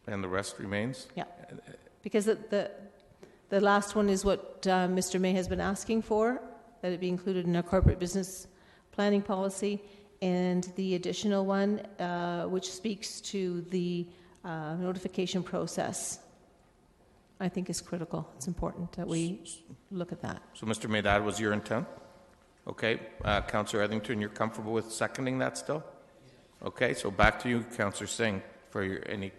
S1: And the rest remains?
S4: Yeah, because the last one is what Mr. May has been asking for, that it be included in our corporate business planning policy, and the additional one, which speaks to the notification process, I think is critical. It's important that we look at that.
S1: So, Mr. May, that was your intent? Okay. Councillor Etherington, you're comfortable with seconding that still? Okay, so back to you, Councillor Singh, for your any...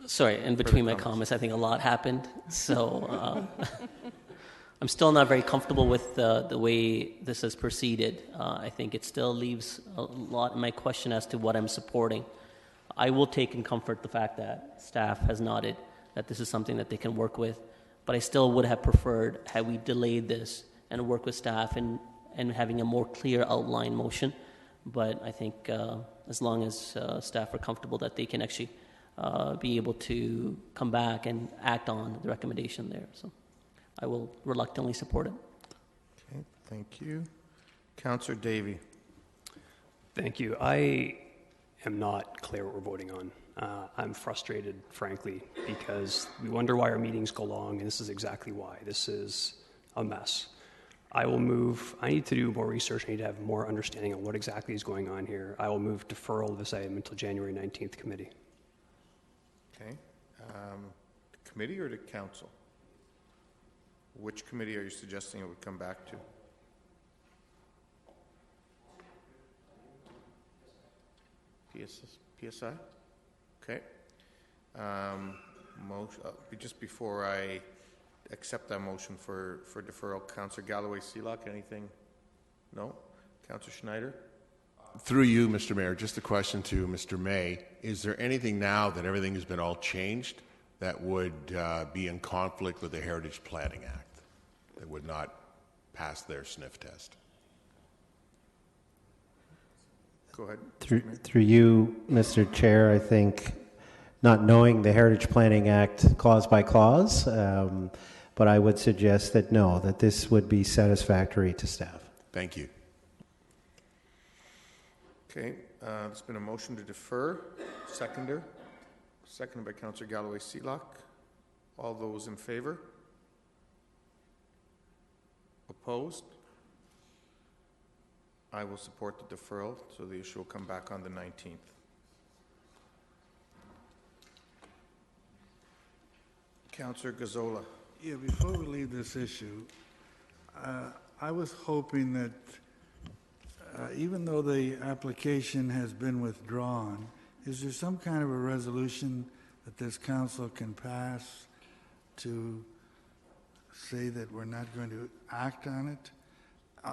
S9: Sorry, in between my comments, I think a lot happened. So I'm still not very comfortable with the way this has proceeded. I think it still leaves a lot in my question as to what I'm supporting. I will take in comfort the fact that staff has nodded that this is something that they can work with, but I still would have preferred had we delayed this and work with staff and having a more clear outline motion. But I think as long as staff are comfortable that they can actually be able to come back and act on the recommendation there. So I will reluctantly support it.
S1: Okay, thank you. Councillor Davey.
S14: Thank you. I am not clear what we're voting on. I'm frustrated, frankly, because we wonder why our meetings go long, and this is exactly why. This is a mess. I will move. I need to do more research. I need to have more understanding on what exactly is going on here. I will move deferral of this item until January 19th committee.
S1: Okay. Committee or to council? Which committee are you suggesting it would come back to? PSI? Okay. Just before I accept that motion for deferral, Councillor Galloway-Seelock, anything? No? Councillor Schneider?
S13: Through you, Mr. Mayor, just a question to Mr. May. Is there anything now that everything has been all changed that would be in conflict with the Heritage Planning Act, that would not pass their sniff test?
S1: Go ahead.
S16: Through you, Mr. Chair, I think not knowing the Heritage Planning Act clause by clause, but I would suggest that no, that this would be satisfactory to staff.
S13: Thank you.
S1: Okay, there's been a motion to defer. Seconded by Councillor Galloway-Seelock. All those in favor? Opposed? I will support the deferral, so the issue will come back on the 19th. Councillor Gazzola.
S6: Yeah, before we leave this issue, I was hoping that even though the application has been withdrawn, is there some kind of a resolution that this council can pass to say that we're not going to act on it?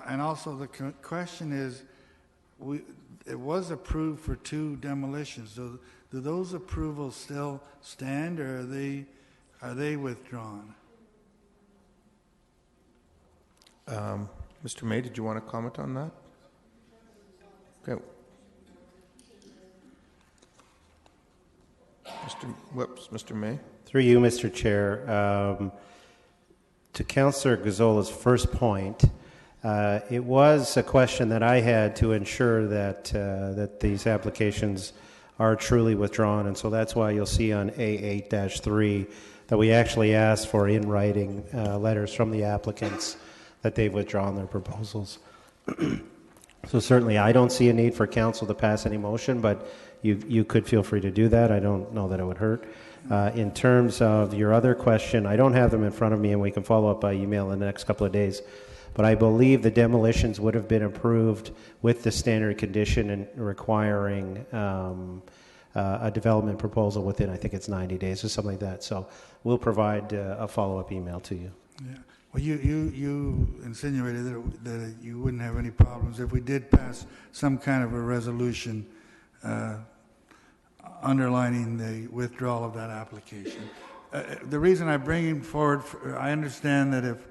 S6: And also the question is, it was approved for 2 demolitions. So do those approvals still stand, or are they withdrawn?
S1: Mr. May, did you want to comment on that? Okay. Mr. May.
S16: Through you, Mr. Chair, to Councillor Gazzola's first point, it was a question that I had to ensure that that these applications are truly withdrawn, and so that's why you'll see on A8-3 that we actually asked for in writing letters from the applicants that they've withdrawn their proposals. So certainly I don't see a need for council to pass any motion, but you could feel free to do that. I don't know that it would hurt. In terms of your other question, I don't have them in front of me, and we can follow up by email in the next couple of days. But I believe the demolitions would have been approved with the standard condition and requiring a development proposal within, I think it's 90 days or something like that. So we'll provide a follow-up email to you.
S6: Yeah. Well, you insinuated that you wouldn't have any problems if we did pass some kind of a resolution underlining the withdrawal of that application. The reason I bring him forward, I understand that if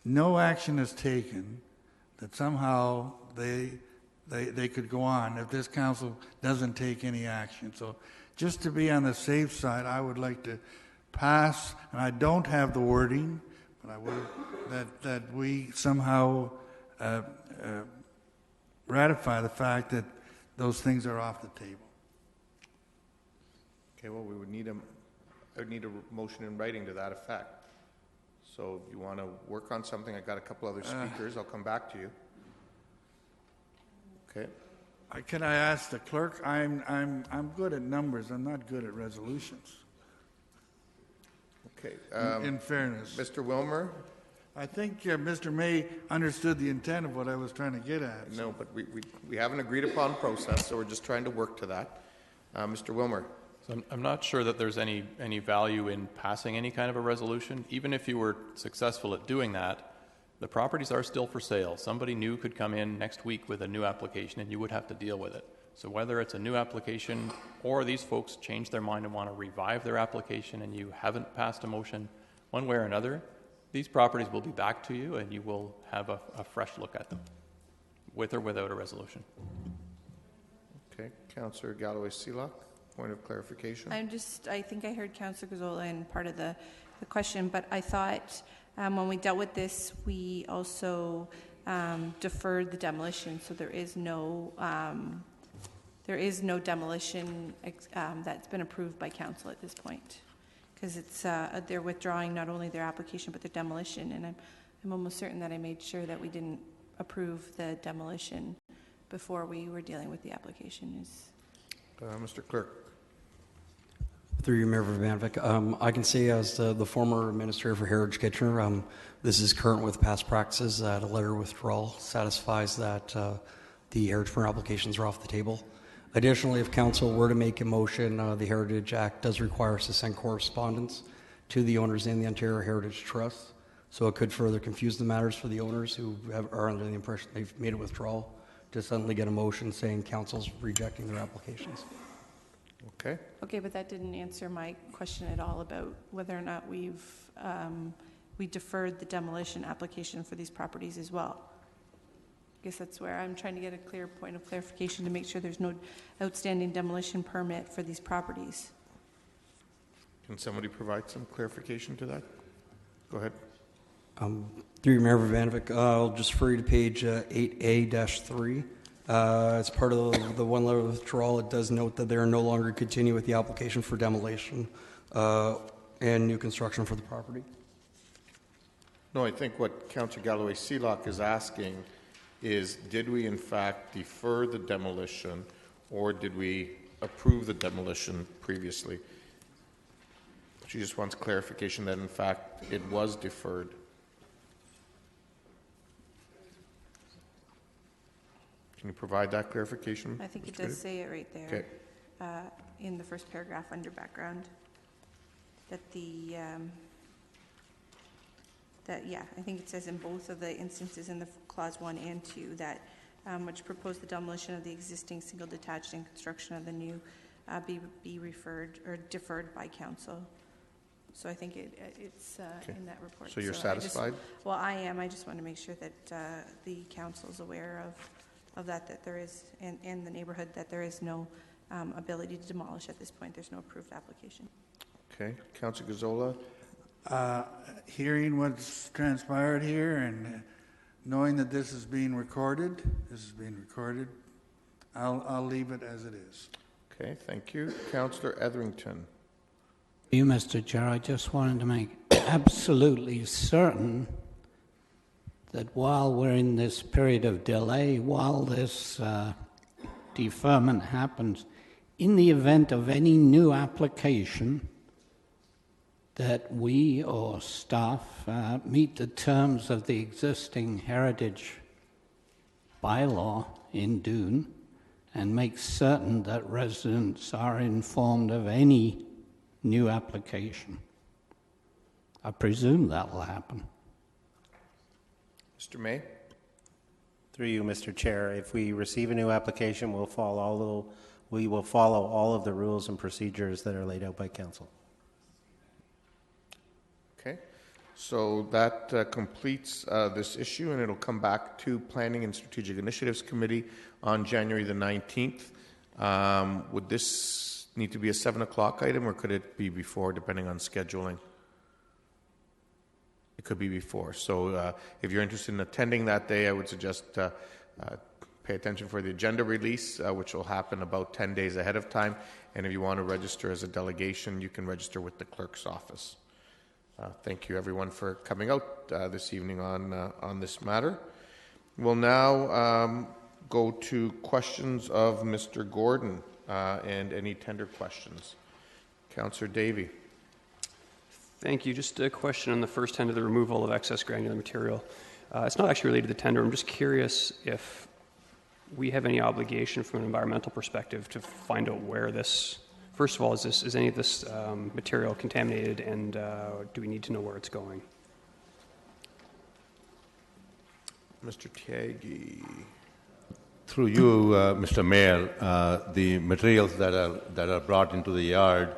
S6: no action is taken, that somehow they could go on if this council doesn't take any action. So just to be on the safe side, I would like to pass, and I don't have the wording, but I would, that we somehow ratify the fact that those things are off the table.
S1: Okay, well, I would need a motion in writing to that effect. So if you want to work on something, I got a couple other speakers. I'll come back to you. Okay.
S6: Can I ask the clerk? I'm good at numbers. I'm not good at resolutions.
S1: Okay.
S6: In fairness,
S1: Mr. Wilmer.
S6: I think Mr. May understood the intent of what I was trying to get at.
S1: No, but we haven't agreed upon process, so we're just trying to work to that. Mr. Wilmer.
S5: So I'm not sure that there's any value in passing any kind of a resolution. Even if you were successful at doing that, the properties are still for sale. Somebody new could come in next week with a new application and you would have to deal with it. So whether it's a new application or these folks change their mind and want to revive their application and you haven't passed a motion one way or another, these properties will be back to you and you will have a fresh look at them, with or without a resolution.
S1: Okay. Councillor Galloway-Seelock. Point of clarification.
S15: I think I heard Councillor Gazzola in part of the question, but I thought when we dealt with this, we also deferred the demolition, so there is no demolition that's been approved by council at this point, because it's they're withdrawing not only their application but their demolition, and I'm almost certain that I made sure that we didn't approve the demolition before we were dealing with the application.
S1: Mr. Clerk.
S7: Through you, Mayor Vanvik, I can say as the former Administrator for Heritage Kitchener, this is current with past practices that a letter of withdrawal satisfies that the Heritage Permit applications are off the table. Additionally, if Council were to make a motion, the Heritage Act does require us to send correspondence to the owners in the Ontario Heritage Trust, so it could further confuse the matters for the owners who are under the impression they've made a withdrawal to suddenly get a motion saying Council's rejecting their applications.
S1: Okay.
S15: Okay, but that didn't answer my question at all about whether or not we deferred the demolition application for these properties as well. I guess that's where I'm trying to get a clear point of clarification to make sure there's no outstanding demolition permit for these properties.
S1: Can somebody provide some clarification to that? Go ahead.
S7: Through you, Mayor Vanvik, I'll just refer you to page 8A-3. As part of the one letter of withdrawal, it does note that they are no longer continue with the application for demolition and new construction for the property.
S1: No, I think what Councillor Galloway-Seelock is asking is, did we in fact defer the demolition or did we approve the demolition previously? She just wants clarification that in fact it was deferred. Can you provide that clarification?
S15: I think it does say it right there.
S1: Okay.
S15: In the first paragraph under background, that I think it says in both of the instances in the clause 1 and 2 that which proposed the demolition of the existing single detached and construction of the new be referred or deferred by council. So I think it's in that report.
S1: So you're satisfied?
S15: I am. I just want to make sure that the council is aware of that there is, in the neighborhood, that there is no ability to demolish at this point. There's no approved application.
S1: Okay. Councillor Gazzola.
S6: Hearing what's transpired here and knowing that this is being recorded, I'll leave it as it is.
S1: Okay, thank you. Councillor Etherington.
S11: You, Mr. Chair, I just wanted to make absolutely certain that while we're in this period of delay, while this deferment happens, in the event of any new application, that we or staff meet the terms of the existing heritage bylaw in Doon and make certain that residents are informed of any new application. I presume that will happen.
S1: Mr. May?
S16: Through you, Mr. Chair, if we receive a new application, we will follow all of the rules and procedures that are laid out by council.
S1: Okay. So that completes this issue, and it'll come back to Planning and Strategic Initiatives Committee on January the 19th. Would this need to be a 7 o'clock item, or could it be before, depending on scheduling? It could be before. So if you're interested in attending that day, I would suggest pay attention for the agenda release, which will happen about 10 days ahead of time. And if you want to register as a delegation, you can register with the clerk's office. Thank you, everyone, for coming out this evening on this matter. We'll now go to questions of Mr. Gordon and any tender questions. Councillor Davey.
S14: Thank you. Just a question on the first tender, the removal of excess granular material. It's not actually related to the tender. I'm just curious if we have any obligation from an environmental perspective to find out where this, first of all, is any of this material contaminated, and do we need to know where it's going?
S1: Mr. Tiagi.
S10: Through you, Mr. Mayor, the materials that are brought into the yard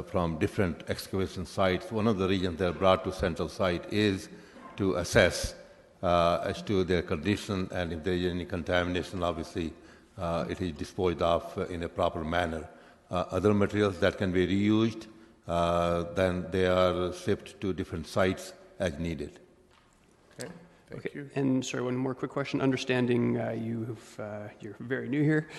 S10: from different excavation sites, one of the reasons they're brought to central site is to assess as to their condition, and if there is any contamination, obviously it is disposed of in a proper manner. Other materials that can be reused, then they are shipped to different sites as needed.
S1: Okay. Thank you.
S14: And sorry, one more quick question. Understanding you're very new here,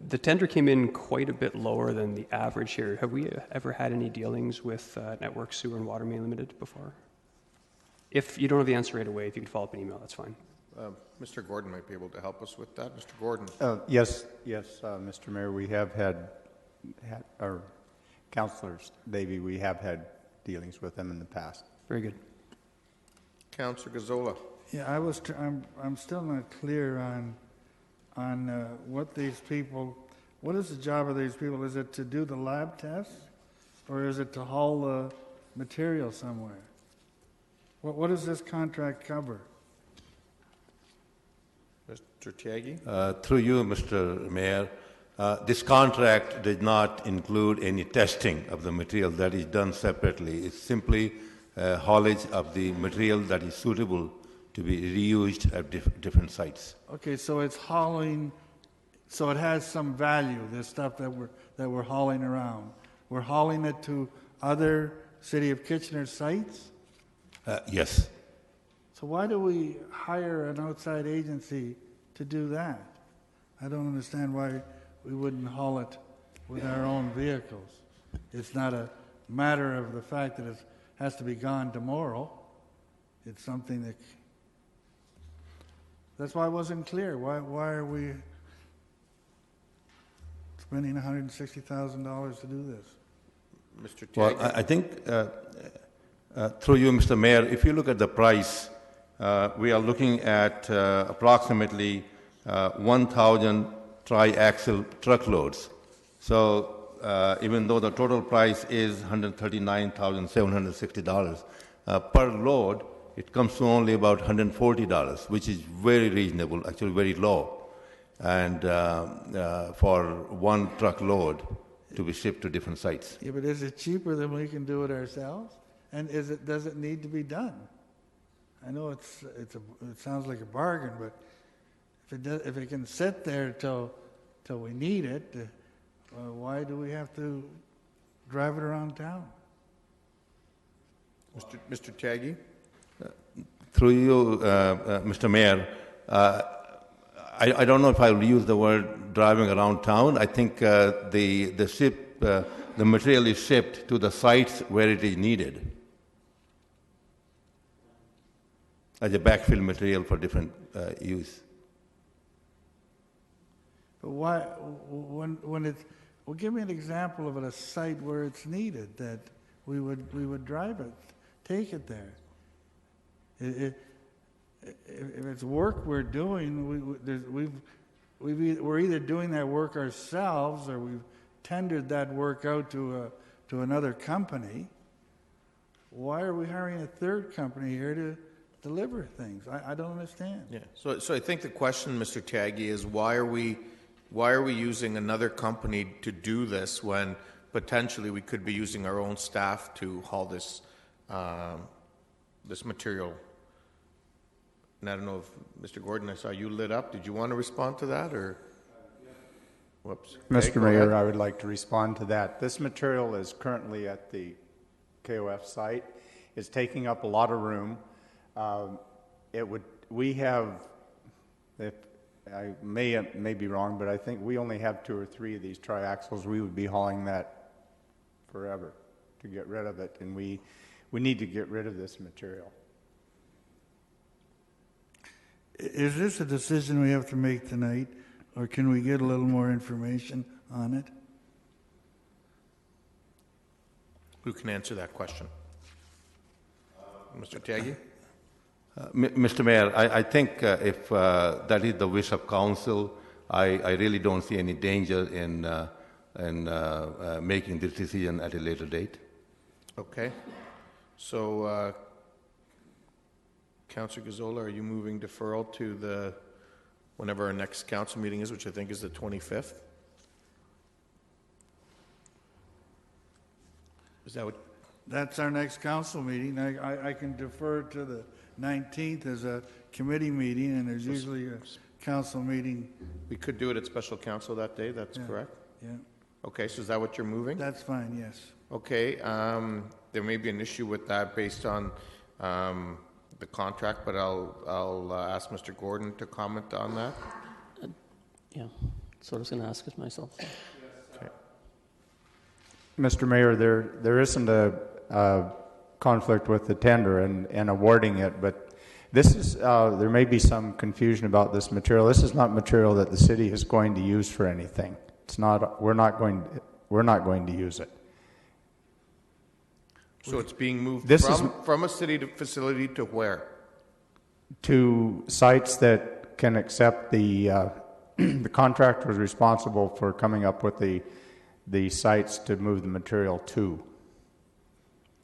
S14: the tender came in quite a bit lower than the average here. Have we ever had any dealings with Network Sewer and Water Main Limited before? If you don't have the answer right away, if you could follow up an email, that's fine.
S1: Mr. Gordon might be able to help us with that. Mr. Gordon.
S17: Yes, Mr. Mayor, we have had our councillors, Davey, we have had dealings with them in the past.
S14: Very good.
S1: Councillor Gazzola.
S6: Yeah, I'm still not clear on what these people, what is the job of these people? Is it to do the lab tests, or is it to haul the material somewhere? What does this contract cover?
S1: Mr. Tiagi?
S10: Through you, Mr. Mayor, this contract did not include any testing of the material. That is done separately. It's simply haulage of the material that is suitable to be reused at different sites.
S6: Okay, so it's hauling, so it has some value, this stuff that we're hauling around. We're hauling it to other City of Kitchener sites?
S10: Yes.
S6: So why do we hire an outside agency to do that? I don't understand why we wouldn't haul it with our own vehicles. It's not a matter of the fact that it has to be gone tomorrow. It's something that... That's why I wasn't clear. Why are we spending $160,000 to do this?
S1: Mr. Tiagi?
S10: Well, I think, through you, Mr. Mayor, if you look at the price, we are looking at approximately 1,000 tri-axle truckloads. So even though the total price is $139,760 per load, it comes to only about $140, which is very reasonable, actually very low, and for one truckload to be shipped to different sites.
S6: Yeah, but is it cheaper than we can do it ourselves? And does it need to be done? I know it sounds like a bargain, but if it can sit there till we need it, why do we have to drive it around town?
S1: Mr. Tiagi?
S10: Through you, Mr. Mayor, I don't know if I will use the word driving around town. I think the material is shipped to the sites where it is needed as a backfill material for different use.
S6: But why, when it's, well, give me an example of a site where it's needed that we would drive it, take it there. If it's work we're doing, we're either doing that work ourselves or we've tendered that work out to another company. Why are we hiring a third company here deliver things. I don't understand.
S1: Yeah. So I think the question, Mr. Taggy, is why are we using another company to do this when potentially we could be using our own staff to haul this this material? And I don't know if Mr. Gordon, I saw you lit up. Did you want to respond to that, or? Whoops. Okay,
S17: Mr.
S1: go
S17: Mayor,
S1: ahead.
S17: I would like to respond to that. This material is currently at the KOF site. It's taking up a lot of room. We have, if I may be wrong, but I think we only have 2 or 3 of these triaxles. We would be hauling that forever to get rid of it, and we need to get rid of this material.
S6: Is this a decision we have to make tonight, or can we get a little more information on it?
S1: Who can answer that question? Mr. Taggy?
S10: Mr. Mayor, I think if that is the wish of council, I really don't see any danger in making this decision at a later date.
S1: Okay. So, Councillor Gazzola, are you moving deferral to whenever our next council meeting is, which I think is the 25th? Is that what?
S6: That's our next council meeting. I can defer to the 19th as a committee meeting, and there's usually a council meeting.
S1: We could do it at special council that day, that's correct?
S6: Yeah.
S1: Okay, so is that what you're moving?
S6: That's fine, yes.
S1: Okay, there may be an issue with that based on the contract, but I'll ask Mr. Gordon to comment on that.
S9: Yeah, so I was going to ask it myself.
S1: Okay.
S17: Mr. Mayor, there isn't a conflict with the tender and awarding it, but this is there may be some confusion about this material. This is not material that the city is going to use for anything. It's not. We're not going to use it.
S1: So it's being moved
S17: This
S1: from a city facility to where?
S17: To sites that can accept the the contractor is responsible for coming up with the sites to move the material to.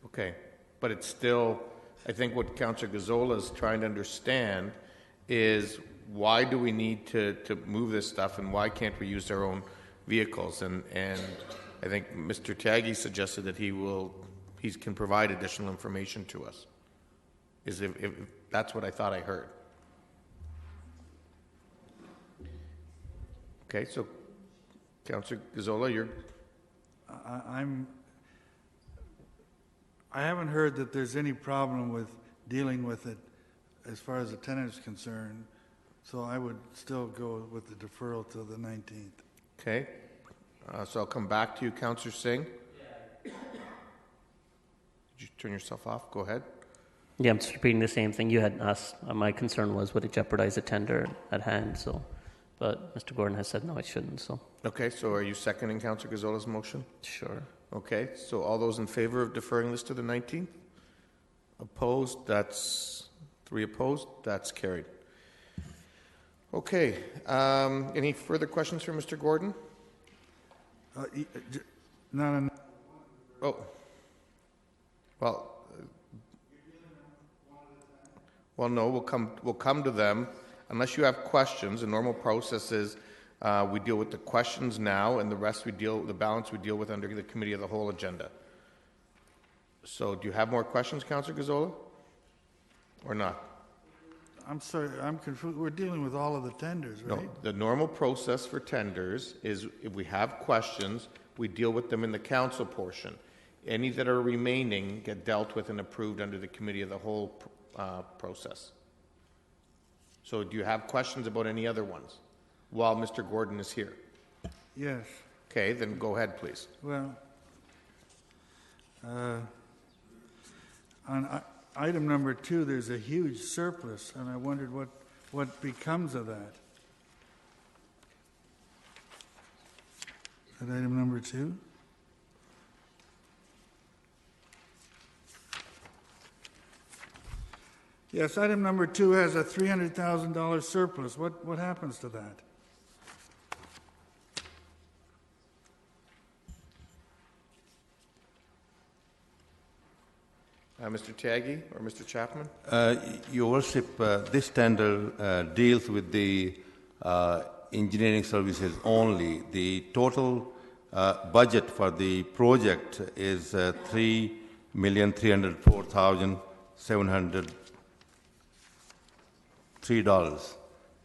S1: Okay, but it's still, I think what Councillor Gazzola is trying to understand is why do we need to move this stuff, and why can't we use our own vehicles? And I think Mr. Taggy suggested that he can provide additional information to us. If that's what I thought I heard. Okay, so Councillor Gazzola,
S6: I haven't heard that there's any problem with dealing with it as far as the tenant is concerned, so I would still go with the deferral till the 19th.
S1: Okay, so I'll come back to you, Councillor Singh. Did you turn yourself off? Go ahead.
S9: Yeah, I'm just repeating the same thing you had asked. My concern was, would it jeopardize the tender at hand? So, but Mr. Gordon has said no, it shouldn't. So.
S1: Okay, so are you seconding Councillor Gazzola's motion?
S9: Sure.
S1: Okay, so all those in favor of deferring this to the 19th? Opposed? That's 3 opposed. That's carried. Okay, any further questions for Mr. Gordon?
S6: No.
S1: Oh. Well, no, we'll come to them. Unless you have questions, the normal process is we deal with the questions now, and the balance we deal with under the Committee of the Whole agenda. So do you have more questions, Councillor Gazzola? Or not?
S6: I'm sorry, I'm confused. We're dealing with all of the tenders, right?
S1: No, the normal process for tenders is if we have questions, we deal with them in the council portion. Any that are remaining get dealt with and approved under the Committee of the Whole process. So do you have questions about any other ones while Mr. Gordon is here?
S6: Yes.
S1: Okay, then go ahead, please.
S6: Well, on item number 2, there's a huge surplus, and I wondered what becomes of that. At item number 2? Yes, item number 2 has a $300,000 surplus. What happens to that?
S1: Mr. Tyagi or Mr. Chapman?
S10: Your Worship, this tender deals with the engineering services only. The total budget for the project is $3,304,703.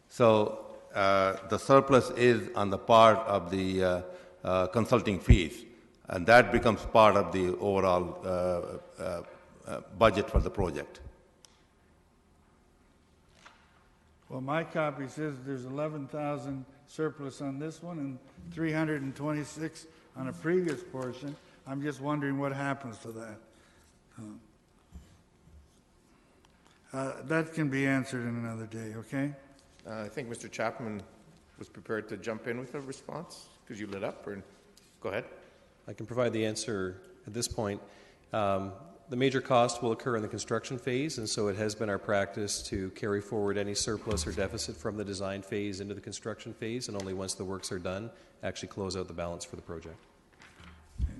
S10: So the surplus is on the part of the consulting fees, and that becomes part of the overall budget for the project.
S6: Well, my copy says there's 11,000 surplus on this one and 326 on a previous portion. I'm just wondering what happens to that. That can be answered in another day, okay?
S1: I think Mr. Chapman was prepared to jump in with a response because you lit up. Or go ahead.
S18: I can provide the answer at this point. The major cost will occur in the construction phase, and so it has been our practice to carry forward any surplus or deficit from the design phase into the construction phase, and only once the works are done, actually close out the balance for the project.
S6: Okay.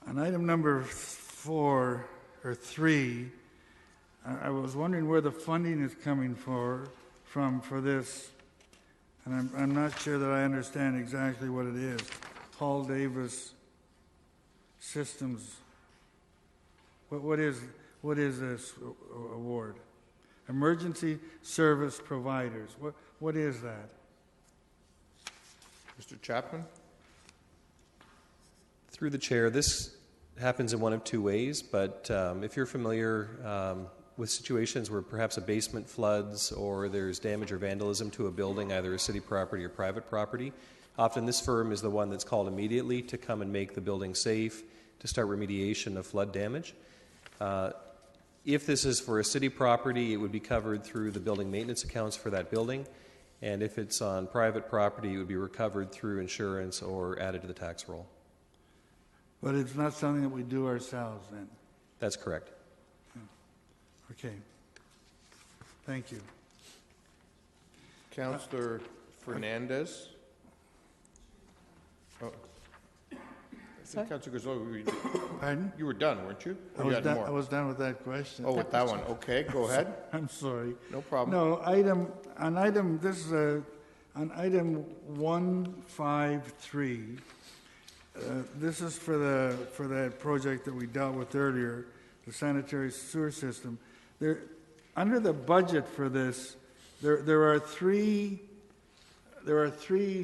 S6: On item number 4 or 3, I was wondering where the funding is coming from for this, and I'm not sure that I understand exactly what it is. Paul Davis Systems. What is this award? Emergency Service Providers. What is that?
S1: Mr. Chapman?
S18: Through the chair, this happens in one of two ways, but if you're familiar with situations where perhaps a basement floods or there's damage or vandalism to a building, either a city property or private property, often this firm is the one that's called immediately to come and make the building safe, to start remediation of flood damage. If this is for a city property, it would be covered through the building maintenance accounts for that building. And if it's on private property, it would be recovered through insurance or added to the tax roll.
S6: But it's not something that we do ourselves then?
S18: That's correct.
S6: Okay. Thank you.
S1: Councillor Fernandez? Oh. Councillor Gazzo,
S6: pardon?
S1: You were done, weren't you?
S6: I was done with that question.
S1: Oh, with that one. Okay, go ahead.
S6: I'm sorry.
S1: No problem.
S6: No, on item 153. This is for that project that we dealt with earlier, the sanitary sewer system. Under the budget for this, there are three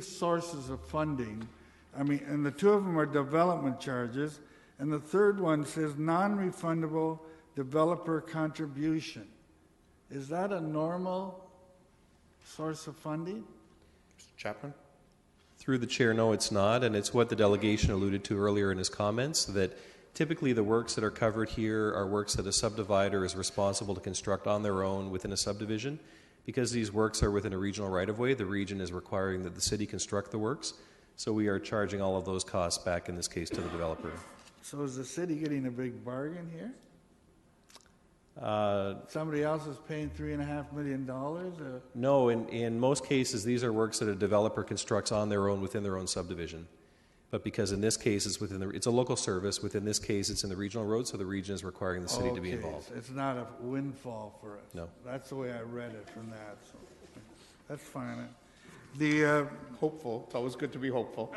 S6: sources of funding. I mean, and the two of them are development charges, and the third one says non-refundable developer contribution. Is that a normal source of funding?
S1: Mr. Chapman?
S18: Through the chair, no, it's not, and it's what the delegation alluded to earlier in his comments, that typically the works that are covered here are works that a subdivider is responsible to construct on their own within a subdivision. Because these works are within a regional right-of-way, the region is requiring that the city construct the works. So we are charging all of those costs back, in this case, to the developer.
S6: So is the city getting a big bargain here? Somebody else is paying $3.5 million?
S18: No, in most cases, these are works that a developer constructs on their own within their own subdivision. But because in this case, it's a local service, within this case, it's in the regional road, so the region is requiring the city to be involved.
S6: So it's not a windfall for us.
S18: No.
S6: That's the way I read it from that. So that's fine.
S1: Hopeful. It's always good to be hopeful.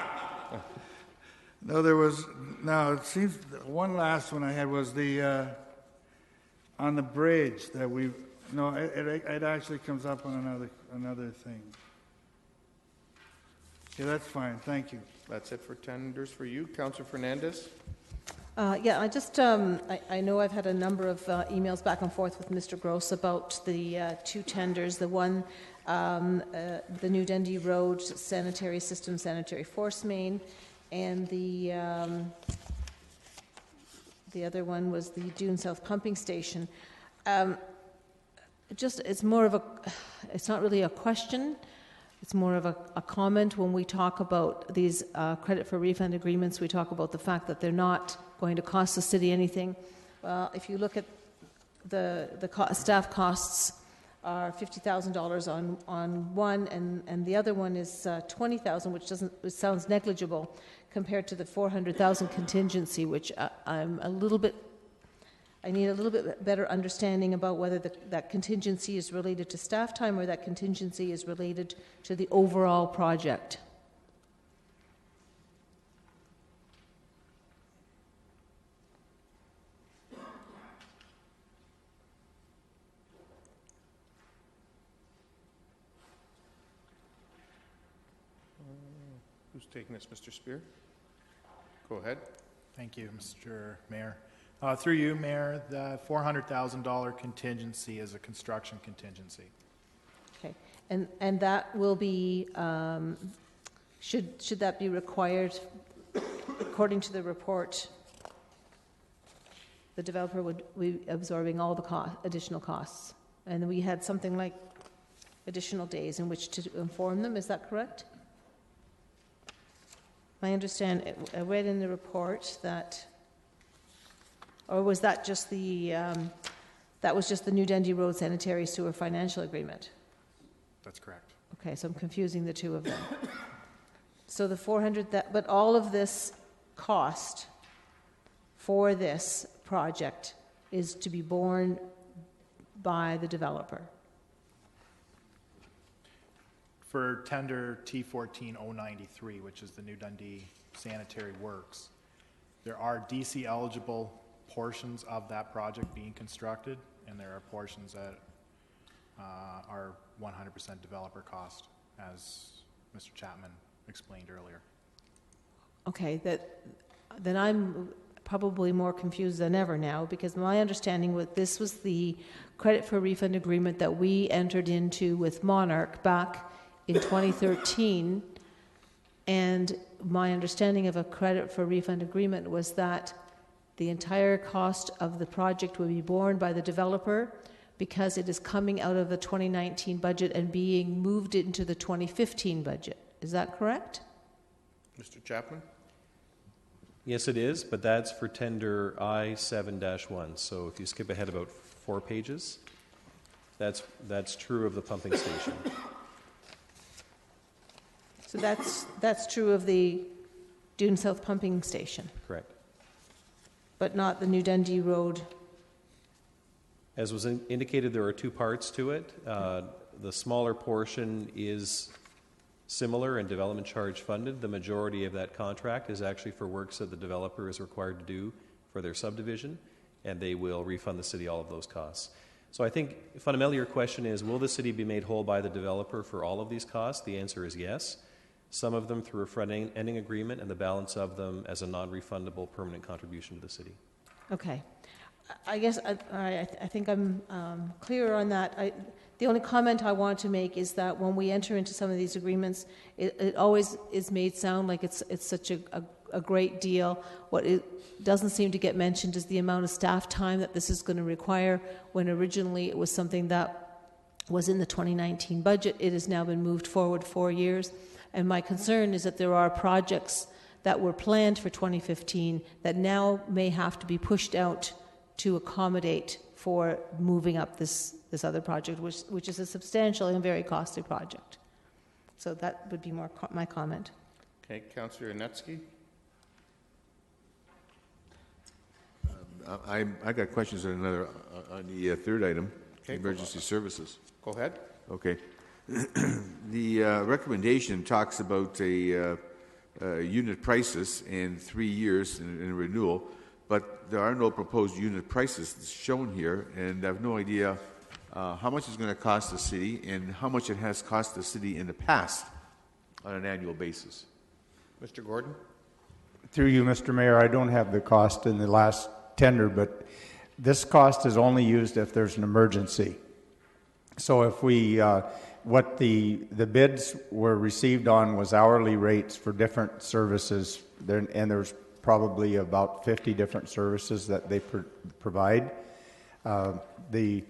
S6: It seems one last one I had was on the bridge that it actually comes up on another thing. Okay, that's fine. Thank you.
S1: That's it for tenders for you. Councillor Fernandez?
S4: I just, I know I've had a number of emails back and forth with Mr. Gross about the two tenders. The one, the New Dundee Road Sanitary System Sanitary Force Main, and the other one was the Dune South Pumping Station. It's not really a question. It's more of a comment. When we talk about these credit for refund agreements, we talk about the fact that they're not going to cost the city anything. Well, if you look at the staff costs are $50,000 on one, and the other one is $20,000, which sounds negligible compared to the $400,000 contingency, which I'm a little bit I need a little bit better understanding about whether that contingency is related to staff time or that contingency is related to the overall project.
S1: Who's taking this, Mr. Spear? Go ahead.
S19: Thank you, Mr. Mayor. Through you, Mayor, the $400,000 contingency is a construction contingency.
S4: Okay, and that will be, should that be required, according to the report, the developer would be absorbing all the additional costs, and we had something like additional days in which to inform them, is that correct? I understand, I read in the report that, or was that just the, that was just the New Dundee Road Sanitary Sewer Financial Agreement?
S19: That's correct.
S4: Okay, so I'm confusing the two of them. So the 400, but all of this cost for this project is to be borne by the developer?
S19: For tender T14093, which is the New Dundee Sanitary Works, there are DC eligible portions of that project being constructed, and there are portions that are 100% developer cost, as Mr. Chapman explained earlier.
S4: Okay, then I'm probably more confused than ever now, because my understanding was this was the credit for refund agreement that we entered into with Monarch back in 2013, and my understanding of a credit for refund agreement was that the entire cost of the project would be borne by the developer because it is coming out of the 2019 budget and being moved into the 2015 budget. Is that correct?
S1: Mr. Chapman?
S18: Yes, it is, but that's for tender I-7-1. So if you skip ahead about 4 pages, that's true of the pumping station.
S4: So that's true of the Dune South Pumping Station?
S18: Correct.
S4: But not the New Dundee Road?
S18: As was indicated, there are 2 parts to it. The smaller portion is similar and development charge funded. The majority of that contract is actually for works that the developer is required to do for their subdivision, and they will refund the city all of those costs. So I think fundamentally your question is, will the city be made whole by the developer for all of these costs? The answer is yes. Some of them through a front-ending agreement, and the balance of them as a non-refundable permanent contribution to the city.
S4: Okay. I guess I think I'm clearer on that. The only comment I want to make is that when we enter into some of these agreements, it always is made sound like it's such a great deal. What it doesn't seem to get mentioned is the amount of staff time that this is going to require, when originally it was something that was in the 2019 budget. It has now been moved forward 4 years. And my concern is that there are projects that were planned for 2015 that now may have to be pushed out to accommodate for moving up this other project, which is a substantial and very costly project. So that would be more my comment.
S1: Okay, Councillor Yanetsky.
S2: I got questions on the third item, okay, emergency services.
S1: Go ahead.
S2: Okay. The recommendation talks about a unit prices in 3 years in renewal, but there are no proposed unit prices shown here, and I have no idea how much it's going to cost the city and how much it has cost the city in the past on an annual basis.
S1: Mr. Gordon?
S17: Through you, Mr. Mayor, I don't have the cost in the last tender, but this cost is only used if there's an emergency. So if we, what the bids were received on was hourly rates for different services, and there's probably about 50 different services that they provide. The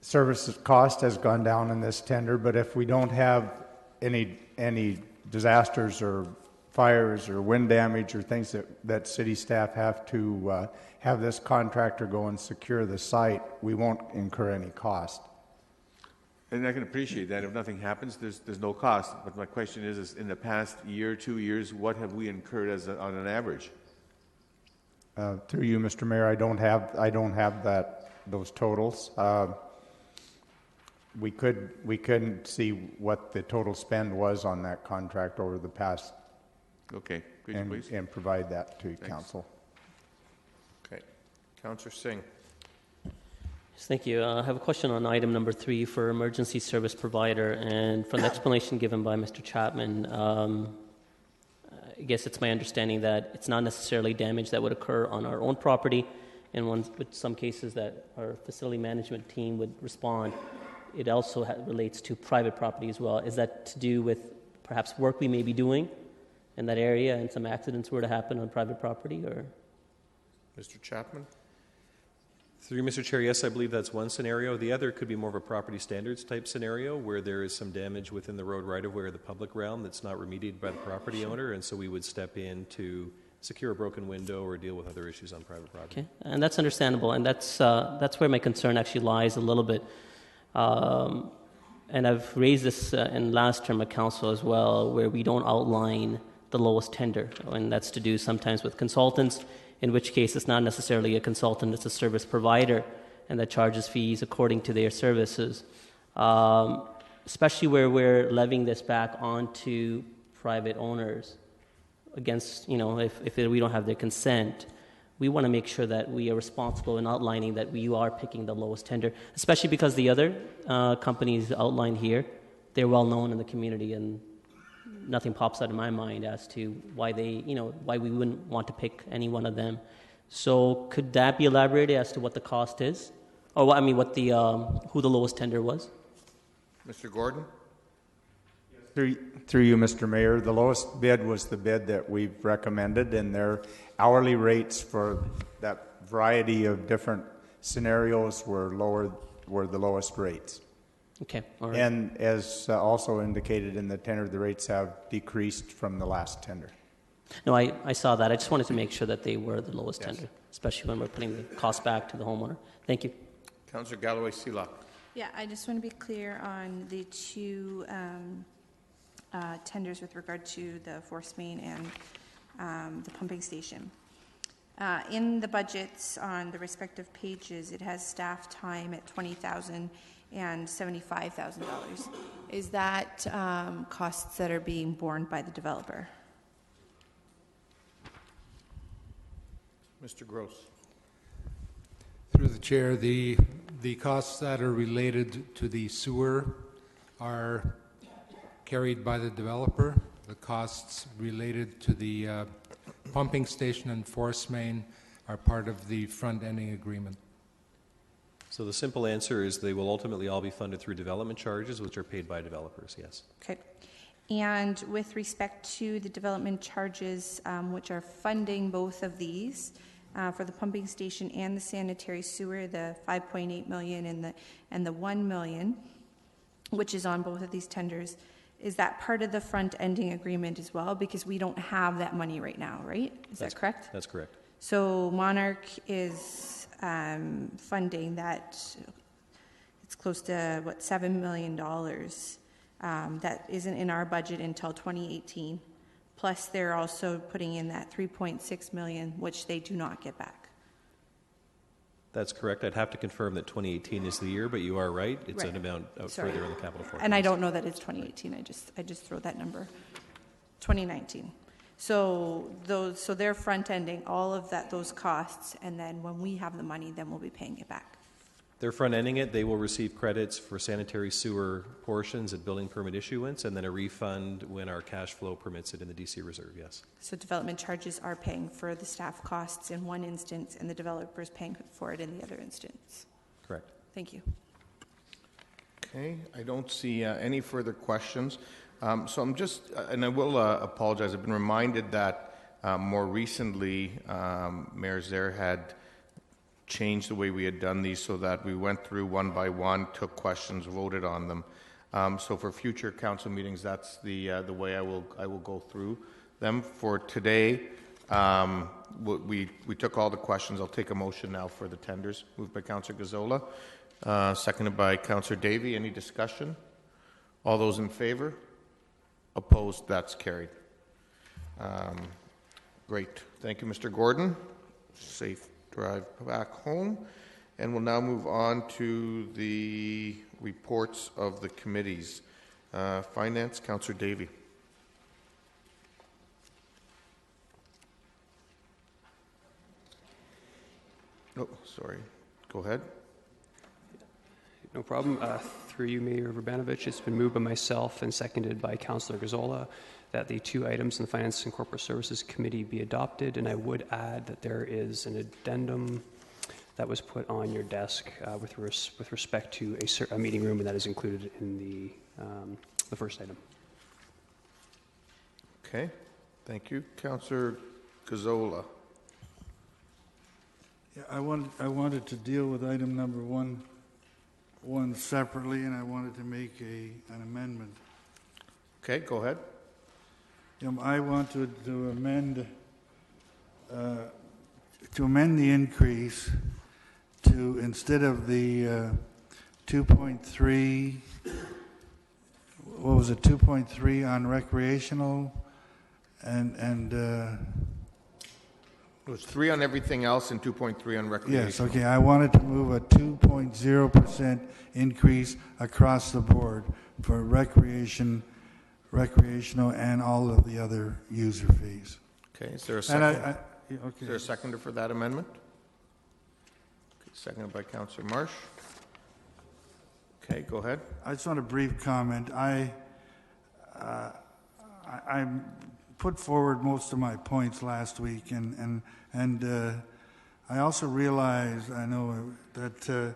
S17: services cost has gone down in this tender, but if we don't have any disasters or fires or wind damage or things that city staff have to have this contractor go and secure the site, we won't incur any cost.
S2: And I can appreciate that. If nothing happens, there's no cost. But my question is in the past year, 2 years, what have we incurred on an average?
S17: Through you, Mr. Mayor, I don't have those totals. We couldn't see what the total spend was on that contract over the past.
S1: Okay, could you please?
S17: And provide that to council.
S1: Okay. Councillor Singh.
S9: Yes, thank you. I have a question on item number 3 for emergency service provider, and from the explanation given by Mr. Chapman, I guess it's my understanding that it's not necessarily damage that would occur on our own property, and with some cases that our facility management team would respond. It also relates to private property as well. Is that to do with perhaps work we may be doing in that area and some accidents were to happen on private property, or?
S1: Mr. Chapman?
S18: Through Mr. Chair, yes, I believe that's one scenario. The other could be more of a property standards type scenario where there is some damage within the road right-of-way or the public realm that's not remediated by the property owner, and so we would step in to secure a broken window or deal with other issues on private property.
S9: Okay, and that's understandable, and that's where my concern actually lies a little bit. And I've raised this in last term of council as well, where we don't outline the lowest tender, and that's to do sometimes with consultants, in which case it's not necessarily a consultant, it's a service provider, and that charges fees according to their services. Especially where we're levying this back onto private owners against, if we don't have their consent. We want to make sure that we are responsible in outlining that we are picking the lowest tender, especially because the other companies outlined here, they're well known in the community, and nothing pops out of my mind as to why why we wouldn't want to pick any one of them. So could that be elaborated as to what the cost is, or what the who the lowest tender was?
S1: Mr. Gordon?
S17: Through you, Mr. Mayor, the lowest bid was the bid that we've recommended, and their hourly rates for that variety of different scenarios were the lowest rates.
S9: Okay, all right.
S17: And as also indicated in the tender, the rates have decreased from the last tender.
S9: No, I saw that. I just wanted to make sure that they were the lowest tender, especially when we're putting the cost back to the homeowner. Thank you.
S1: Councillor Galloway-Seelock.
S15: Yeah, I just want to be clear on the two tenders with regard to the force main and the pumping station. In the budgets on the respective pages, it has staff time at $20,000 and $75,000. Is that costs that are being borne by the developer?
S1: Mr. Gross.
S20: Through the chair, the costs that are related to the sewer are carried by the developer. The costs related to the pumping station and force main are part of the front-ending agreement.
S18: So the simple answer is they will ultimately all be funded through development charges, which are paid by developers, yes.
S15: Okay. And with respect to the development charges, which are funding both of these, for the pumping station and the sanitary sewer, the $5.8 million and the $1 million, which is on both of these tenders, is that part of the front-ending agreement as well? Because we don't have that money right now, right? Is that correct?
S18: That's correct.
S15: So Monarch is funding that. It's close to, $7 million that isn't in our budget until 2018. Plus, they're also putting in that $3.6 million, which they do not get back.
S18: That's correct. I'd have to confirm that 2018 is the year, but you are right. It's an amount out further in the capital forecast.
S15: And I don't know that it's 2018. I just throw that number. 2019. So they're front-ending all of those costs, and then when we have the money, then we'll be paying it back.
S18: They're front-ending it. They will receive credits for sanitary sewer portions at building permit issuance, and then a refund when our cash flow permits it in the DC Reserve, yes.
S15: So development charges are paying for the staff costs in one instance, and the developer is paying for it in the other instance.
S18: Correct.
S15: Thank you.
S1: Okay, I don't see any further questions. So I'm just, and I will apologize, I've been reminded that more recently Mayor Zaire had changed the way we had done these so that we went through one by one, took questions, voted on them. So for future council meetings, that's the way I will go through them. For today, we took all the questions. I'll take a motion now for the tenders. Moved by Councillor Gazzola, seconded by Councillor Davey. Any discussion? All those in favor? Opposed? That's carried. Great. Thank you, Mr. Gordon. safe drive back home. And we'll now move on to the reports of the committees. Finance, Councillor Davey. Oh, sorry. Go ahead.
S14: No problem. Through you, Mayor Verbanovich, it's been moved by myself and seconded by Councillor Gazzola that the two items in the Finance and Corporate Services Committee be adopted. And I would add that there is an addendum that was put on your desk with respect to a meeting room, and that is included in the first item.
S1: Okay. Thank you. Councillor Gazzola.
S6: Yeah, I wanted to deal with item number one separately, and I wanted to make an amendment.
S1: Okay, go ahead.
S6: I wanted to amend the increase to, instead of the 2.3, what was it, 2.3 on recreational, and
S1: it was 3 on everything else and 2.3 on recreation.
S6: yes, okay. I wanted to move a 2.0% increase across the board for recreational and all of the other user fees.
S1: Okay, is there a second?
S6: Okay.
S1: Is there a seconder for that amendment? Okay, seconded by Councillor Marsh. Okay, go ahead.
S6: I just want a brief comment. I put forward most of my points last week, and I also realize, I know that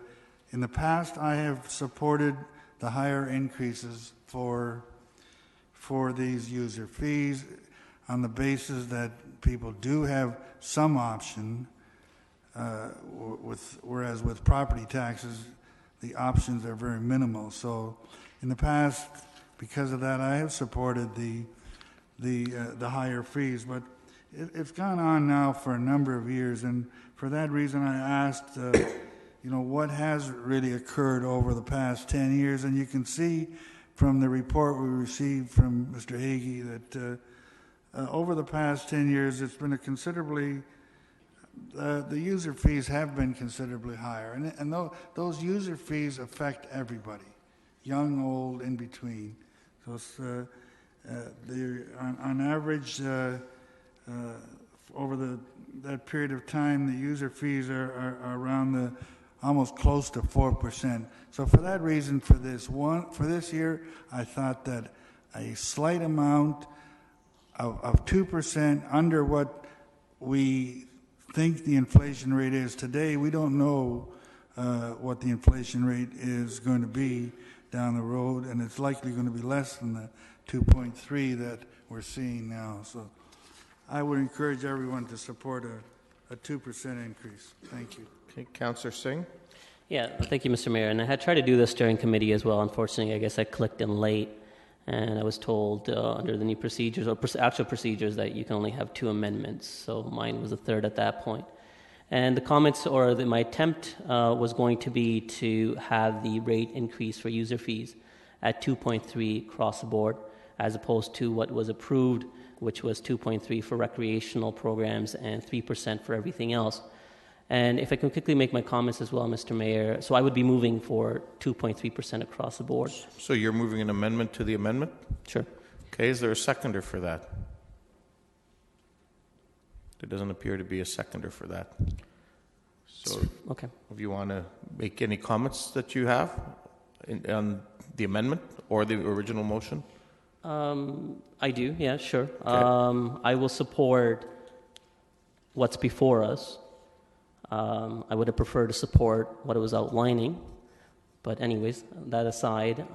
S6: in the past I have supported the higher increases for these user fees on the basis that people do have some option, whereas with property taxes, the options are very minimal. So in the past, because of that, I have supported the higher fees, but it's gone on now for a number of years, and for that reason I asked, what has really occurred over the past 10 years, and you can see from the report we received from Mr. Hagee that over the past 10 years it's been the user fees have been considerably higher, and those user fees affect everybody, young, old, in between. So it's, on average, over that period of time, the user fees are around almost close to 4%. So for that reason, for this year, I thought that a slight amount of 2% under what we think the inflation rate is today. We don't know what the inflation rate is going to be down the road, and it's likely going to be less than the 2.3 that we're seeing now. So I would encourage everyone to support a 2% increase. Thank you.
S1: Okay, Councillor Singh.
S9: Yeah, thank you, Mr. Mayor. And I had tried to do this during committee as well. Unfortunately, I guess I clicked in late, and I was told under the new procedures or actual procedures that you can only have 2 amendments. So mine was the third at that point. And the comments or my attempt was going to be to have the rate increase for user fees at 2.3 across the board, as opposed to what was approved, which was 2.3 for recreational programs and 3% for everything else. And if I can quickly make my comments as well, Mr. Mayor, so I would be moving for 2.3% across the board.
S1: So you're moving an amendment to the amendment?
S9: Sure.
S1: Okay, is there a seconder for that? There doesn't appear to be a seconder for that. So
S9: okay.
S1: If you want to make any comments that you have on the amendment or the original motion?
S9: I do, yeah, sure.
S1: Okay.
S9: I will support what's before us. I would have preferred to support what it was outlining. But anyways, that aside,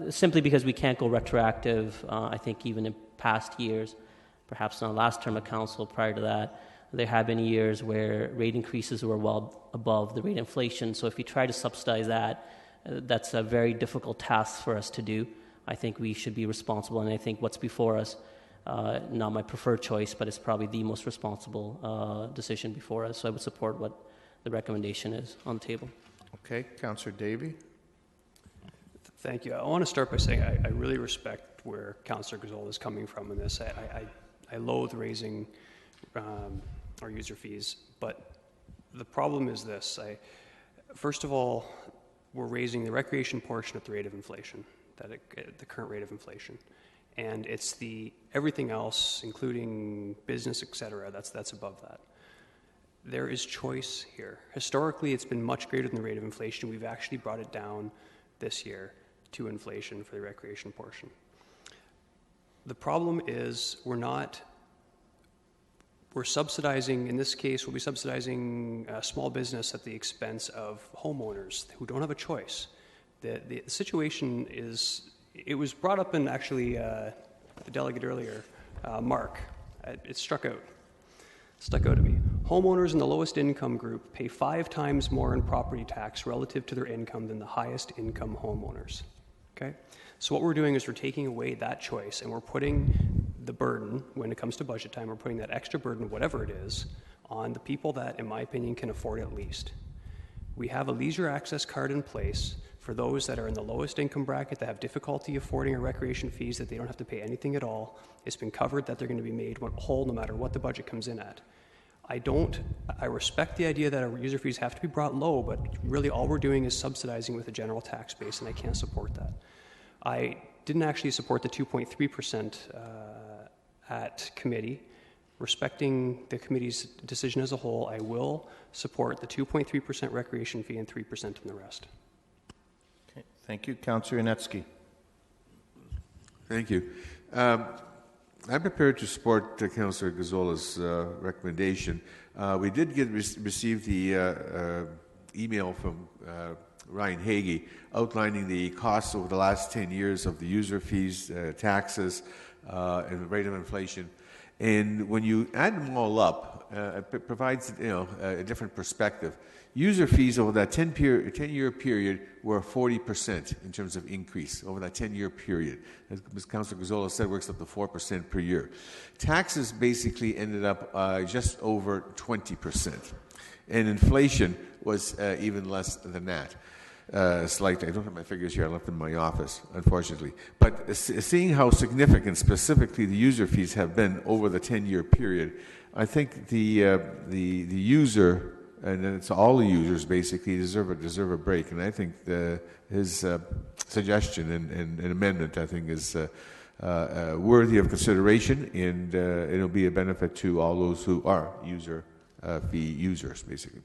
S9: simply because we can't go retroactive, I think even in past years, perhaps in the last term of council prior to that, there have been years where rate increases were well above the rate inflation. So if you try to subsidize that, that's a very difficult task for us to do. I think we should be responsible, and I think what's before us, not my preferred choice, but it's probably the most responsible decision before us. So I would support what the recommendation is on the table.
S1: Okay, Councillor Davey.
S14: Thank you. I want to start by saying I really respect where Councillor Gazzola is coming from in this. I loathe raising our user fees. But the problem is this. First of all, we're raising the recreation portion at the rate of inflation, the current rate of inflation. And it's the everything else, including business, et cetera, that's above that. There is choice here. Historically, it's been much greater than the rate of inflation. We've actually brought it down this year to inflation for the recreation portion. The problem is we're subsidizing, in this case, we'll be subsidizing small business at the expense of homeowners who don't have a choice. The situation is, it was brought up in actually the delegate earlier, Mark. It stuck out to me. Homeowners in the lowest income group pay 5 times more in property tax relative to their income than the highest income homeowners. Okay? So what we're doing is we're taking away that choice and we're putting the burden, when it comes to budget time, we're putting that extra burden, whatever it is, on the people that, in my opinion, can afford it least. We have a leisure access card in place for those that are in the lowest income bracket that have difficulty affording our recreation fees, that they don't have to pay anything at all. It's been covered that they're going to be made whole no matter what the budget comes in at. I respect the idea that our user fees have to be brought low, but really all we're doing is subsidizing with a general tax base, and I can't support that. I didn't actually support the 2.3% at committee. Respecting the committee's decision as a whole, I will support the 2.3% recreation fee and 3% on the rest.
S1: Okay, thank you. Councillor Yanetsky.
S2: Thank you. I'm prepared to support Councillor Gazzola's recommendation. We did receive the email from Ryan Hagee outlining the costs over the last 10 years of the user fees, taxes, and the rate of inflation. And when you add them all up, it provides a different perspective. User fees over that 10-year period were 40% in terms of increase over that 10-year period. As Councillor Gazzola said, works up to 4% per year. Taxes basically ended up just over 20%. And inflation was even less than that. Slightly. I don't have my figures here. I left them in my office, unfortunately. But seeing how significant specifically the user fees have been over the 10-year period, I think the user, and it's all the users basically, deserve a break. And I think his suggestion and amendment, I think, is worthy of consideration, and it'll be a benefit to all those who are user fee users, basically.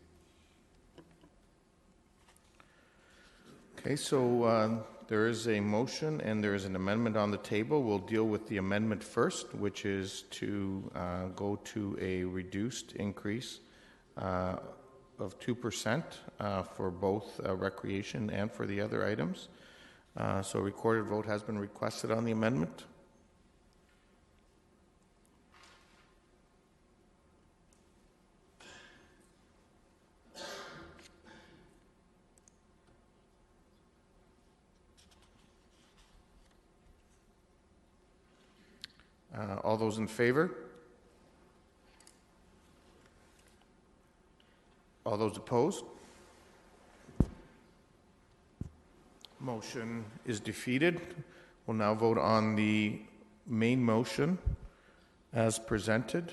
S1: Okay, so there is a motion and there is an amendment on the table. We'll deal with the amendment first, which is to go to a reduced increase of 2% for both recreation and for the other items. So a recorded vote has been requested on the amendment. All those in favor? All those opposed? Motion is defeated. We'll now vote on the main motion as presented.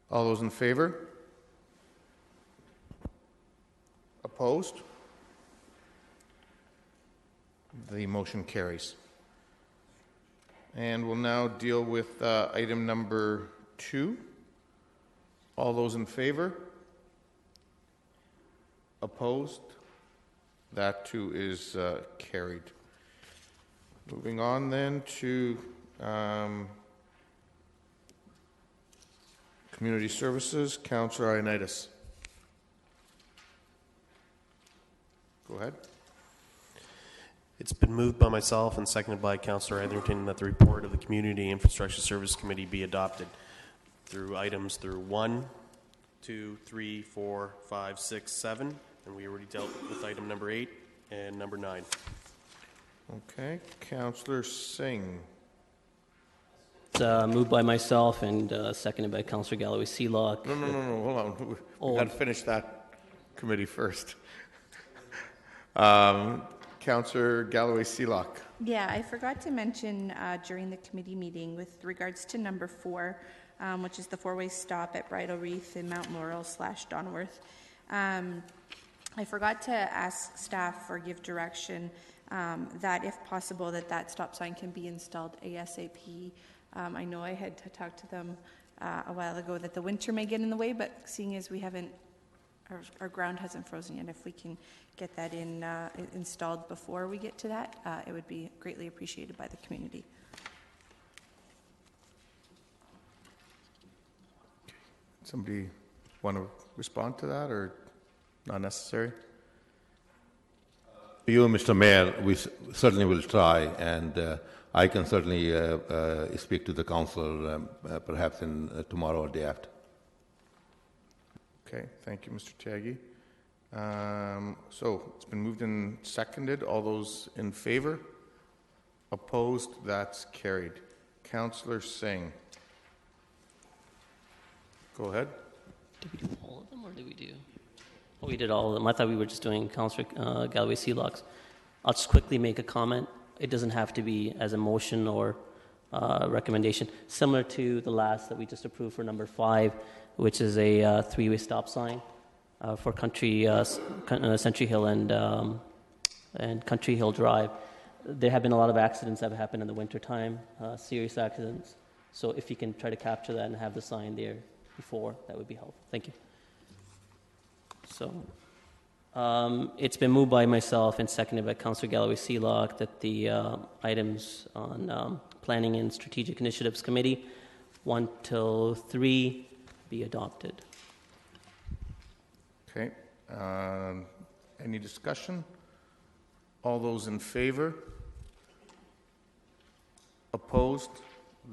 S1: All those in favor? Opposed? The motion carries. And we'll now deal with item number 2. All those in favor? Opposed? That too is carried. Moving on then to Community Services, Councillor Ioannidis. Go ahead.
S8: It's been moved by myself and seconded by Councillor Etherington that the report of the Community Infrastructure Service Committee be adopted through items 1, 2, 3, 4, 5, 6, 7, and we already dealt with item number 8 and number 9.
S1: Okay. Councillor Singh.
S9: It's moved by myself and seconded by Councillor Galloway Seelock.
S1: No, hold on. We've got to finish that committee first. Councillor Galloway Seelock.
S15: Yeah, I forgot to mention during the committee meeting with regards to number 4, which is the 4-way stop at Bridal Wreath in Mount Laurel / Donworth. I forgot to ask staff or give direction that if possible that stop sign can be installed ASAP. I know I had to talk to them a while ago that the winter may get in the way, but seeing as we haven't, our ground hasn't frozen yet, if we can get that installed before we get to that, it would be greatly appreciated by the community.
S1: Somebody want to respond to that, or not necessary?
S10: You, Mr. Mayor, we certainly will try, and I can certainly speak to the council perhaps in tomorrow or day after.
S1: Okay, thank you, Mr. Tyagi. So it's been moved and seconded. All those in favor? Opposed? That's carried. Councillor Singh. Go ahead.
S9: Did we do all of them, or did we do? Oh, we did all of them. I thought we were just doing Councillor Galloway Seelocks. I'll just quickly make a comment. It doesn't have to be as a motion or recommendation. Similar to the last that we just approved for number 5, which is a 3-way stop sign for Century Hill and Country Hill Drive. There have been a lot of accidents that have happened in the wintertime, serious accidents. So if you can try to capture that and have the sign there before, that would be helpful. Thank you. So it's been moved by myself and seconded by Councillor Galloway Seelock that the items on Planning and Strategic Initiatives Committee 1 till 3 be adopted.
S1: Okay. Any discussion? All those in favor? Opposed?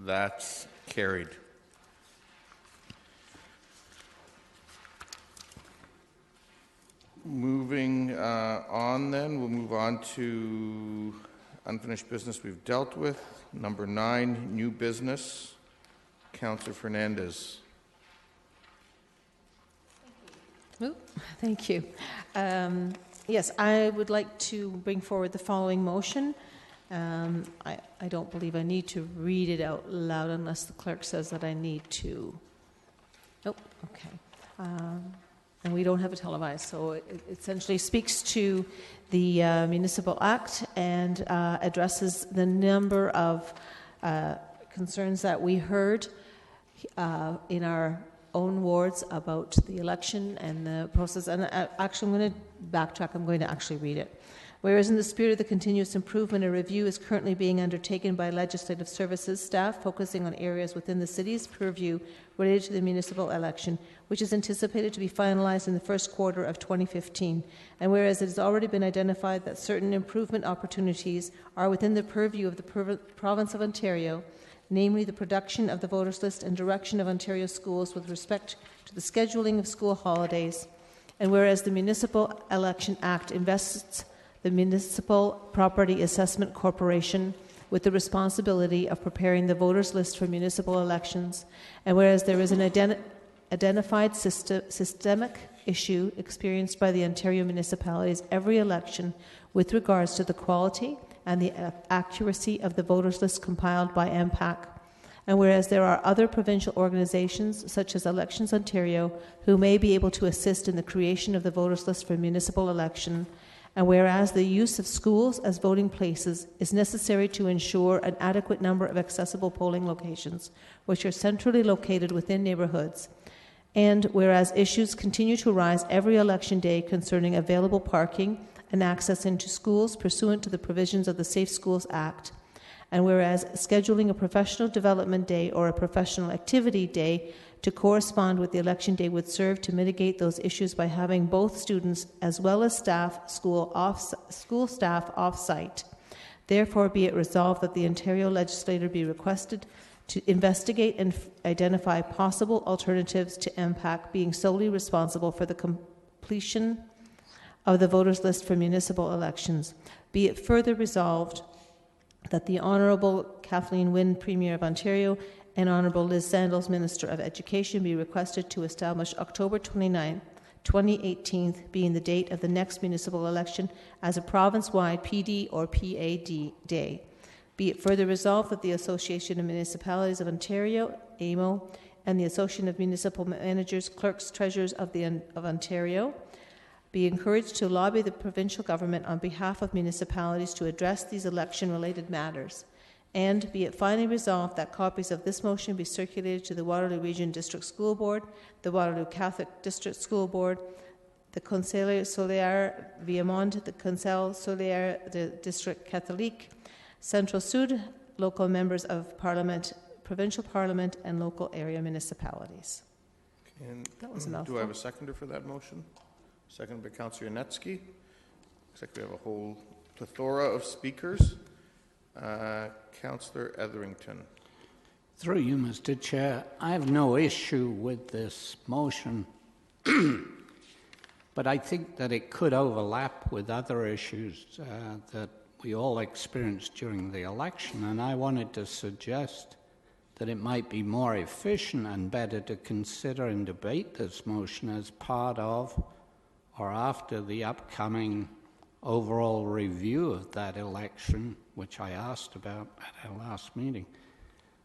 S1: That's carried. Moving on then, we'll move on to unfinished business we've dealt with. Number 9, new business. Councillor Fernandez.
S4: Thank you. Yes, I would like to bring forward the following motion. I don't believe I need to read it out loud unless the clerk says that I need to. Nope, okay. And we don't have it televised, so it essentially speaks to the Municipal Act and addresses the number of concerns that we heard in our own wards about the election and the process. And actually, I'm going to backtrack. I'm going to actually read it. Whereas in the spirit of the continuous improvement, a review is currently being undertaken by Legislative Services staff focusing on areas within the city's purview related to the municipal election, which is anticipated to be finalized in the first quarter of 2015. And whereas it has already been identified that certain improvement opportunities are within the purview of the province of Ontario, namely the production of the voters list and direction of Ontario schools with respect to the scheduling of school holidays, and whereas the Municipal Election Act invests the Municipal Property Assessment Corporation with the responsibility of preparing the voters list for municipal elections, and whereas there is an identified systemic issue experienced by the Ontario municipalities every election with regards to the quality and the accuracy of the voters list compiled by MPAC, and whereas there are other provincial organizations such as Elections Ontario who may be able to assist in the creation of the voters list for municipal election, and whereas the use of schools as voting places is necessary to ensure an adequate number of accessible polling locations, which are centrally located within neighbourhoods, and whereas issues continue to arise every election day concerning available parking and access into schools pursuant to the provisions of the Safe Schools Act, and whereas scheduling a professional development day or a professional activity day to correspond with the election day would serve to mitigate those issues by having both students as well as staff, school staff off-site. Therefore, be it resolved that the Ontario legislature be requested to investigate and identify possible alternatives to MPAC being solely responsible for the completion of the voters list for municipal elections. Be it further resolved that the Honourable Kathleen Wynne, Premier of Ontario, and Honourable Liz Sandals, Minister of Education, be requested to establish October 29, 2018, being the date of the next municipal election, as a province-wide PD or PAD day. Be it further resolved that the Association of Municipalities of Ontario, AMO, and the Association of Municipal Managers, Clerks, Treasurers of Ontario be encouraged to lobby the provincial government on behalf of municipalities to address these election-related matters. And be it finally resolved that copies of this motion be circulated to the Waterloo Region District School Board, the Waterloo Catholic District School Board, the Conseil Solaire Viamonde, the Conseil Solaire de District Catholique, Central Sud, local members of Parliament, provincial Parliament, and local area municipalities.
S1: And
S4: That was a
S1: do
S4: mouthful.
S1: I have a seconder for that motion? Seconded by Councillor Yanetsky. Looks like we have a whole plethora of speakers. Councillor Etherington.
S11: Through you, Mr. Chair, I have no issue with this motion, but I think that it could overlap with other issues that we all experienced during the election, and I wanted to suggest that it might be more efficient and better to consider and debate this motion as part of or after the upcoming overall review of that election, which I asked about at our last meeting,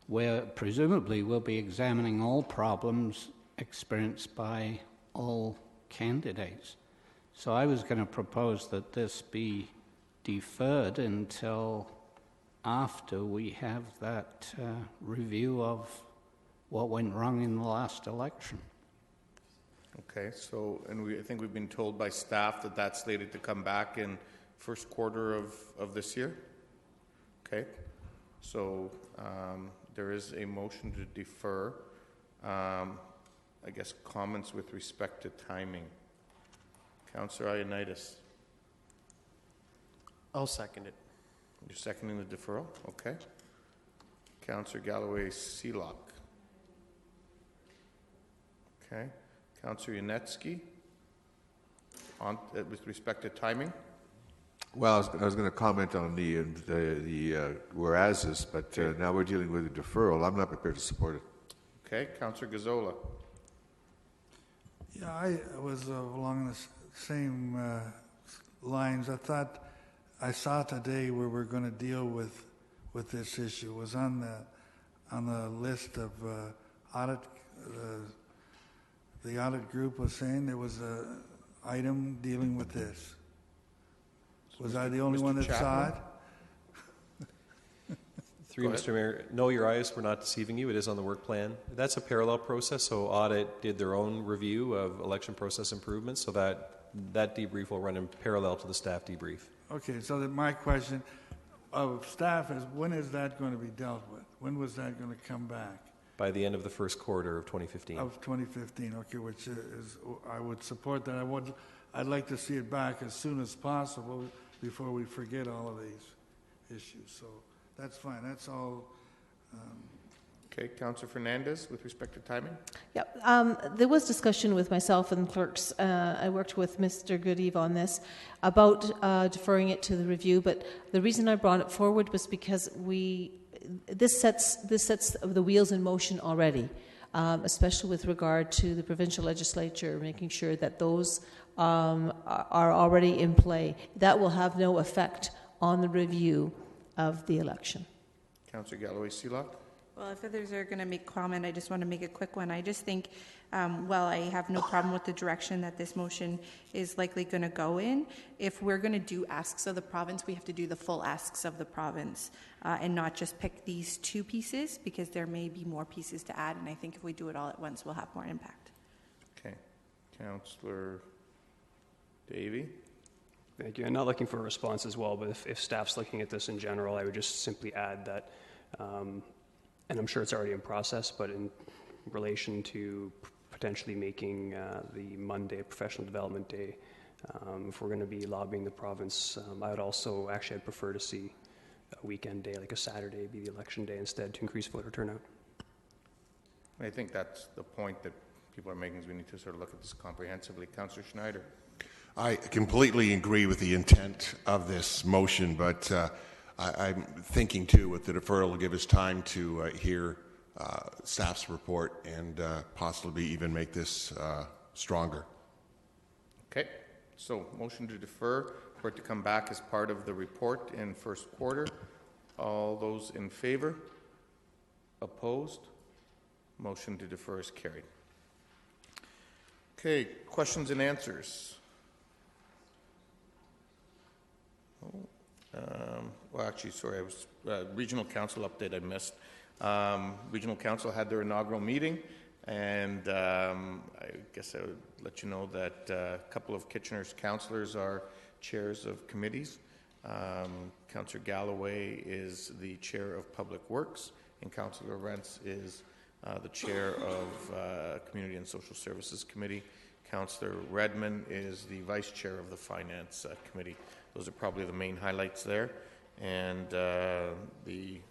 S11: where presumably we'll be examining all problems experienced by all candidates. So I was going to propose that this be deferred until after we have that review of what went wrong in the last election.
S1: Okay, so, and I think we've been told by staff that that's slated to come back in first quarter of this year. Okay, so there is a motion to defer. I guess comments with respect to timing. Councillor Ioannidis.
S8: I'll second it.
S1: You're seconding the deferral? Okay. Councillor Galloway-Sealock. Okay. Councillor Yanetsky. On with respect to timing.
S13: Well, I was going to comment on the whereases, but now we're dealing with a deferral. I'm not prepared to support it.
S1: Okay. Councillor Gazzola.
S6: Yeah, I was along the same lines. I saw today where we're going to deal with this issue. It was on the list of audit. The audit group was saying there was a item dealing with this. Was I the only one that saw it?
S18: Through you, Mr. Mayor, no, your eyes were not deceiving you. It is on the work plan. That's a parallel process. So audit did their own review of election process improvements, so that debrief will run in parallel to the staff debrief.
S6: Okay, so my question of staff is, when is that going to be dealt with? When was that going to come back?
S18: By the end of the first quarter of 2015.
S6: Of 2015, okay, which is, I would support that. I'd like to see it back as soon as possible before we forget all of these issues. So that's fine. That's all.
S1: Okay, Councillor Fernandez, with respect to timing.
S4: Yeah, there was discussion with myself and clerks. I worked with Mr. Goodeve on this about deferring it to the review. But the reason I brought it forward was because this sets the wheels in motion already, especially with regard to the provincial legislature, making sure that those are already in play. That will have no effect on the review of the election.
S1: Councillor Galloway-Sealock.
S15: Well, if others are going to make comment, I just want to make a quick one. I just think, while I have no problem with the direction that this motion is likely going to go in, if we're going to do asks of the province, we have to do the full asks of the province and not just pick these two pieces, because there may be more pieces to add, and I think if we do it all at once, we'll have more impact.
S1: Okay. Councillor Davey.
S14: Thank you. I'm not looking for a response as well, but if staff's looking at this in general, I would just simply add that, and I'm sure it's already in process, but in relation to potentially making the Monday Professional Development Day, if we're going to be lobbying the province, I would also, actually I'd prefer to see a weekend day, like a Saturday, be the election day instead, to increase voter turnout.
S1: I think that's the point that people are making, is we need to sort of look at this comprehensively. Councillor Schneider.
S13: I completely agree with the intent of this motion, but I'm thinking too with the deferral will give us time to hear staff's report and possibly even make this stronger.
S1: Okay, so motion to defer for it to come back as part of the report in first quarter. All those in favor? Opposed? Motion to defer is carried. Okay, questions and answers. Well, actually, sorry, I was Regional Council update I missed. Regional Council had their inaugural meeting, and I guess I would let you know that a couple of Kitchener's councillors are chairs of committees. Councillor Galloway is the chair of Public Works, and Councillor Rentz is the chair of Community and Social Services Committee. Councillor Redmond is the vice chair of the Finance Committee. Those are probably the main highlights there. And the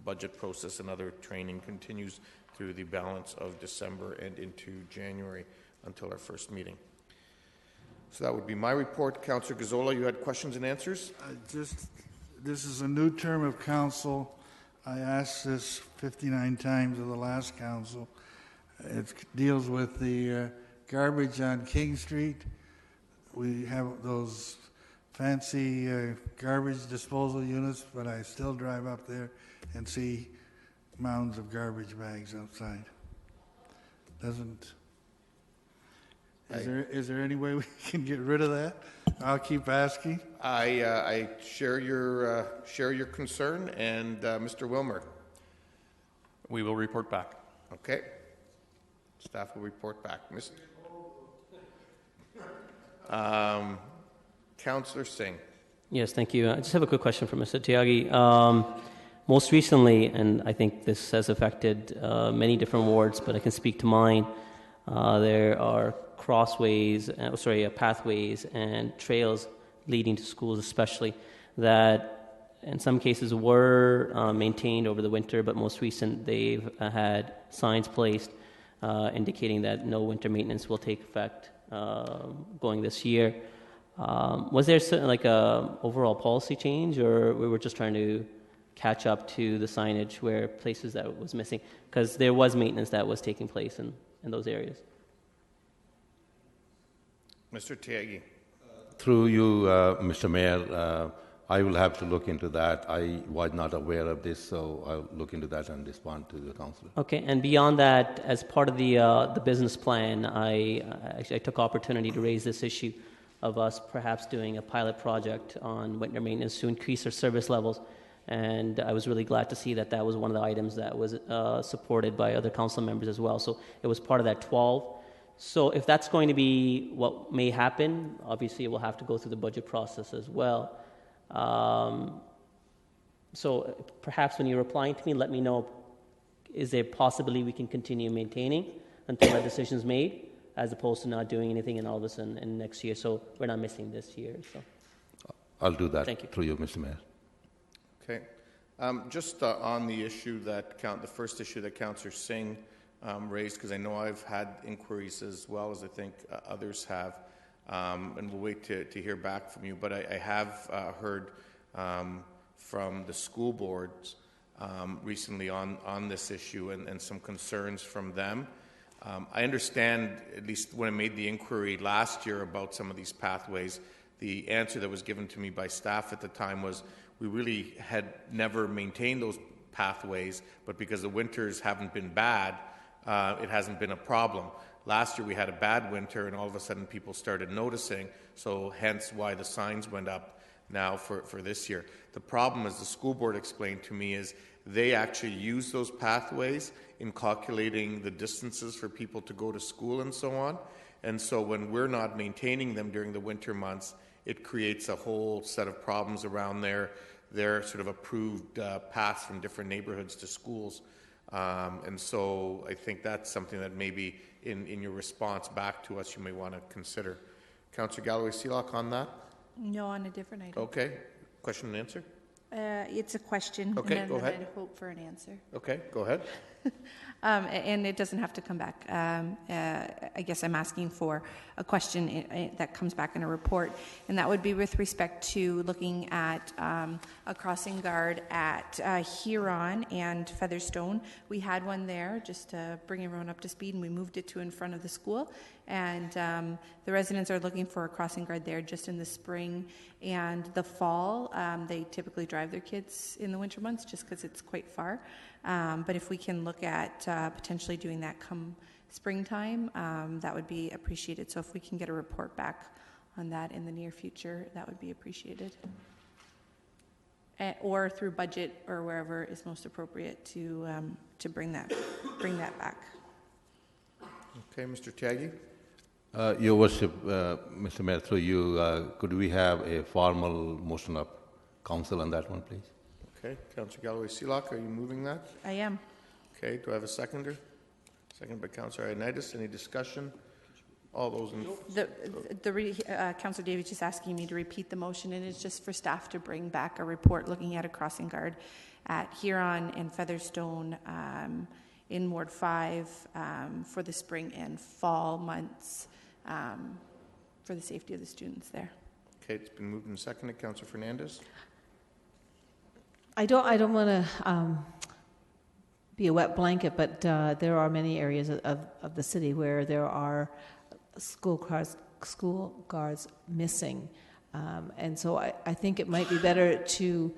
S1: budget process and other training continues through the balance of December and into January until our first meeting. So that would be my report. Councillor Gazzola, you had questions and answers?
S6: This is a new term of council. I asked this 59 times of the last council. It deals with the garbage on King Street. We have those fancy garbage disposal units, but I still drive up there and see mounds of garbage bags outside. Is there any way we can get rid of that? I'll keep asking.
S1: I share your concern, and Mr. Wilmer.
S5: We will report back.
S1: Okay. Staff will report back. Councillor Singh.
S9: Yes, thank you. I just have a quick question for Mr. Tyagi. Most recently, and I think this has affected many different wards, but I can speak to mine, there are pathways and trails leading to schools especially that in some cases were maintained over the winter, but most recent they've had signs placed indicating that no winter maintenance will take effect going this year. Was there like a overall policy change, or we were just trying to catch up to the signage where places that was missing? Because there was maintenance that was taking place in those areas.
S1: Mr. Tyagi.
S10: Through you, Mr. Mayor, I will have to look into that. I was not aware of this, so I'll look into that and respond to the councillor.
S9: Okay, and beyond that, as part of the business plan, I took opportunity to raise this issue of us perhaps doing a pilot project on winter maintenance to increase our service levels. And I was really glad to see that that was one of the items that was supported by other council members as well. So it was part of that 12. So if that's going to be what may happen, obviously it will have to go through the budget process as well. So perhaps when you're replying to me, let me know, is there a possibility we can continue maintaining until that decision is made, as opposed to not doing anything and all of a sudden in next year, so we're not missing this year. So
S10: I'll do that.
S9: Thank you.
S10: Through you, Mr. Mayor.
S1: Okay. Just on the issue the first issue that Councillor Singh raised, because I know I've had inquiries as well as I think others have, and we'll wait to hear back from you. But I have heard from the school boards recently on this issue and some concerns from them. I understand, at least when I made the inquiry last year about some of these pathways, the answer that was given to me by staff at the time was we really had never maintained those pathways, but because the winters haven't been bad, it hasn't been a problem. Last year we had a bad winter and all of a sudden people started noticing, so hence why the signs went up now for this year. The problem, as the school board explained to me, is they actually use those pathways in calculating the distances for people to go to school and so on. And so when we're not maintaining them during the winter months, it creates a whole set of problems around their sort of approved paths from different neighborhoods to schools. And so I think that's something that maybe in your response back to us you may want to consider. Councillor Galloway-Seelock on that?
S15: No, on a different item.
S1: Okay. Question and answer?
S15: It's a question,
S1: Okay,
S15: and
S1: go
S15: then
S1: ahead.
S15: I'd hope for an answer.
S1: Okay, go ahead.
S15: And it doesn't have to come back. I guess I'm asking for a question that comes back in a report, and that would be with respect to looking at a crossing guard at Huron and Featherstone. We had one there, just to bring everyone up to speed, and we moved it to in front of the school. And the residents are looking for a crossing guard there just in the spring and the fall. They typically drive their kids in the winter months just because it's quite far. But if we can look at potentially doing that come springtime, that would be appreciated. So if we can get a report back on that in the near future, that would be appreciated. Or through budget or wherever is most appropriate to bring that back.
S1: Okay, Mr. Tyagi.
S10: Your Worship, Mr. Mayor, through you, could we have a formal motion of council on that one, please?
S1: Okay, Councillor Galloway-Seelock, are you moving that?
S15: I am.
S1: Okay, do I have a seconder? Second by Councillor Ioannidis. Any discussion? All those in...
S15: Councillor Davies just asking me to repeat the motion, and it's just for staff to bring back a report looking at a crossing guard at Huron and Featherstone in Ward 5 for the spring and fall months for the safety of the students there.
S1: Okay, it's been moved and seconded. Councillor Fernandez.
S4: I don't want to be a wet blanket, but there are many areas of the city where there are school guards missing. And so I think it might be better to,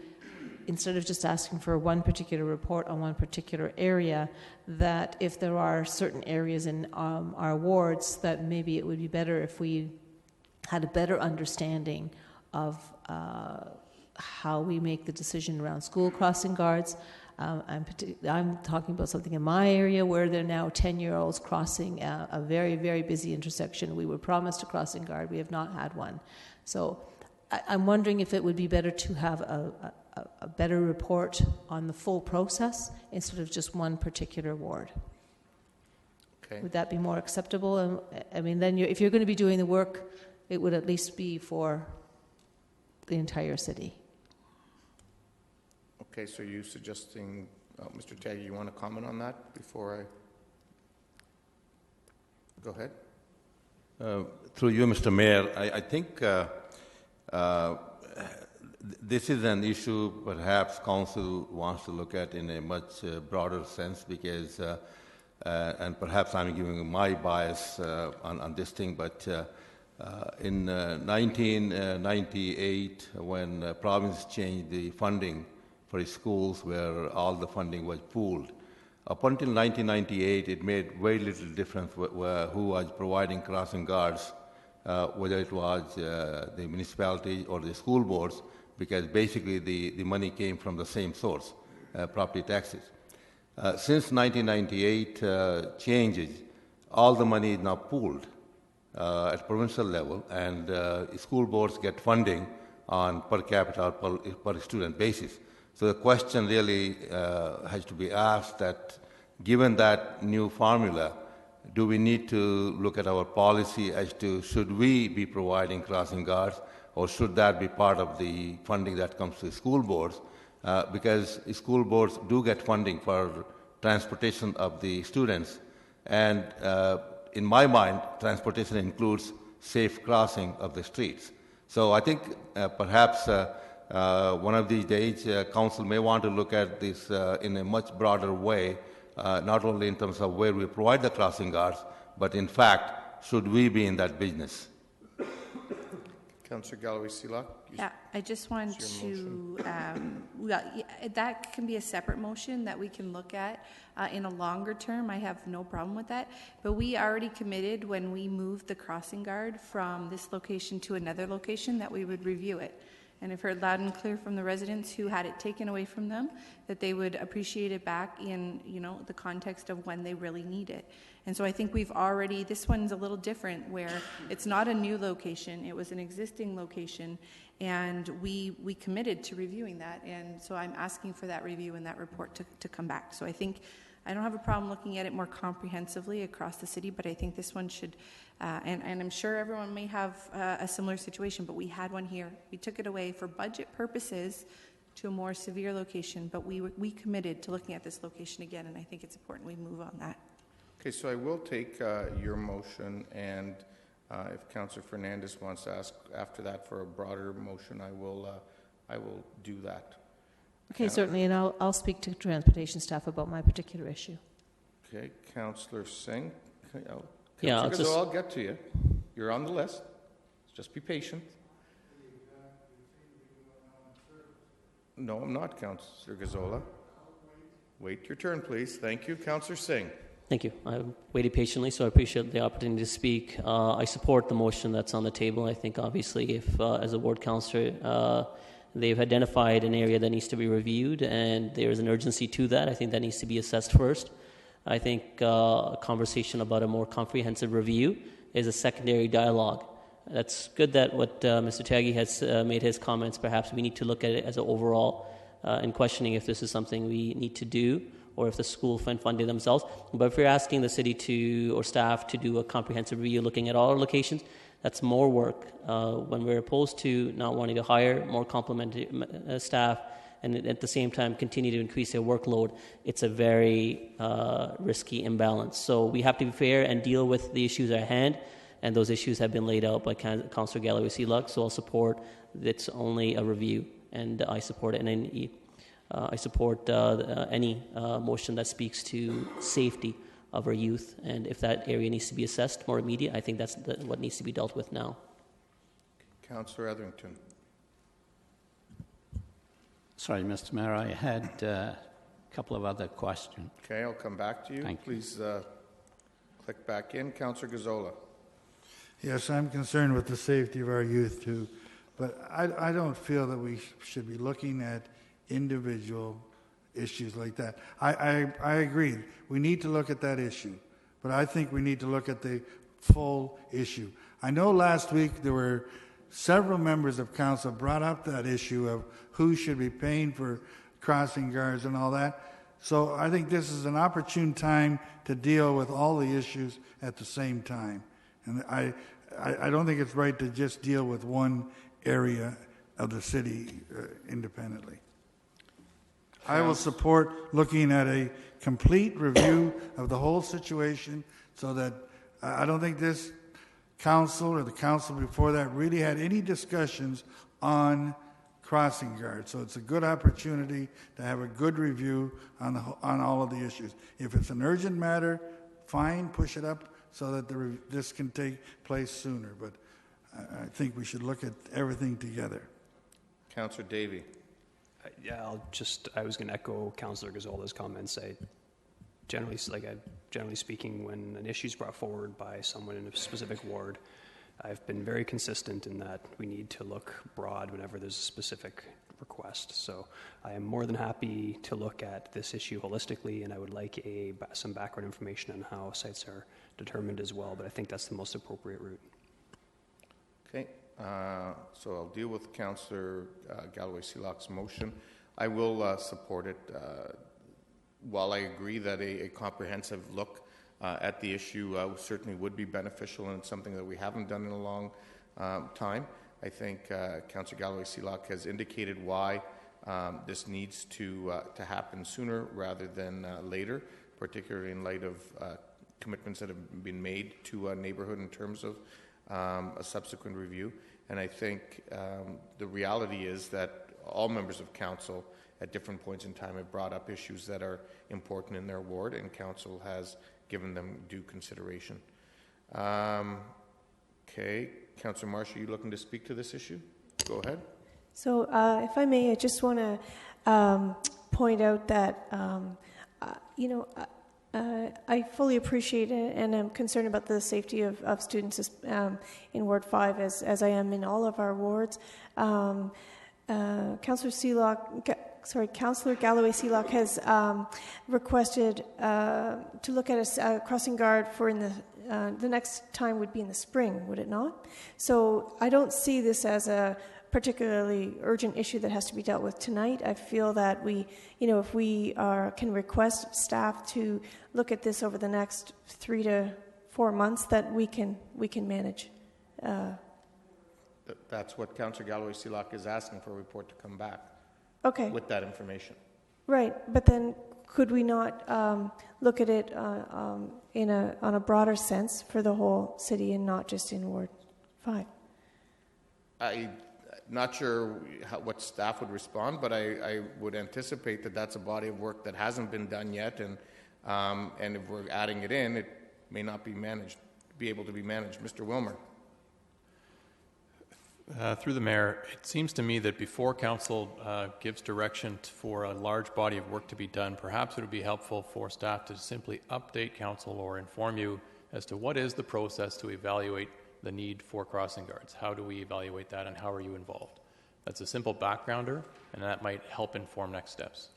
S4: instead of just asking for one particular report on one particular area, that if there are certain areas in our wards, that maybe it would be better if we had a better understanding of how we make the decision around school crossing guards. I'm talking about something in my area where there are now 10-year-olds crossing a very, very busy intersection. We were promised a crossing guard. We have not had one. So I'm wondering if it would be better to have a better report on the full process instead of just one particular ward.
S1: Okay.
S4: Would that be more acceptable? I mean, then if you're going to be doing the work, it would at least be for the entire city.
S1: Okay, so you suggesting, Mr. Tyagi, you want to comment on that before I... Go ahead.
S10: Through you, Mr. Mayor, I think this is an issue perhaps council wants to look at in a much broader sense because, and perhaps I'm giving my bias on this thing, but in 1998, when province changed the funding for schools where all the funding was pooled, up until 1998, it made very little difference who was providing crossing guards, whether it was the municipality or the school boards, because basically the money came from the same source, property taxes. Since 1998 changes, all the money is now pooled at provincial level, and school boards get funding on per capita or per student basis. So the question really has to be asked that, given that new formula, do we need to look at our policy as to should we be providing crossing guards, or should that be part of the funding that comes to school boards? Because school boards do get funding for transportation of the students, and in my mind, transportation includes safe crossing of the streets. So I think perhaps one of these days, council may want to look at this in a much broader way, not only in terms of where we provide the crossing guards, but in fact, should we be in that business?
S1: Councillor Galloway-Seelock.
S15: Yeah, I just want to, that can be a separate motion that we can look at in a longer term. I have no problem with that. But we already committed when we moved the crossing guard from this location to another location that we would review it. And I've heard loud and clear from the residents who had it taken away from them that they would appreciate it back in, the context of when they really need it. And so I think we've already, this one's a little different where it's not a new location, it was an existing location, and we committed to reviewing that. And so I'm asking for that review and that report to come back. So I think I don't have a problem looking at it more comprehensively across the city, but I think this one should, and I'm sure everyone may have a similar situation, but we had one here. We took it away for budget purposes to a more severe location, but we committed to looking at this location again, and I think it's important we move on that.
S1: Okay, so I will take your motion, and if Councillor Fernandez wants to ask after that for a broader motion, I will do that.
S4: Okay, certainly, and I'll speak to transportation staff about my particular issue.
S1: Okay, Councillor Singh.
S9: Yeah,
S1: I'll get to you. You're on the list. Just be patient. No, I'm not, Councillor Gazzola. Wait your turn, please. Thank you, Councillor Singh.
S9: Thank you. I waited patiently, so I appreciate the opportunity to speak. I support the motion that's on the table. I think, obviously, if as a ward councillor, they've identified an area that needs to be reviewed, and there is an urgency to that, I think that needs to be assessed first. I think a conversation about a more comprehensive review is a secondary dialogue. That's good that what Mr. Taggi has made his comments. Perhaps we need to look at it as an overall in questioning if this is something we need to do or if the school funded themselves. But if you're asking the city to or staff to do a comprehensive review looking at all our locations, that's more work. When we're opposed to not wanting to hire more complementary staff and at the same time continue to increase their workload, it's a very risky imbalance. So we have to be fair and deal with the issues at hand, and those issues have been laid out by Councillor Galloway-Seelock, so I'll support it's only a review, and I support it. And I support any motion that speaks to safety of our youth, and if that area needs to be assessed more immediate, I think that's what needs to be dealt with now.
S1: Councillor Etherington.
S11: Sorry, Mr. Mayor, I had a couple of other questions.
S1: Okay, I'll come back to you.
S11: Thank you.
S1: Please click back in. Councillor Gazzola.
S6: Yes, I'm concerned with the safety of our youth too, but I don't feel that we should be looking at individual issues like that. I agree. We need to look at that issue, but I think we need to look at the full issue. I know last week there were several members of council brought up that issue of who should be paying for crossing guards and all that. So I think this is an opportune time to deal with all the issues at the same time. And I don't think it's right to just deal with one area of the city independently. I will support looking at a complete review of the whole situation so that I don't think this council or the council before that really had any discussions on crossing guards. So it's a good opportunity to have a good review on all of the issues. If it's an urgent matter, fine, push it up so that this can take place sooner. But I think we should look at everything together.
S1: Councillor Davey.
S14: Yeah, I was going to echo Councillor Gazzola's comments. Generally speaking, when an issue is brought forward by someone in a specific ward, I've been very consistent in that we need to look broad whenever there's a specific request. So I am more than happy to look at this issue holistically, and I would like some background information on how sites are determined as well, but I think that's the most appropriate route.
S1: Okay, so I'll deal with Councillor Galloway-Seelock's motion. I will support it. While I agree that a comprehensive look at the issue certainly would be beneficial, and it's something that we haven't done in a long time, I think Councillor Galloway-Seelock has indicated why this needs to happen sooner rather than later, particularly in light of commitments that have been made to a neighbourhood in terms of a subsequent review. And I think the reality is that all members of council at different points in time have brought up issues that are important in their ward, and council has given them due consideration. Okay, Councillor Marsh, are you looking to speak to this issue? Go ahead.
S12: So if I may, I just want to point out that, I fully appreciate it, and I'm concerned about the safety of students in Ward 5 as I am in all of our wards. Councillor Galloway-Seelock has requested to look at a crossing guard for the next time would be in the spring, would it not? So I don't see this as a particularly urgent issue that has to be dealt with tonight. I feel that if we can request staff to look at this over the next 3 to 4 months, that we can manage.
S1: That's what Councillor Galloway-Seelock is asking for a report to come back.
S12: Okay.
S1: with that information.
S12: Right, but then could we not look at it on a broader sense for the whole city and not just in Ward 5?
S1: I'm not sure what staff would respond, but I would anticipate that that's a body of work that hasn't been done yet, and if we're adding it in, it may not be able to be managed. Mr. Wilmer.
S5: Through the mayor, it seems to me that before council gives direction for a large body of work to be done, perhaps it would be helpful for staff to simply update council or inform you as to what is the process to evaluate the need for crossing guards. How do we evaluate that, and how are you involved? That's a simple backgrounder, and that might help inform next steps.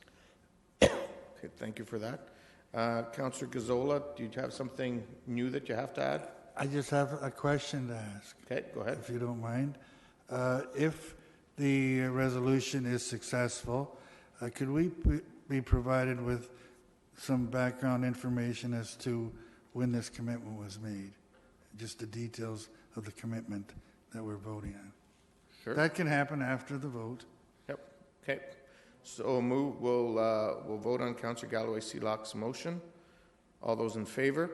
S1: Okay, thank you for that. Councillor Gazzola, do you have something new that you have to add?
S6: I just have a question to ask.
S1: Okay, go ahead.
S6: If you don't mind. If the resolution is successful, could we be provided with some background information as to when this commitment was made? Just the details of the commitment that we're voting on.
S1: Sure.
S6: That can happen after the vote.
S1: Yep. Okay. So we'll vote on Councillor Galloway-Seelock's motion. All those in favor?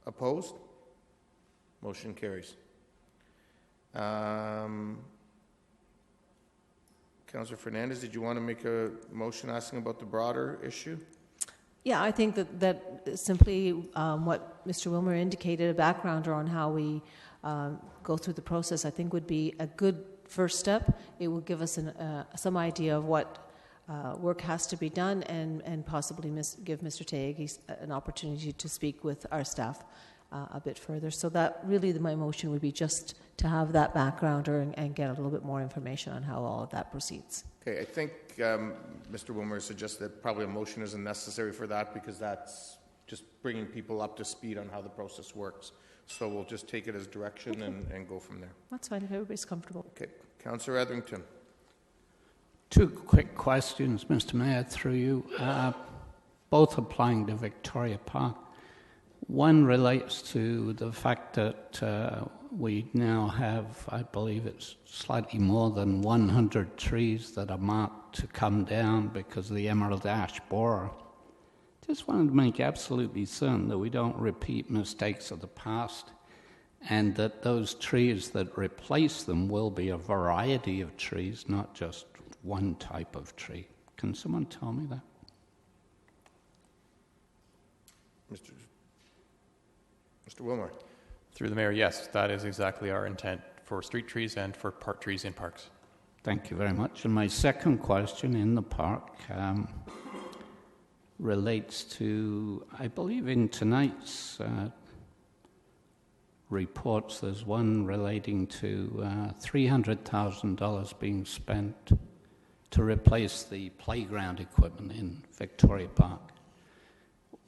S1: Opposed? Motion carries. Councillor Fernandez, did you want to make a motion asking about the broader issue?
S4: Yeah, I think that simply what Mr. Wilmer indicated, a backgrounder on how we go through the process, I think would be a good first step. It will give us some idea of what work has to be done, and possibly give Mr. Taegi an opportunity to speak with our staff a bit further. So that really my motion would be just to have that backgrounder and get a little bit more information on how all of that proceeds.
S1: Okay, I think Mr. Wilmer suggests that probably a motion isn't necessary for that, because that's just bringing people up to speed on how the process works. So we'll just take it as direction and go from there.
S4: That's fine if everybody's comfortable.
S1: Okay, Councillor Etherington.
S11: Two quick questions, Mr. Mayor, through you, both applying to Victoria Park. One relates to the fact that we now have, I believe it's slightly more than 100 trees that are marked to come down because of the emerald ash borer. Just wanted to make absolutely certain that we don't repeat mistakes of the past, and that those trees that replace them will be a variety of trees, not just one type of tree. Can someone tell me that?
S1: Mr. Wilmer.
S5: Through the mayor, yes, that is exactly our intent for street trees and for park trees in parks.
S11: Thank you very much. And my second question in the park relates to, I believe in tonight's reports, there's one relating to $300,000 being spent to replace the playground equipment in Victoria Park.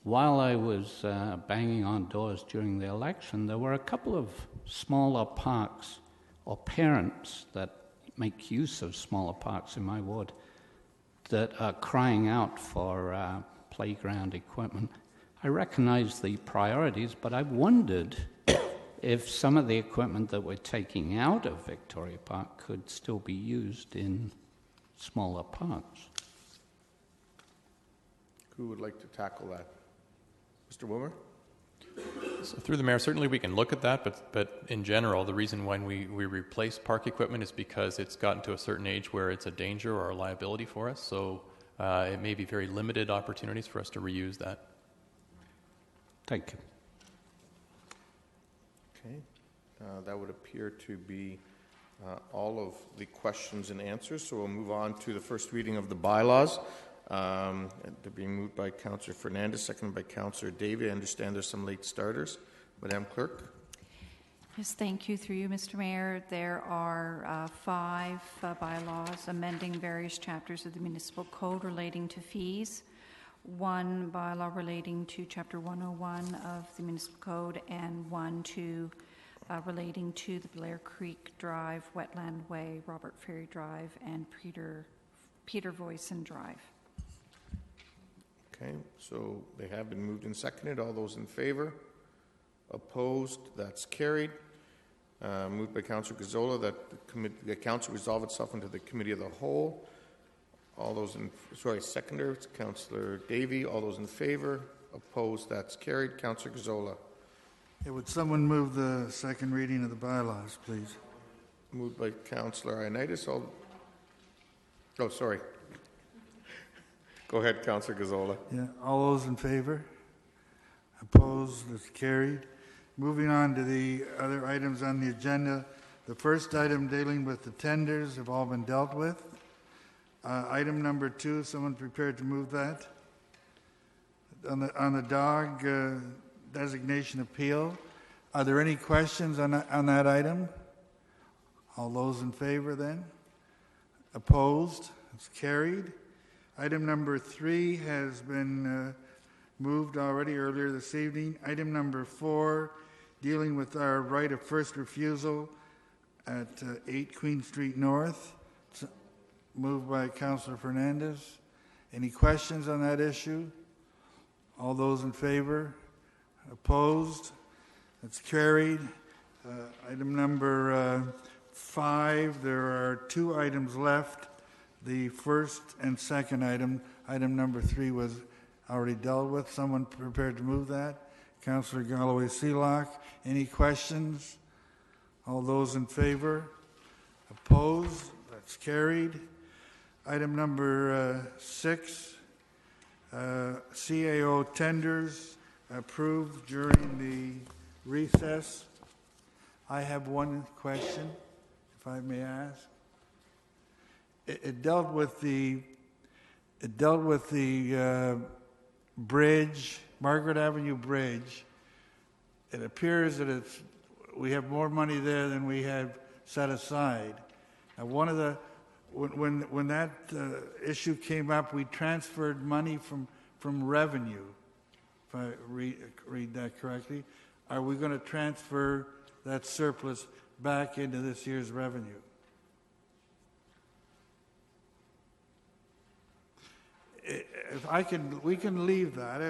S11: While I was banging on doors during the election, there were a couple of smaller parks or parents that make use of smaller parks in my ward that are crying out for playground equipment. I recognize the priorities, but I wondered if some of the equipment that we're taking out of Victoria Park could still be used in smaller parks.
S1: Who would like to tackle that? Mr. Wilmer?
S5: So through the mayor, certainly we can look at that, but in general, the reason when we replace park equipment is because it's gotten to a certain age where it's a danger or a liability for us. So it may be very limited opportunities for us to reuse that.
S11: Thank you.
S1: Okay. That would appear to be all of the questions and answers. So we'll move on to the first reading of the bylaws. They're being moved by Councillor Fernandez, seconded by Councillor Davey. I understand there's some late starters. Madam Clerk.
S21: Yes, thank you. Through you, Mr. Mayor, there are 5 bylaws amending various chapters of the Municipal Code relating to fees, 1 bylaw relating to Chapter 101 of the Municipal Code, and 1 relating to the Blair Creek Drive, Wetland Way, Robert Ferry Drive, and Peter Voisin Drive.
S1: Okay, so they have been moved and seconded. All those in favor? Opposed? That's carried. Moved by Councillor Gazzola that the Council resolve itself into the Committee of the Whole. All those in, seconder, Councillor Davey. All those in favor? Opposed? That's carried. Councillor Gazzola.
S6: Yeah, would someone move the second reading of the bylaws, please?
S1: Moved by Councillor Ioannidis. Sorry. Go ahead, Councillor Gazzola.
S6: Yeah, all those in favor? Opposed? That's carried. Moving on to the other items on the agenda. The first item dealing with the tenders have all been dealt with. Item number 2, someone prepared to move that? On the dog designation appeal, are there any questions on that item? All those in favor then? Opposed? It's carried. Item number 3 has been moved already earlier this evening. Item number 4, dealing with our right of first refusal at 8 Queen Street North. It's moved by Councillor Fernandez. Any questions on that issue? All those in favor? Opposed? That's carried. Item number 5, there are 2 items left. The first and second item, item number 3 was already dealt with. Someone prepared to move that? Councillor Galloway Seelock. Any questions? All those in favor? Opposed? That's carried. Item number 6, CAO tenders approved during the recess. I have one question, if I may ask. It dealt with the bridge, Margaret Avenue Bridge. It appears that we have more money there than we have set aside. Now, when that issue came up, we transferred money from revenue. If I read that correctly, are we going to transfer that surplus back into this year's revenue? If we can leave that.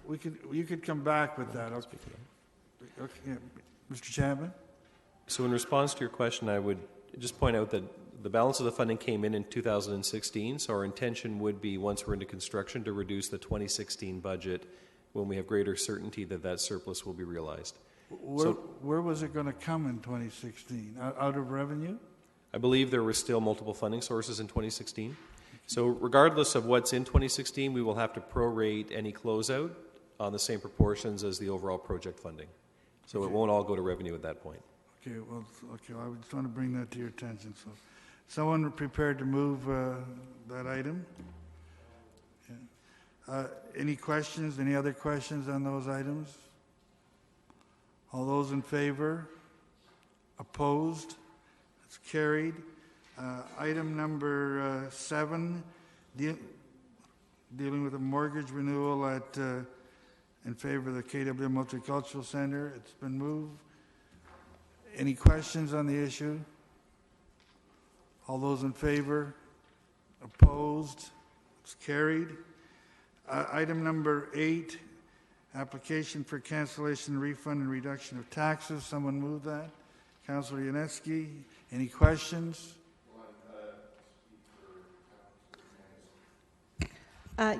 S6: You could come back with that. Okay, yeah. Mr. Chapman.
S18: So, in response to your question, I would just point out that the balance of the funding came in 2016. So, our intention would be, once we're into construction, to reduce the 2016 budget when we have greater certainty that surplus will be realized.
S6: Where was it going to come in 2016? Out of revenue?
S18: I believe there were still multiple funding sources in 2016. So regardless of what's in 2016, we will have to prorate any closeout on the same proportions as the overall project funding. So
S6: Okay.
S18: It won't all go to revenue at that point.
S6: Okay, well, I just want to bring that to your attention. So, someone prepared to move that item? Yeah. Any questions, any other questions on those items? All those in favor? Opposed? That's carried. Item number 7, dealing with a mortgage renewal in favor of the KW Multicultural Center. It's been moved. Any questions on the issue? All those in favor? Opposed? It's carried. Item number 8, application for cancellation, refund, and reduction of taxes. Someone move that. Councillor Yaneski. Any questions?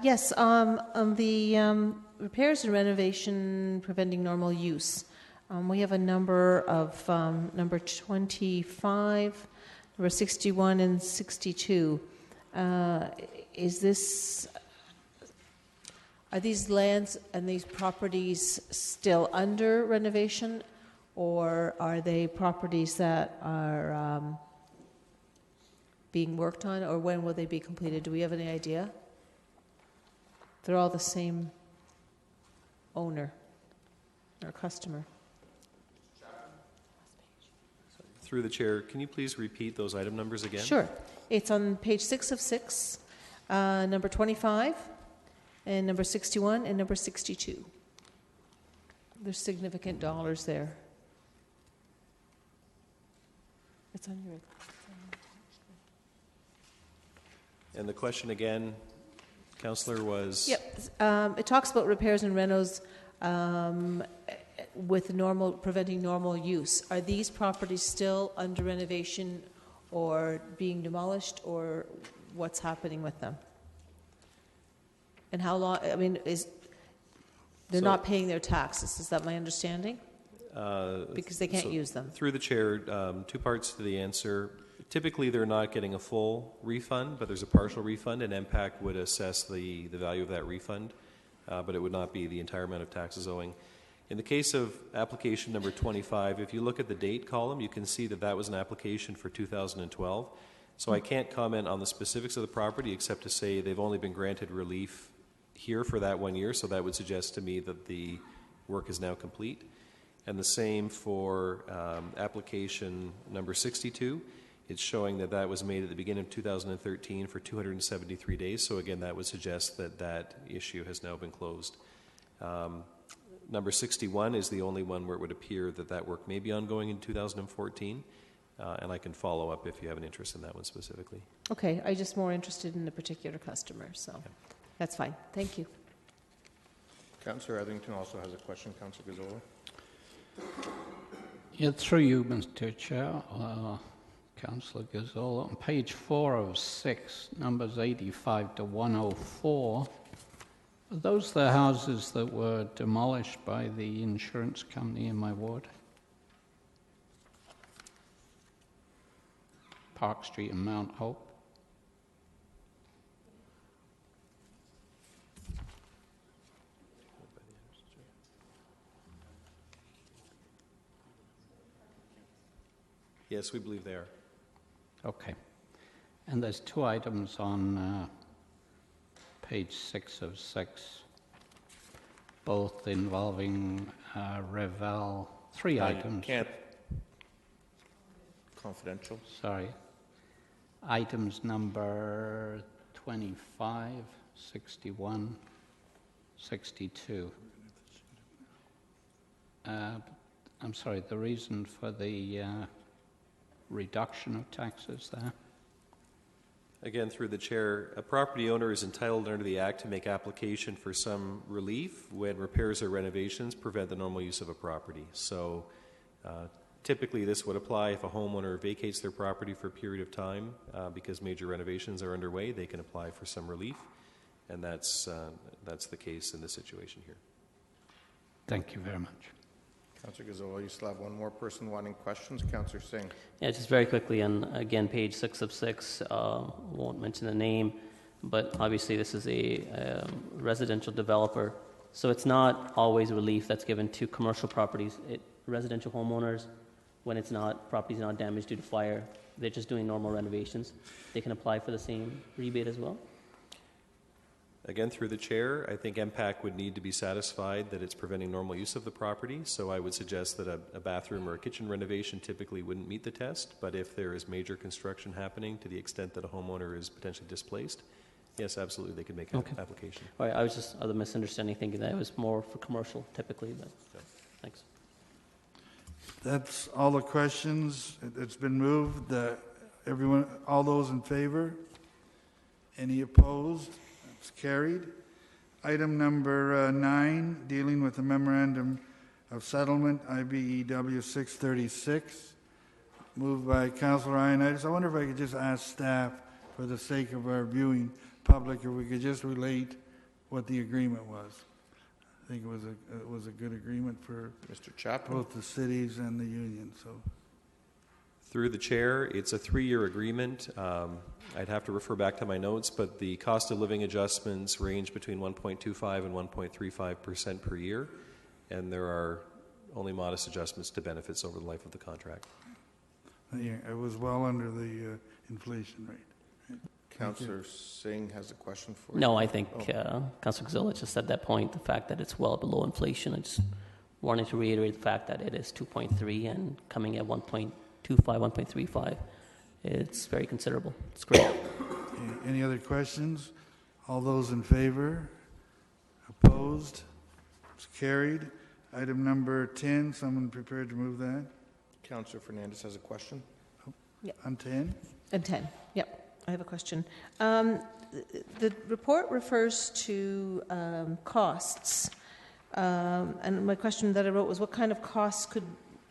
S4: Yes, on the repairs and renovation preventing normal use, we have a number of number 25, number 61, and 62. Are these lands and these properties still under renovation, or are they properties that are being worked on, or when will they be completed? Do we have any idea? They're all the same owner or customer.
S18: Through the chair, can you please repeat those item numbers again?
S4: Sure. It's on page 6 of 6, number 25, and number 61, and number 62. There's significant dollars there. It's on your...
S18: And the question again, Councillor, was...
S4: Yep. It talks about repairs and renos with preventing normal use, are these properties still under renovation or being demolished, or what's happening with them? And how long, I mean, they're not paying their taxes, is that my understanding? Because they can't use them.
S18: Through the chair, two parts to the answer. Typically, they're not getting a full refund, but there's a partial refund, and MPAC would assess the value of that refund, but it would not be the entire amount of taxes owing. In the case of application number 25, if you look at the date column, you can see that that was an application for 2012. So I can't comment on the specifics of the property except to say they've only been granted relief here for that 1 year, so that would suggest to me that the work is now complete. And the same for application number 62. It's showing that that was made at the beginning of 2013 for 273 days. So again, that would suggest that that issue has now been closed. Number 61 is the only one where it would appear that that work may be ongoing in 2014. And I can follow up if you have an interest in that one specifically.
S4: Okay, I'm just more interested in the particular customer, so that's fine. Thank you.
S1: Councillor Etherington also has a question. Councillor Gazzola.
S11: Yeah, through you, Mr. Chair, Councillor Gazzola, on page 4 of 6, numbers 85 to 104, are those the houses that were demolished by the insurance company in my ward? Park Street and Mount Hope.
S18: Yes, we believe they are.
S11: Okay. And there's two items on page 6 of 6, both involving Revel. Three items.
S1: Can't. Confidential.
S11: Sorry. Items number 25, 61, 62. I'm sorry, the reason for the reduction of taxes there?
S18: Again, through the chair, a property owner is entitled under the Act to make application for some relief when repairs or renovations prevent the normal use of a property. So typically this would apply if a homeowner vacates their property for a period of time because major renovations are underway. They can apply for some relief, and that's the case in this situation here.
S11: Thank you very much.
S1: Councillor Gazzola, you still have one more person wanting questions. Councillor Singh.
S9: Yeah, just very quickly, and again, page 6 of 6, won't mention the name, but obviously this is a residential developer, so it's not always relief that's given to commercial properties. Residential homeowners, when property's not damaged due to fire, they're just doing normal renovations, they can apply for the same rebate as well?
S18: Again, through the chair, I think MPAC would need to be satisfied that it's preventing normal use of the property, so I would suggest that a bathroom or a kitchen renovation typically wouldn't meet the test, but if there is major construction happening to the extent that a homeowner is potentially displaced, yes, absolutely, they could make an application.
S9: All right, I was just other misunderstanding, thinking that it was more for commercial typically, but thanks.
S6: That's all the questions. It's been moved. Everyone, all those in favor? Any opposed? It's carried. Item number 9, dealing with the Memorandum of Settlement, IBEW 636, moved by Councillor Ioannidis. I wonder if I could just ask staff, for the sake of our viewing public, if we could just relate what the agreement was. I think it was a good agreement for
S1: Mr. Chapman,
S6: both the cities and the union. So,
S18: through the chair, it's a 3-year agreement. I'd have to refer back to my notes, but the cost of living adjustments range between 1.25 and 1.35% per year, and there are only modest adjustments to benefits over the life of the contract.
S6: yeah, it was well under the inflation rate. Right.
S1: Councillor Singh has a question for you.
S9: No, I think Councillor Gazzola just said that point, the fact that it's well below inflation. I just wanted to reiterate the fact that it is 2.3 and coming at 1.25, 1.35. It's very considerable. It's great.
S6: Any other questions? All those in favor? Opposed? It's carried. Item number 10, someone prepared to move that?
S1: Councillor Fernandez has a question.
S4: Yep.
S6: On 10?
S4: And 10, yep. I have a question. The report refers to costs And my question that I wrote was, what kind of costs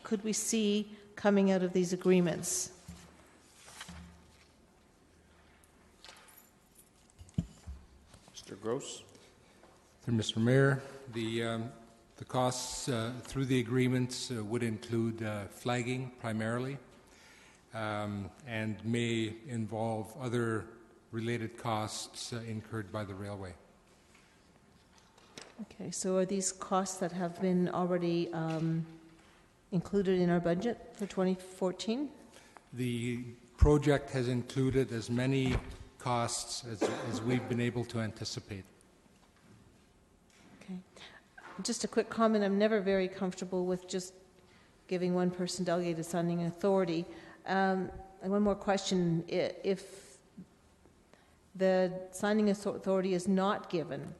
S4: could we see coming out of these agreements?
S1: Mr. Gross.
S20: Mr. Mayor, the costs through the agreements would include flagging primarily, and may involve other related costs incurred by the railway.
S4: Okay, so are these costs that have been already included in our budget for 2014?
S20: The project has included as many costs as we've been able to anticipate.
S4: Okay. Just a quick comment. I'm never very comfortable with just giving one person delegated signing authority. And one more question. If the signing authority is not given,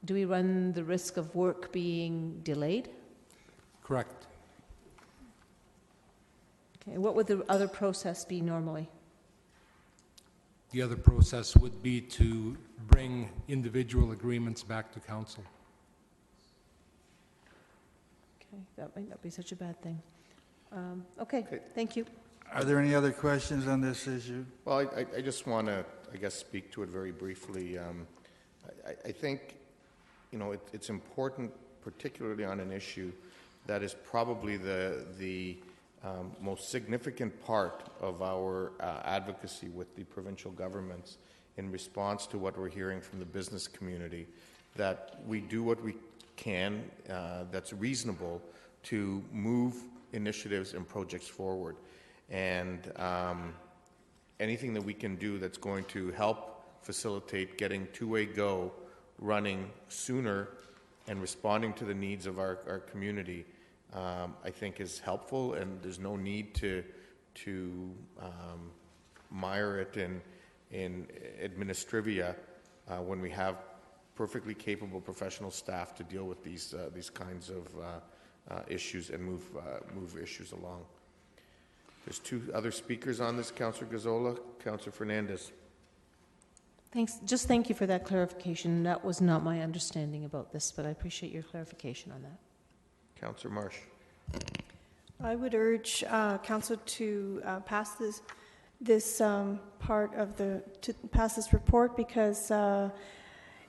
S4: do we run the risk of work being delayed?
S20: Correct.
S4: Okay. What would the other process be normally?
S20: The other process would be to bring individual agreements back to council.
S4: Okay, that might not be such a bad thing. Okay, thank you.
S6: Are there any other questions on this issue?
S1: Well, I just want to, I guess, speak to it very briefly. I think, you know, it's important, particularly on an issue that is probably the most significant part of our advocacy with the provincial governments in response to what we're hearing from the business community, that we do what we can that's reasonable to move initiatives and projects forward. And anything that we can do that's going to help facilitate getting two-way go running sooner and responding to the needs of our community, I think is helpful, and there's no need to mire it in administrivia when we have perfectly capable professional staff to deal with these kinds of issues and move issues along. There's two other speakers on this, Councillor Gazzola, Councillor Fernandez.
S4: Thanks. Just thank you for that clarification. That was not my understanding about this, but I appreciate your clarification on that.
S1: Councillor Marsh.
S12: I would urge Council to pass this part of pass this report, because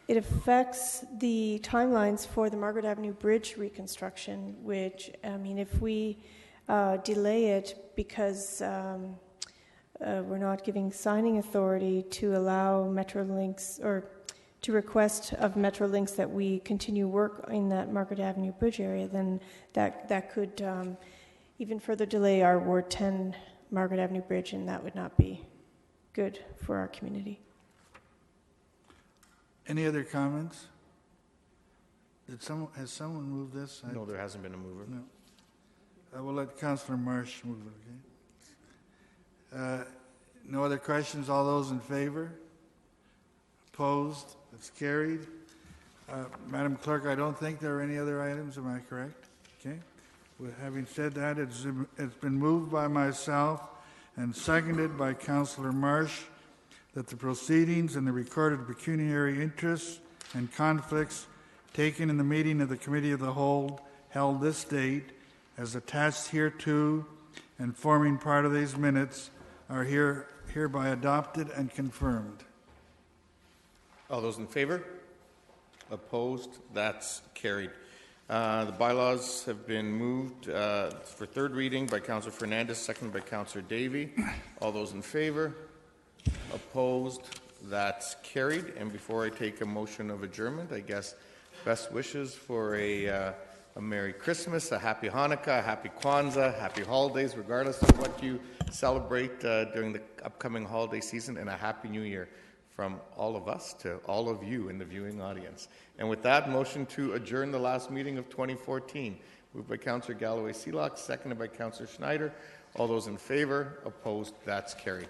S12: it affects the timelines for the Margaret Avenue Bridge reconstruction, which, I mean, if we delay it because we're not giving signing authority to allow Metrolinx, or to request of Metrolinx that we continue work in that Margaret Avenue Bridge area, then that could even further delay our Ward 10 Margaret Avenue Bridge, and that would not be good for our community.
S6: Any other comments? Has someone moved this?
S1: No, there hasn't been a mover.
S6: No. I will let Councillor Marsh move it, okay? No other questions? All those in favor? Opposed? It's carried. Madam Clerk, I don't think there are any other items. Am I correct? Okay. Well, having said that, it's been moved by myself and seconded by Councillor Marsh that the proceedings and the recorded pecuniary interests and conflicts taken in the meeting of the Committee of the Whole held this date as attached hereto and forming part of these minutes are hereby adopted and confirmed.
S1: All those in favor? Opposed? That's carried. The bylaws have been moved for third reading by Councillor Fernandez, seconded by Councillor Davey. All those in favor? Opposed? That's carried. And before I take a motion of adjournment, I guess best wishes for a Merry Christmas, a Happy Hanukkah, a Happy Kwanzaa, Happy Holidays, regardless of what you celebrate during the upcoming holiday season, and a Happy New Year from all of us to all of you in the viewing audience. And with that, motion to adjourn the last meeting of 2014. Moved by Councillor Galloway-Seelock, seconded by Councillor Schneider. All those in favor? Opposed? That's carried.